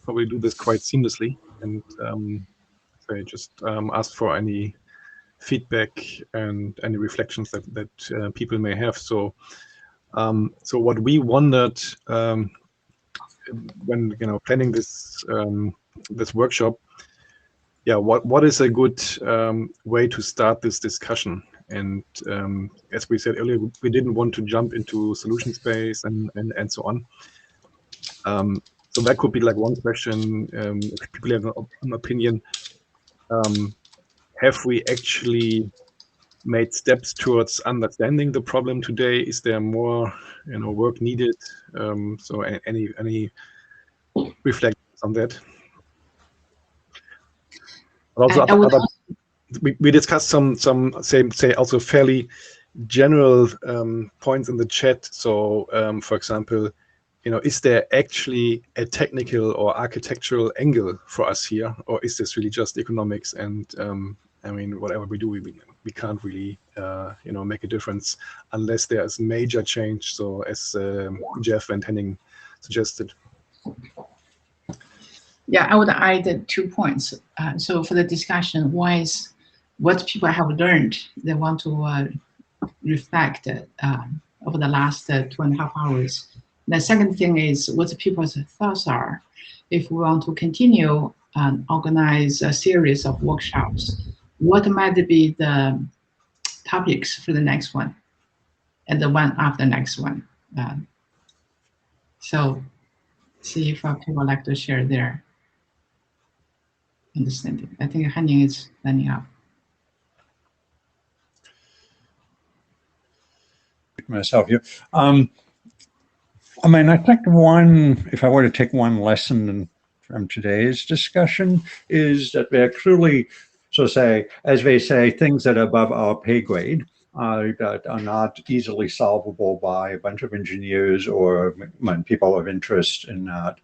probably do this quite seamlessly, and so I just ask for any feedback and any reflections that people may have. So what we wondered when planning this this workshop, what is a good way to start this discussion? And as we said earlier, we didn't want to jump into solution space and so on. So that could be like one question. If people have an opinion, have we actually made steps towards understanding the problem today? Is there more, work needed? So any reflections on that? But also, we discussed some say also fairly general points in the chat. So, for example, is there actually a technical or architectural angle for us here, or is this really just economics? And I mean, whatever we do, we can't really make a difference unless there is major change. So as Jeff and Henning suggested. Yeah, I would add 2 points. So for the discussion, one is what people have learned they want to reflect over the last 2.5 hours. The second thing is what people's thoughts are. If we want to continue and organize a series of workshops, what might be the topics for the next one and the one after the next one? So see if people would like to share their understanding. I think Henning is lining up. Myself here. I mean, I think if I were to take one lesson from today's discussion, is that there are clearly, so say, as they say, things that are above our pay grade that are not easily solvable by a bunch of engineers or people of interest in that.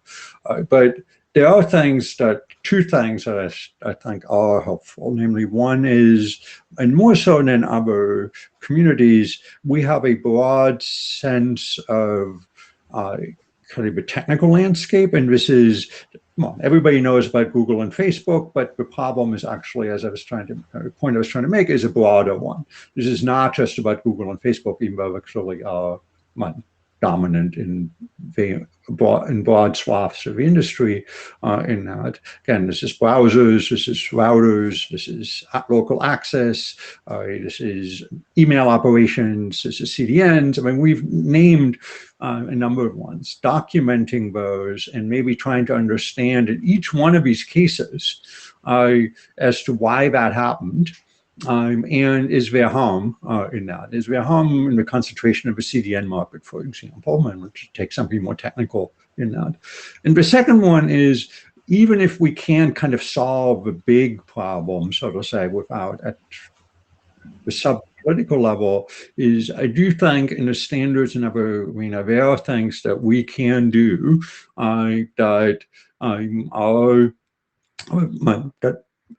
But there are two things that I think are helpful. Namely, one is, and more so than other communities, we have a broad sense of kind of a technical landscape, and this is, everybody knows about Google and Facebook, but the problem is actually, as I was trying to make, is a broader one. This is not just about Google and Facebook, even though they clearly are dominant in broad swaths of the industry in that. Again, this is browsers, this is routers, this is local access, this is email operations, this is CDNs. I mean, we've named a number of ones, documenting those and maybe trying to understand in each one of these cases as to why that happened. And is there harm in that? Is there harm in the concentration of a CDN market, for example? And let's take something more technical in that. And the second one is, even if we can kind of solve the big problem, so to say, without at the sub-political level, is I do think in the standards and other arena, there are things that we can do that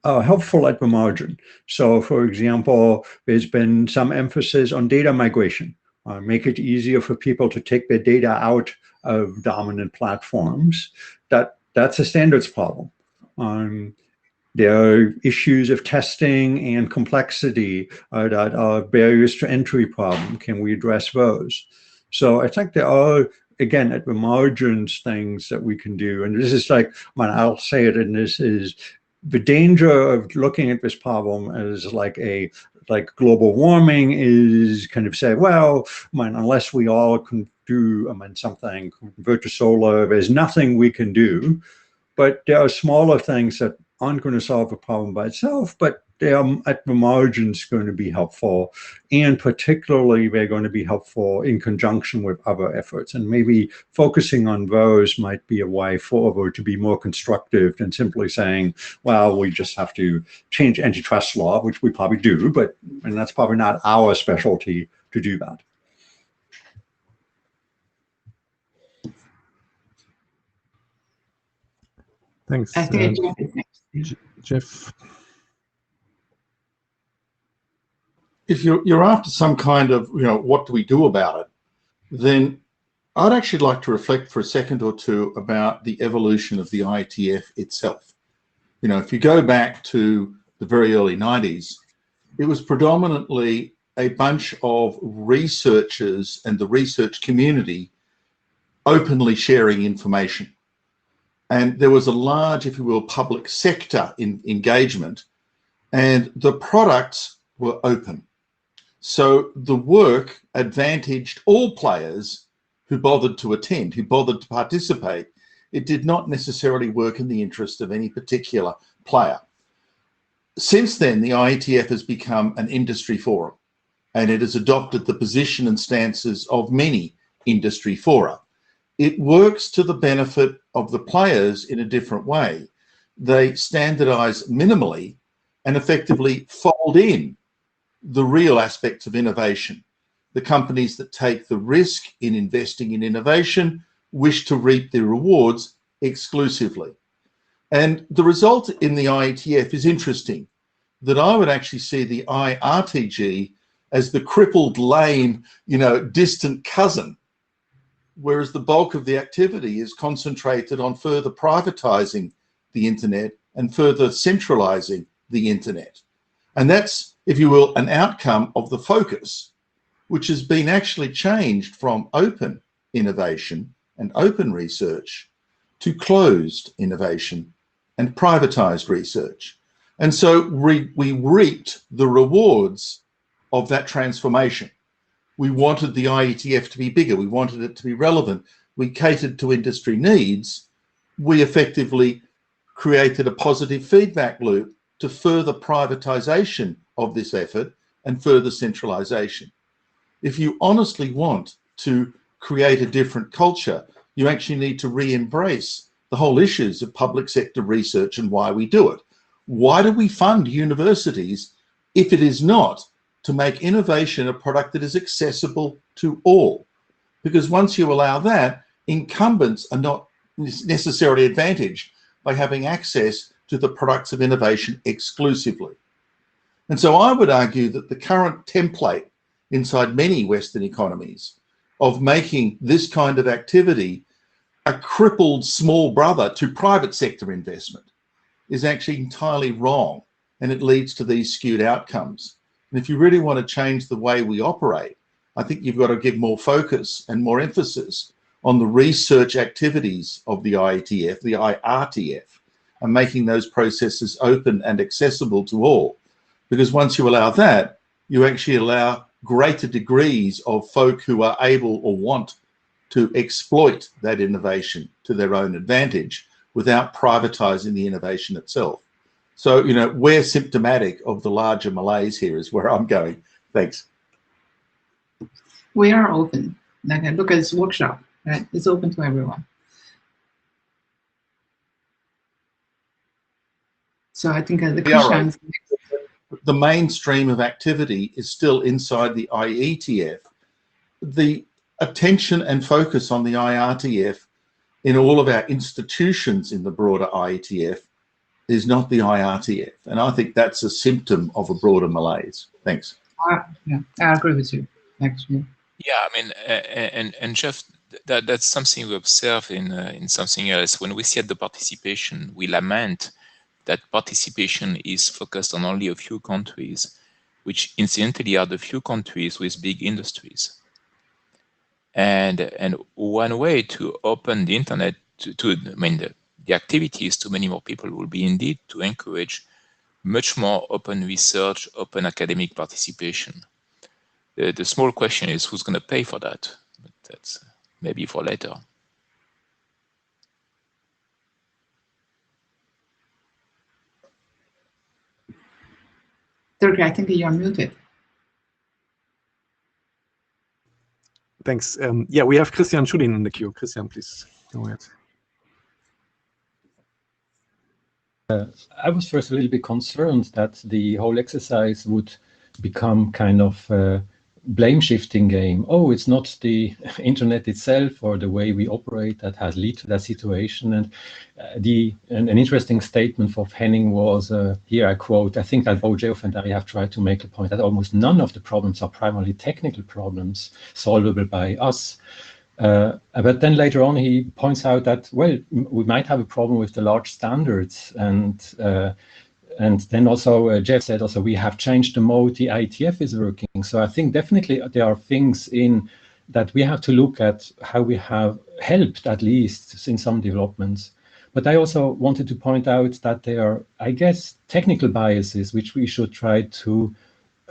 are helpful at the margin. So, for example, there's been some emphasis on data migration. Make it easier for people to take their data out of dominant platforms. That's a standards problem. There are issues of testing and complexity that are barriers to entry problem. Can we address those? So I think there are, again, at the margins, things that we can do. And this is like, I'll say it, and this is the danger of looking at this problem as like global warming is kind of say, well, unless we all can do something, convert to solar, there's nothing we can do. But there are smaller things that aren't going to solve the problem by itself, but they are at the margins going to be helpful. And particularly, they're going to be helpful in conjunction with other efforts. And maybe focusing on those might be a way forward to be more constructive than simply saying, well, we just have to change antitrust law, which we probably do, and that's probably not our specialty to do that. Thanks. I think Jeff. If you're after some kind of, what do we do about it, then I'd actually like to reflect for a second or two about the evolution of the IETF itself. If you go back to the very early 90s, it was predominantly a bunch of researchers and the research community openly sharing information. And there was a large, if you will, public sector engagement, and the products were open. So the work advantaged all players who bothered to attend, who bothered to participate. It did not necessarily work in the interest of any particular player. Since then, the IETF has become an industry forum, and it has adopted the position and stances of many industry fora. It works to the benefit of the players in a different way. They standardize minimally and effectively fold in the real aspects of innovation. The companies that take the risk in investing in innovation wish to reap the rewards exclusively. And the result in the IETF is interesting, that I would actually see the IRTG as the crippled, lame, distant cousin, whereas the bulk of the activity is concentrated on further privatizing the internet and further centralizing the internet. And that's, if you will, an outcome of the focus, which has been actually changed from open innovation and open research to closed innovation and privatized research. And so we reaped the rewards of that transformation. We wanted the IETF to be bigger. We wanted it to be relevant. We catered to industry needs. We effectively created a positive feedback loop to further privatization of this effort and further centralization. If you honestly want to create a different culture, you actually need to re-embrace the whole issues of public sector research and why we do it. Why do we fund universities if it is not to make innovation a product that is accessible to all? Because once you allow that, incumbents are not necessarily advantaged by having access to the products of innovation exclusively. And so I would argue that the current template inside many Western economies of making this kind of activity a crippled small brother to private sector investment is actually entirely wrong, and it leads to these skewed outcomes. And if you really want to change the way we operate, I think you've got to give more focus and more emphasis on the research activities of the IETF, the IRTF, and making those processes open and accessible to all. Because once you allow that, you actually allow greater degrees of folk who are able or want to exploit that innovation to their own advantage without privatizing the innovation itself. So, we're symptomatic of the larger malaise here is where I'm going. Thanks. We are open. Like, look at this workshop, right? It's open to everyone. So I think the questions. The mainstream of activity is still inside the IETF. The attention and focus on the IRTF in all of our institutions in the broader IETF is not the IRTF. And I think that's a symptom of a broader malaise. Thanks. Yeah, I agree with you, actually. Yeah, I mean, and Jeff, that's something we observe in something else. When we see at the participation, we lament that participation is focused on only a few countries, which incidentally are the few countries with big industries. And one way to open the internet the activities to many more people will be indeed to encourage much more open research, open academic participation. The small question is who's going to pay for that? But that's maybe for later. Dirk, I think you're muted. Thanks. Yeah, we have Christian Schudin in the queue. Christian, please go ahead. I was first a little bit concerned that the whole exercise would become kind of a blame shifting game. Oh, it's not the internet itself or the way we operate that has led to that situation. And an interesting statement of Henning was, here I quote, I think that both Geoff and I have tried to make a point that almost none of the problems are primarily technical problems solvable by us. But then later on, he points out that, well, we might have a problem with the large standards. And then also Geoff said also, we have changed the mode the IETF is working. So I think definitely there are things in that we have to look at how we have helped, at least in some developments. But I also wanted to point out that there are, I guess, technical biases which we should try to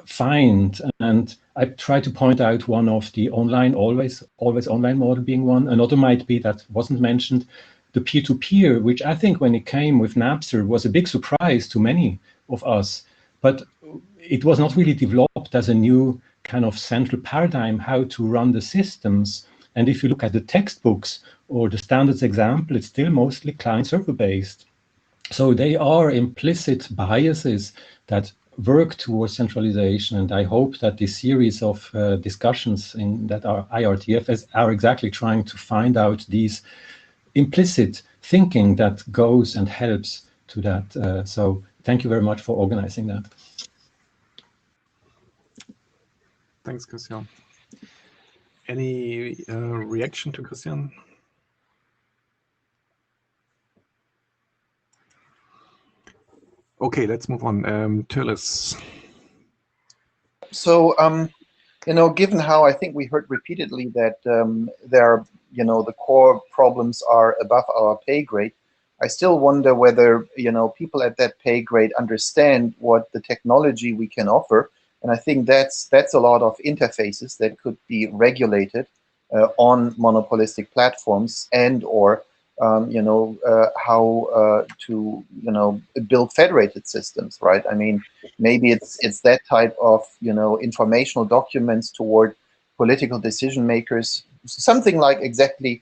find. And I try to point out one of the online, always online model being one. Another might be that wasn't mentioned, the peer-to-peer, which I think when it came with Napster was a big surprise to many of us. But it was not really developed as a new kind of central paradigm how to run the systems. And if you look at the textbooks or the standards example, it's still mostly client-server based. So they are implicit biases that work towards centralization, and I hope that this series of discussions that are IRTF are exactly trying to find out these implicit thinking that goes and helps to that. So thank you very much for organizing that. Thanks, Christian. Any reaction to Christian? Okay, let's move on. Turles. So, given how I think we heard repeatedly that there are, the core problems are above our pay grade, I still wonder whether, people at that pay grade understand what the technology we can offer. And I think that's a lot of interfaces that could be regulated on monopolistic platforms and or how to build federated systems, right? I mean, maybe it's that type of informational documents toward political decision makers, something like exactly.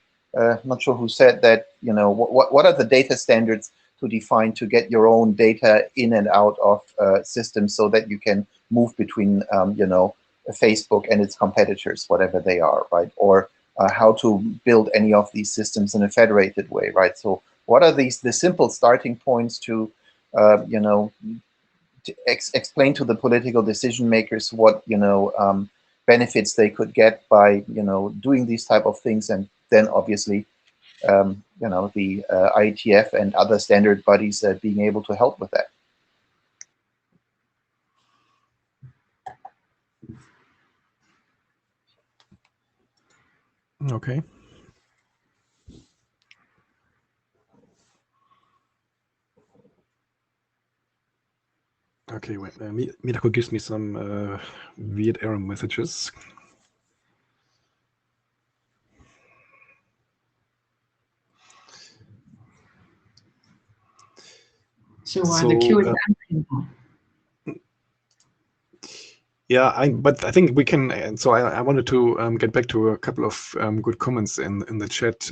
Not sure who said that. What are the data standards to define to get your own data in and out of systems so that you can move between Facebook and its competitors, whatever they are, right? Or how to build any of these systems in a federated way, right? So what are the simple starting points to, explain to the political decision makers what, benefits they could get by, doing these type of things, and then obviously, the IETF and other standard bodies being able to help with that. Okay. Okay, wait. Mirko gives me some weird error messages. So the queue is empty now. Yeah, but I think we can. And so I wanted to get back to a couple of good comments in the chat.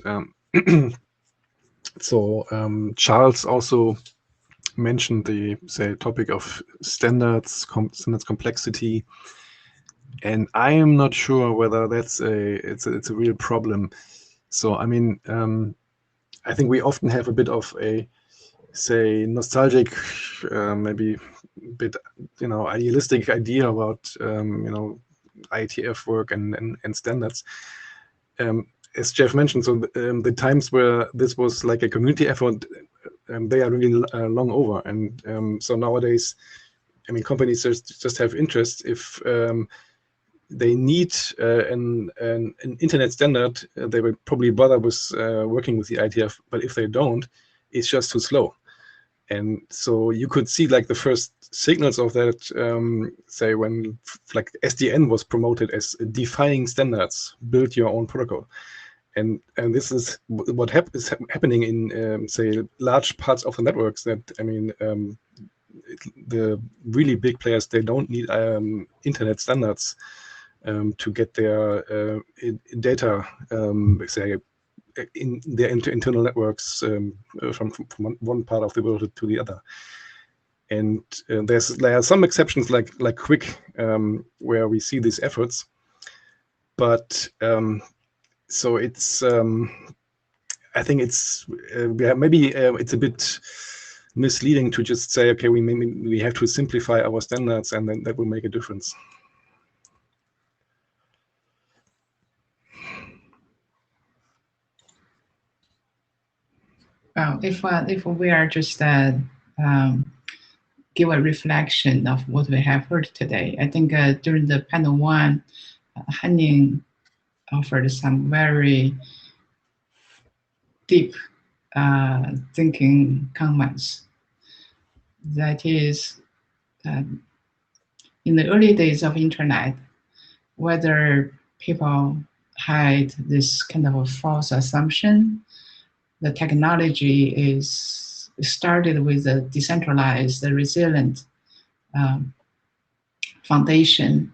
So Charles also mentioned the topic of standards complexity, and I am not sure whether that's it's a real problem. So I mean, I think we often have a bit of a nostalgic, maybe a bit idealistic idea about IETF work and standards. As Geoff mentioned, so the times where this was like a community effort they are really long over. And so nowadays, I mean, companies just have interest if they need an internet standard. They will probably bother with working with the IETF, but if they don't, it's just too slow. And so you could see like the first signals of that, say when like SDN was promoted as defining standards, build your own protocol. And this is what is happening in, say, large parts of the networks that, I mean, the really big players, they don't need internet standards to get their data, say, in their internal networks from one part of the world to the other. And there are some exceptions like Quick, where we see these efforts, but so it's I think it's maybe it's a bit misleading to just say, okay, we have to simplify our standards and then that will make a difference. Well, if we are just give a reflection of what we have heard today, I think during the panel one, Henning offered some very deep thinking comments. That is, in the early days of internet, whether people had this kind of a false assumption, the technology is started with a decentralized, resilient foundation,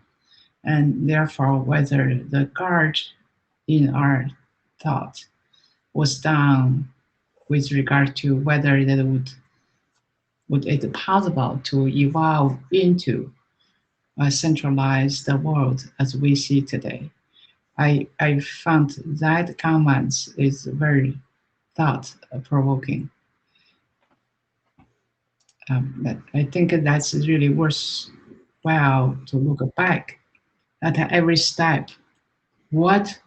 and therefore whether the guard in our thought was done with regard to whether that would it be possible to evolve into a centralized world as we see today. I found that comments is very thought-provoking. I think that's really worthwhile to look back at every step. What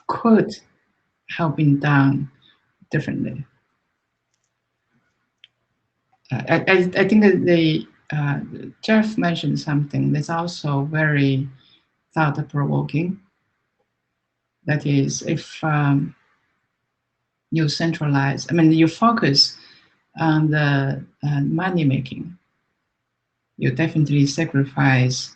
could have been done differently? I think that Jeff mentioned something that's also very thought-provoking. That is, if you centralize, I mean, you focus on the money making, you definitely sacrifice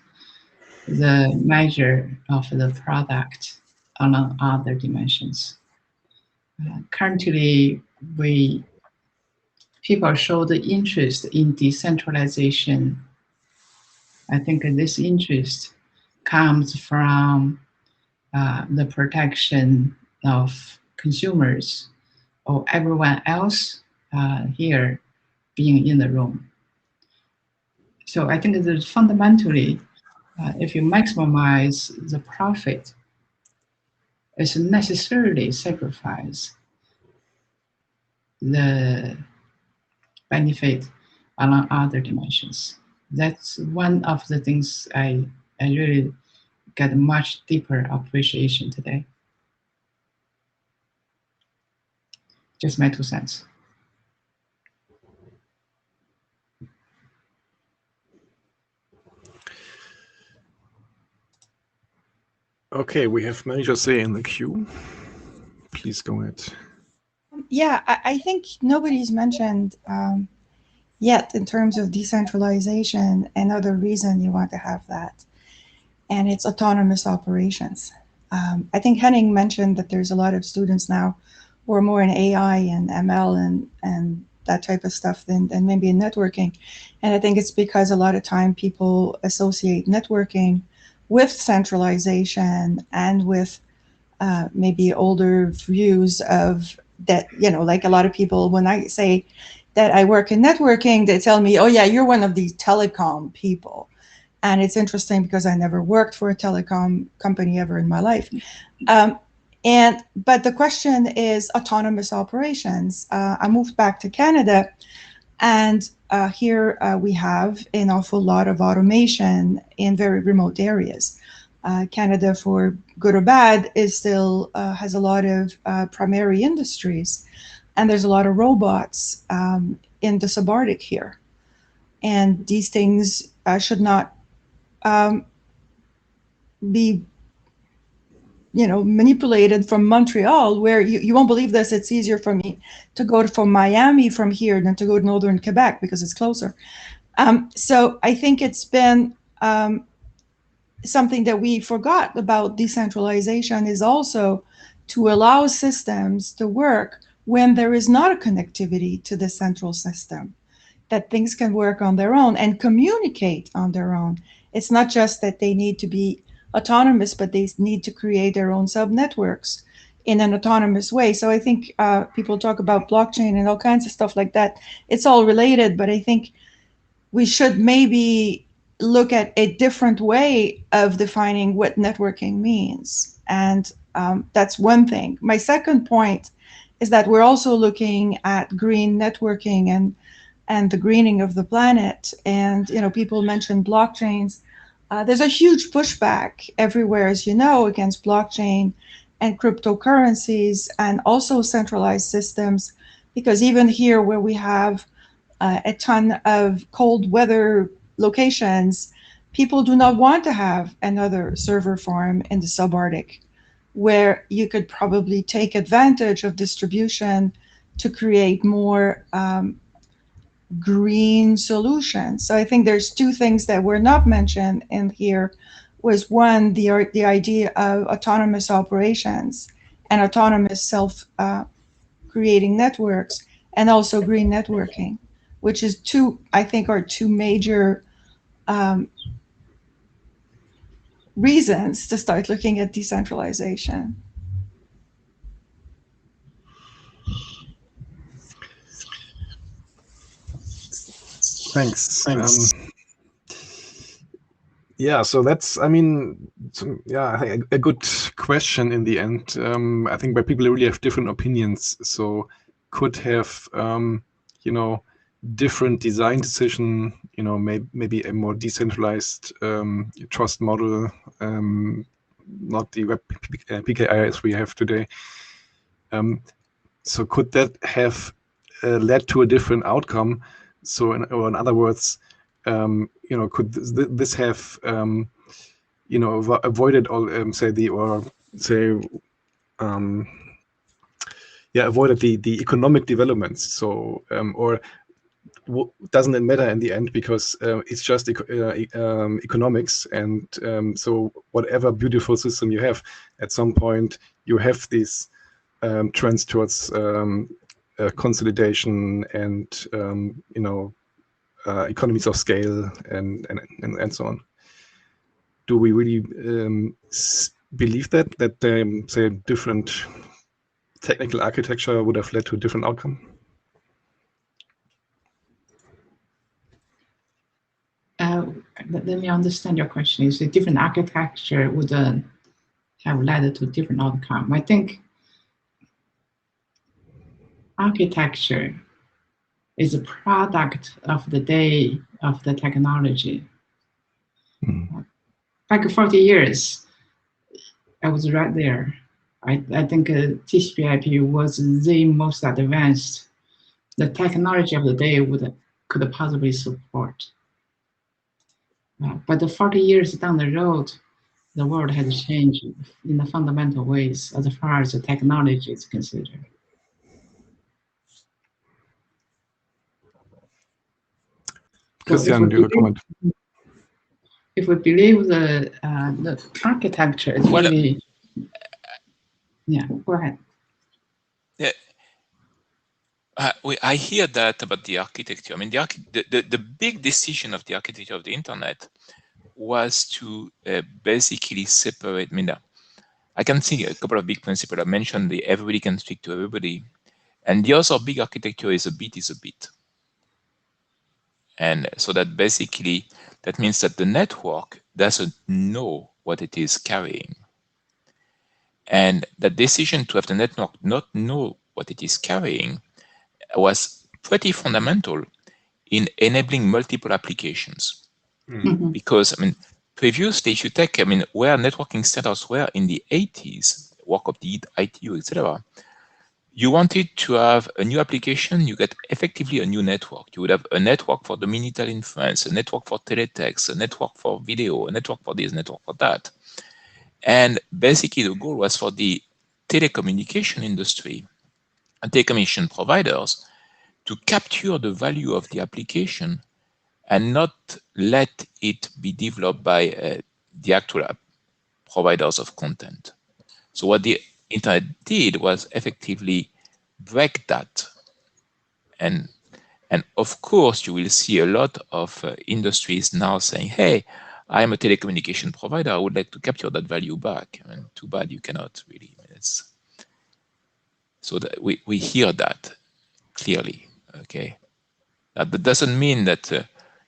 the measure of the product along other dimensions. Currently, people show the interest in decentralization. I think this interest comes from the protection of consumers or everyone else here being in the room. So I think that fundamentally, if you maximize the profit, it's necessarily sacrifice the benefit along other dimensions. That's one of the things I really get much deeper appreciation today. Just my 2 cents. Okay, we have Marie-José in the queue. Please go ahead. Yeah, I think nobody's mentioned yet in terms of decentralization another reason you want to have that, and it's autonomous operations. I think Henning mentioned that there's a lot of students now who are more in AI and ML and that type of stuff than maybe in networking. And I think it's because a lot of time people associate networking with centralization and with maybe older views of that, you know, like a lot of people, when I say that I work in networking, they tell me, oh yeah, you're one of these telecom people. And it's interesting because I never worked for a telecom company ever in my life. But the question is autonomous operations. I moved back to Canada, and here we have an awful lot of automation in very remote areas. Canada, for good or bad, is still has a lot of primary industries, and there's a lot of robots in the subarctic here. And these things should not be, manipulated from Montreal, where you won't believe this. It's easier for me to go from Miami from here than to go to northern Quebec because it's closer. So I think it's been something that we forgot about decentralization is also to allow systems to work when there is not a connectivity to the central system, that things can work on their own and communicate on their own. It's not just that they need to be autonomous, but they need to create their own sub-networks in an autonomous way. So I think people talk about blockchain and all kinds of stuff like that. It's all related, but I think we should maybe look at a different way of defining what networking means. And that's one thing. My second point is that we're also looking at green networking and the greening of the planet. And, people mentioned blockchains. There's a huge pushback everywhere, as you know, against blockchain and cryptocurrencies and also centralized systems, because even here where we have a ton of cold weather locations, people do not want to have another server farm in the subarctic, where you could probably take advantage of distribution to create more green solutions. So I think there's two things that were not mentioned in here. Was one, the idea of autonomous operations and autonomous self-creating networks, and also green networking, which is are two major reasons to start looking at decentralization. Thanks. Yeah, so that's, a good question in the end. I think where people really have different opinions, so could have, different design decision, maybe a more decentralized trust model, not the web PKI as we have today. So could that have led to a different outcome? So, in other words, could this have, avoided all, avoided the economic developments? So, or doesn't it matter in the end, because it's just economics, and so whatever beautiful system you have, at some point you have these trends towards consolidation and economies of scale and so on. Do we really believe that say different technical architecture would have led to a different outcome? Let me understand your question. Is a different architecture would have led to different outcome? I think architecture is a product of the day of the technology. Back 40 years, I was right there. I think TCP/IP was the most advanced the technology of the day could possibly support. But the 40 years down the road, the world has changed in the fundamental ways as far as the technology is considered. Christian, do you have a comment? If we believe the architecture is really, yeah, go ahead. Yeah, I hear that about the architecture. I mean, the big decision of the architecture of the internet was to basically separate. I mean, I can see a couple of big principles. I mentioned the everybody can speak to everybody, and the other big architecture is a bit is a bit. And so that basically, that means that the network doesn't know what it is carrying. And the decision to have the network not know what it is carrying was pretty fundamental in enabling multiple applications. Because, I mean, previously, if you take, I mean, where networking standards were in the 80s, work of the ITU, etc., you wanted to have a new application, you get effectively a new network. You would have a network for the Minitel in France, a network for teletext, a network for video, a network for this, a network for that. And basically the goal was for the telecommunication industry and telecommunication providers to capture the value of the application and not let it be developed by the actual providers of content. So what the internet did was effectively break that. And of course, you will see a lot of industries now saying, hey, I'm a telecommunication provider. I would like to capture that value back. And too bad you cannot really. So that we hear that clearly. Okay, that doesn't mean that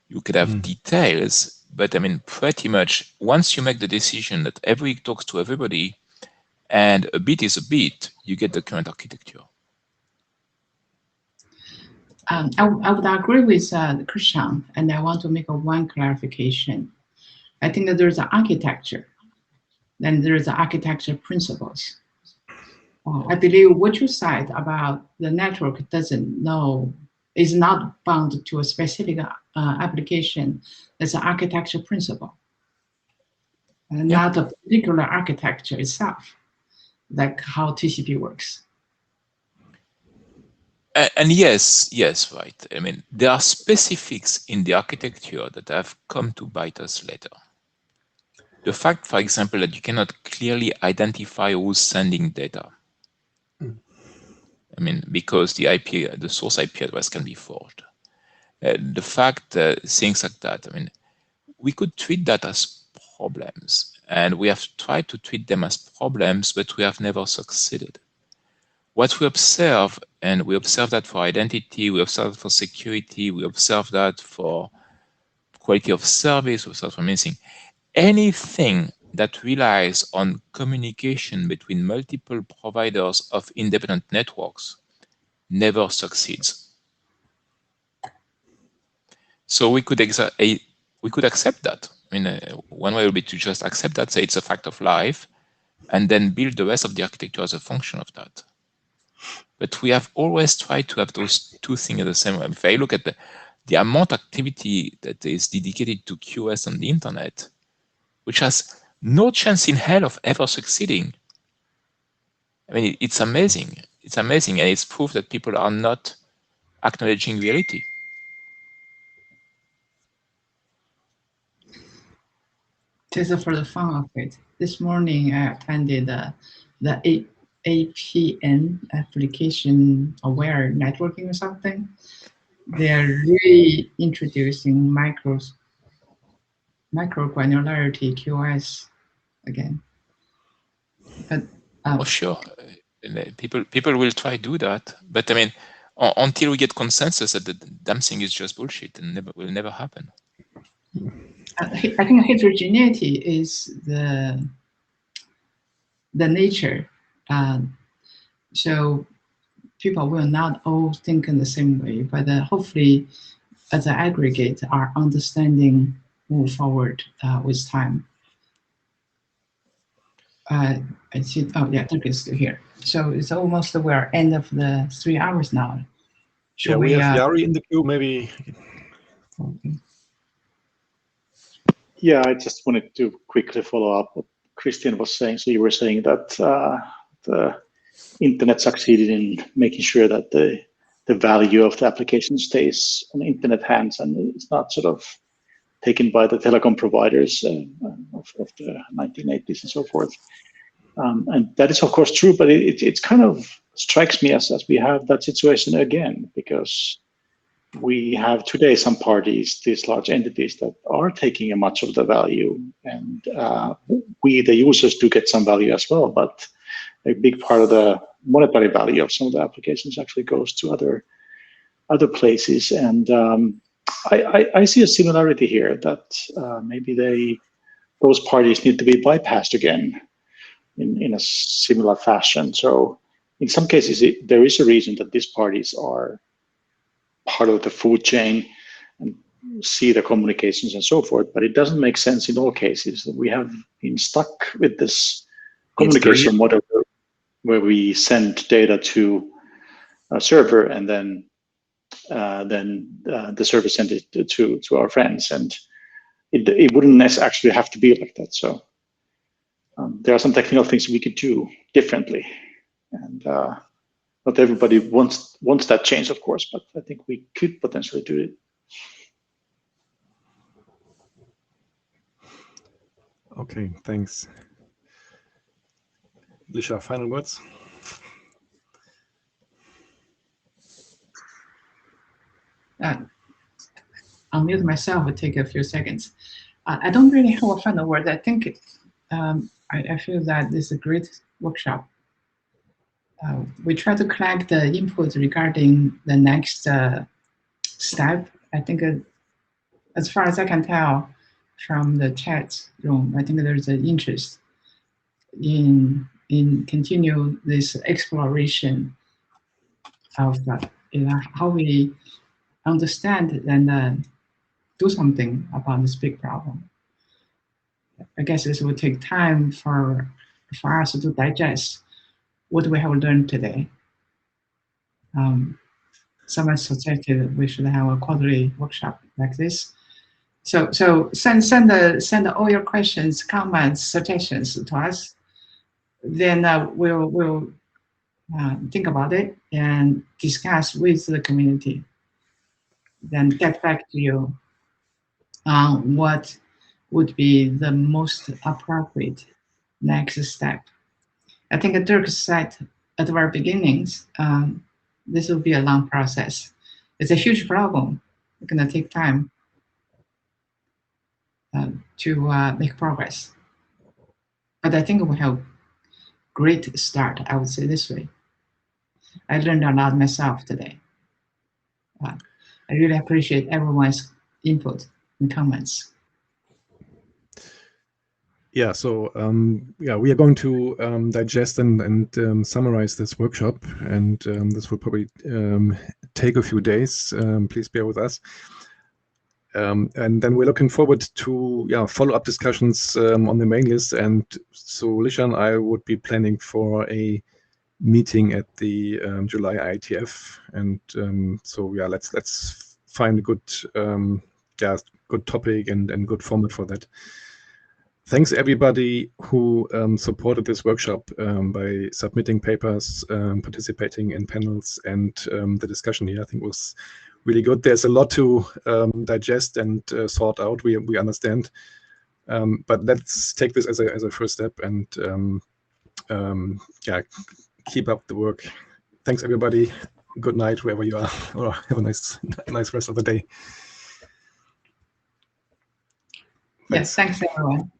you could have details, but I mean, pretty much once you make the decision that everybody talks to everybody and a bit is a bit, you get the current architecture. I would agree with Christian, and I want to make one clarification. I think that there's an architecture, then there's the architecture principles. I believe what you said about the network is not bound to a specific application. It's an architecture principle, and not a particular architecture itself, like how TCP works. And yes, right. I mean, there are specifics in the architecture that have come to bite us later. The fact, for example, that you cannot clearly identify who's sending data. I mean, because the source IP address can be forged. The fact things like that. I mean, we could treat that as problems, and we have tried to treat them as problems, but we have never succeeded. What we observe, and we observe that for identity, we observe that for security, we observe that for quality of service, we observe for missing anything that relies on communication between multiple providers of independent networks never succeeds. So we could accept that. I mean, one way would be to just accept that, say it's a fact of life, and then build the rest of the architecture as a function of that. But we have always tried to have those two things at the same time. If I look at the amount of activity that is dedicated to QoS on the internet, which has no chance in hell of ever succeeding. I mean, it's amazing. It's amazing, and it's proof that people are not acknowledging reality. Just for the fun of it, this morning I attended the APN, application aware networking or something. They're really introducing micro granularity QoS again. But oh, sure, people will try to do that, but I mean, until we get consensus that the damn thing is just bullshit and will never happen. I think heterogeneity is the nature. So people will not all think in the same way, but hopefully, as an aggregate, our understanding move forward with time. I see. Oh yeah, Dirk is still here. So it's almost we're end of the 3 hours now. Should we have Yari in the queue, maybe? Okay. Yeah, I just wanted to quickly follow up what Christian was saying. So you were saying that the internet succeeded in making sure that the value of the application stays on internet hands and it's not sort of taken by the telecom providers of the 1980s and so forth. And that is of course true, but it kind of strikes me as we have that situation again, because we have today some parties, these large entities that are taking much of the value, and we, the users, do get some value as well, but a big part of the monetary value of some of the applications actually goes to other places. And I see a similarity here that maybe those parties need to be bypassed again in a similar fashion. So in some cases, there is a reason that these parties are part of the food chain and see the communications and so forth, but it doesn't make sense in all cases. We have been stuck with this communication model where we send data to server, and then the server sent it to our friends, and it wouldn't actually have to be like that. So there are some technical things we could do differently, and not everybody wants that change, of course, but I think we could potentially do it. Okay, thanks. Lisha, final words? I'll mute myself and take a few seconds. I don't really have a final word. I think I feel that this is a great workshop. We try to collect the input regarding the next step. I think as far as I can tell from the chat room, I think there's an interest in continue this exploration of how we understand and do something about this big problem. I guess this will take time for us to digest what we have learned today. Someone suggested we should have a quarterly workshop like this. So send all your questions, comments, suggestions to us. Then we'll think about it and discuss with the community. Then get back to you on what would be the most appropriate next step. I think Dirk said at the very beginnings, this will be a long process. It's a huge problem. It's going to take time to make progress. But I think we have great start, I would say this way. I learned a lot myself today. I really appreciate everyone's input and comments. Yeah, so we are going to digest and summarize this workshop, and this will probably take a few days. Please bear with us. And then we're looking forward to follow-up discussions on the main list. And so Lisha and I would be planning for a meeting at the July IETF, and let's find a good good topic and good format for that. Thanks everybody who supported this workshop by submitting papers, participating in panels, and the discussion here I think was really good. There's a lot to digest and sort out. We understand, but let's take this as a first step and keep up the work. Thanks everybody. Good night wherever you are, or have a nice rest of the day. Yes, thanks everyone.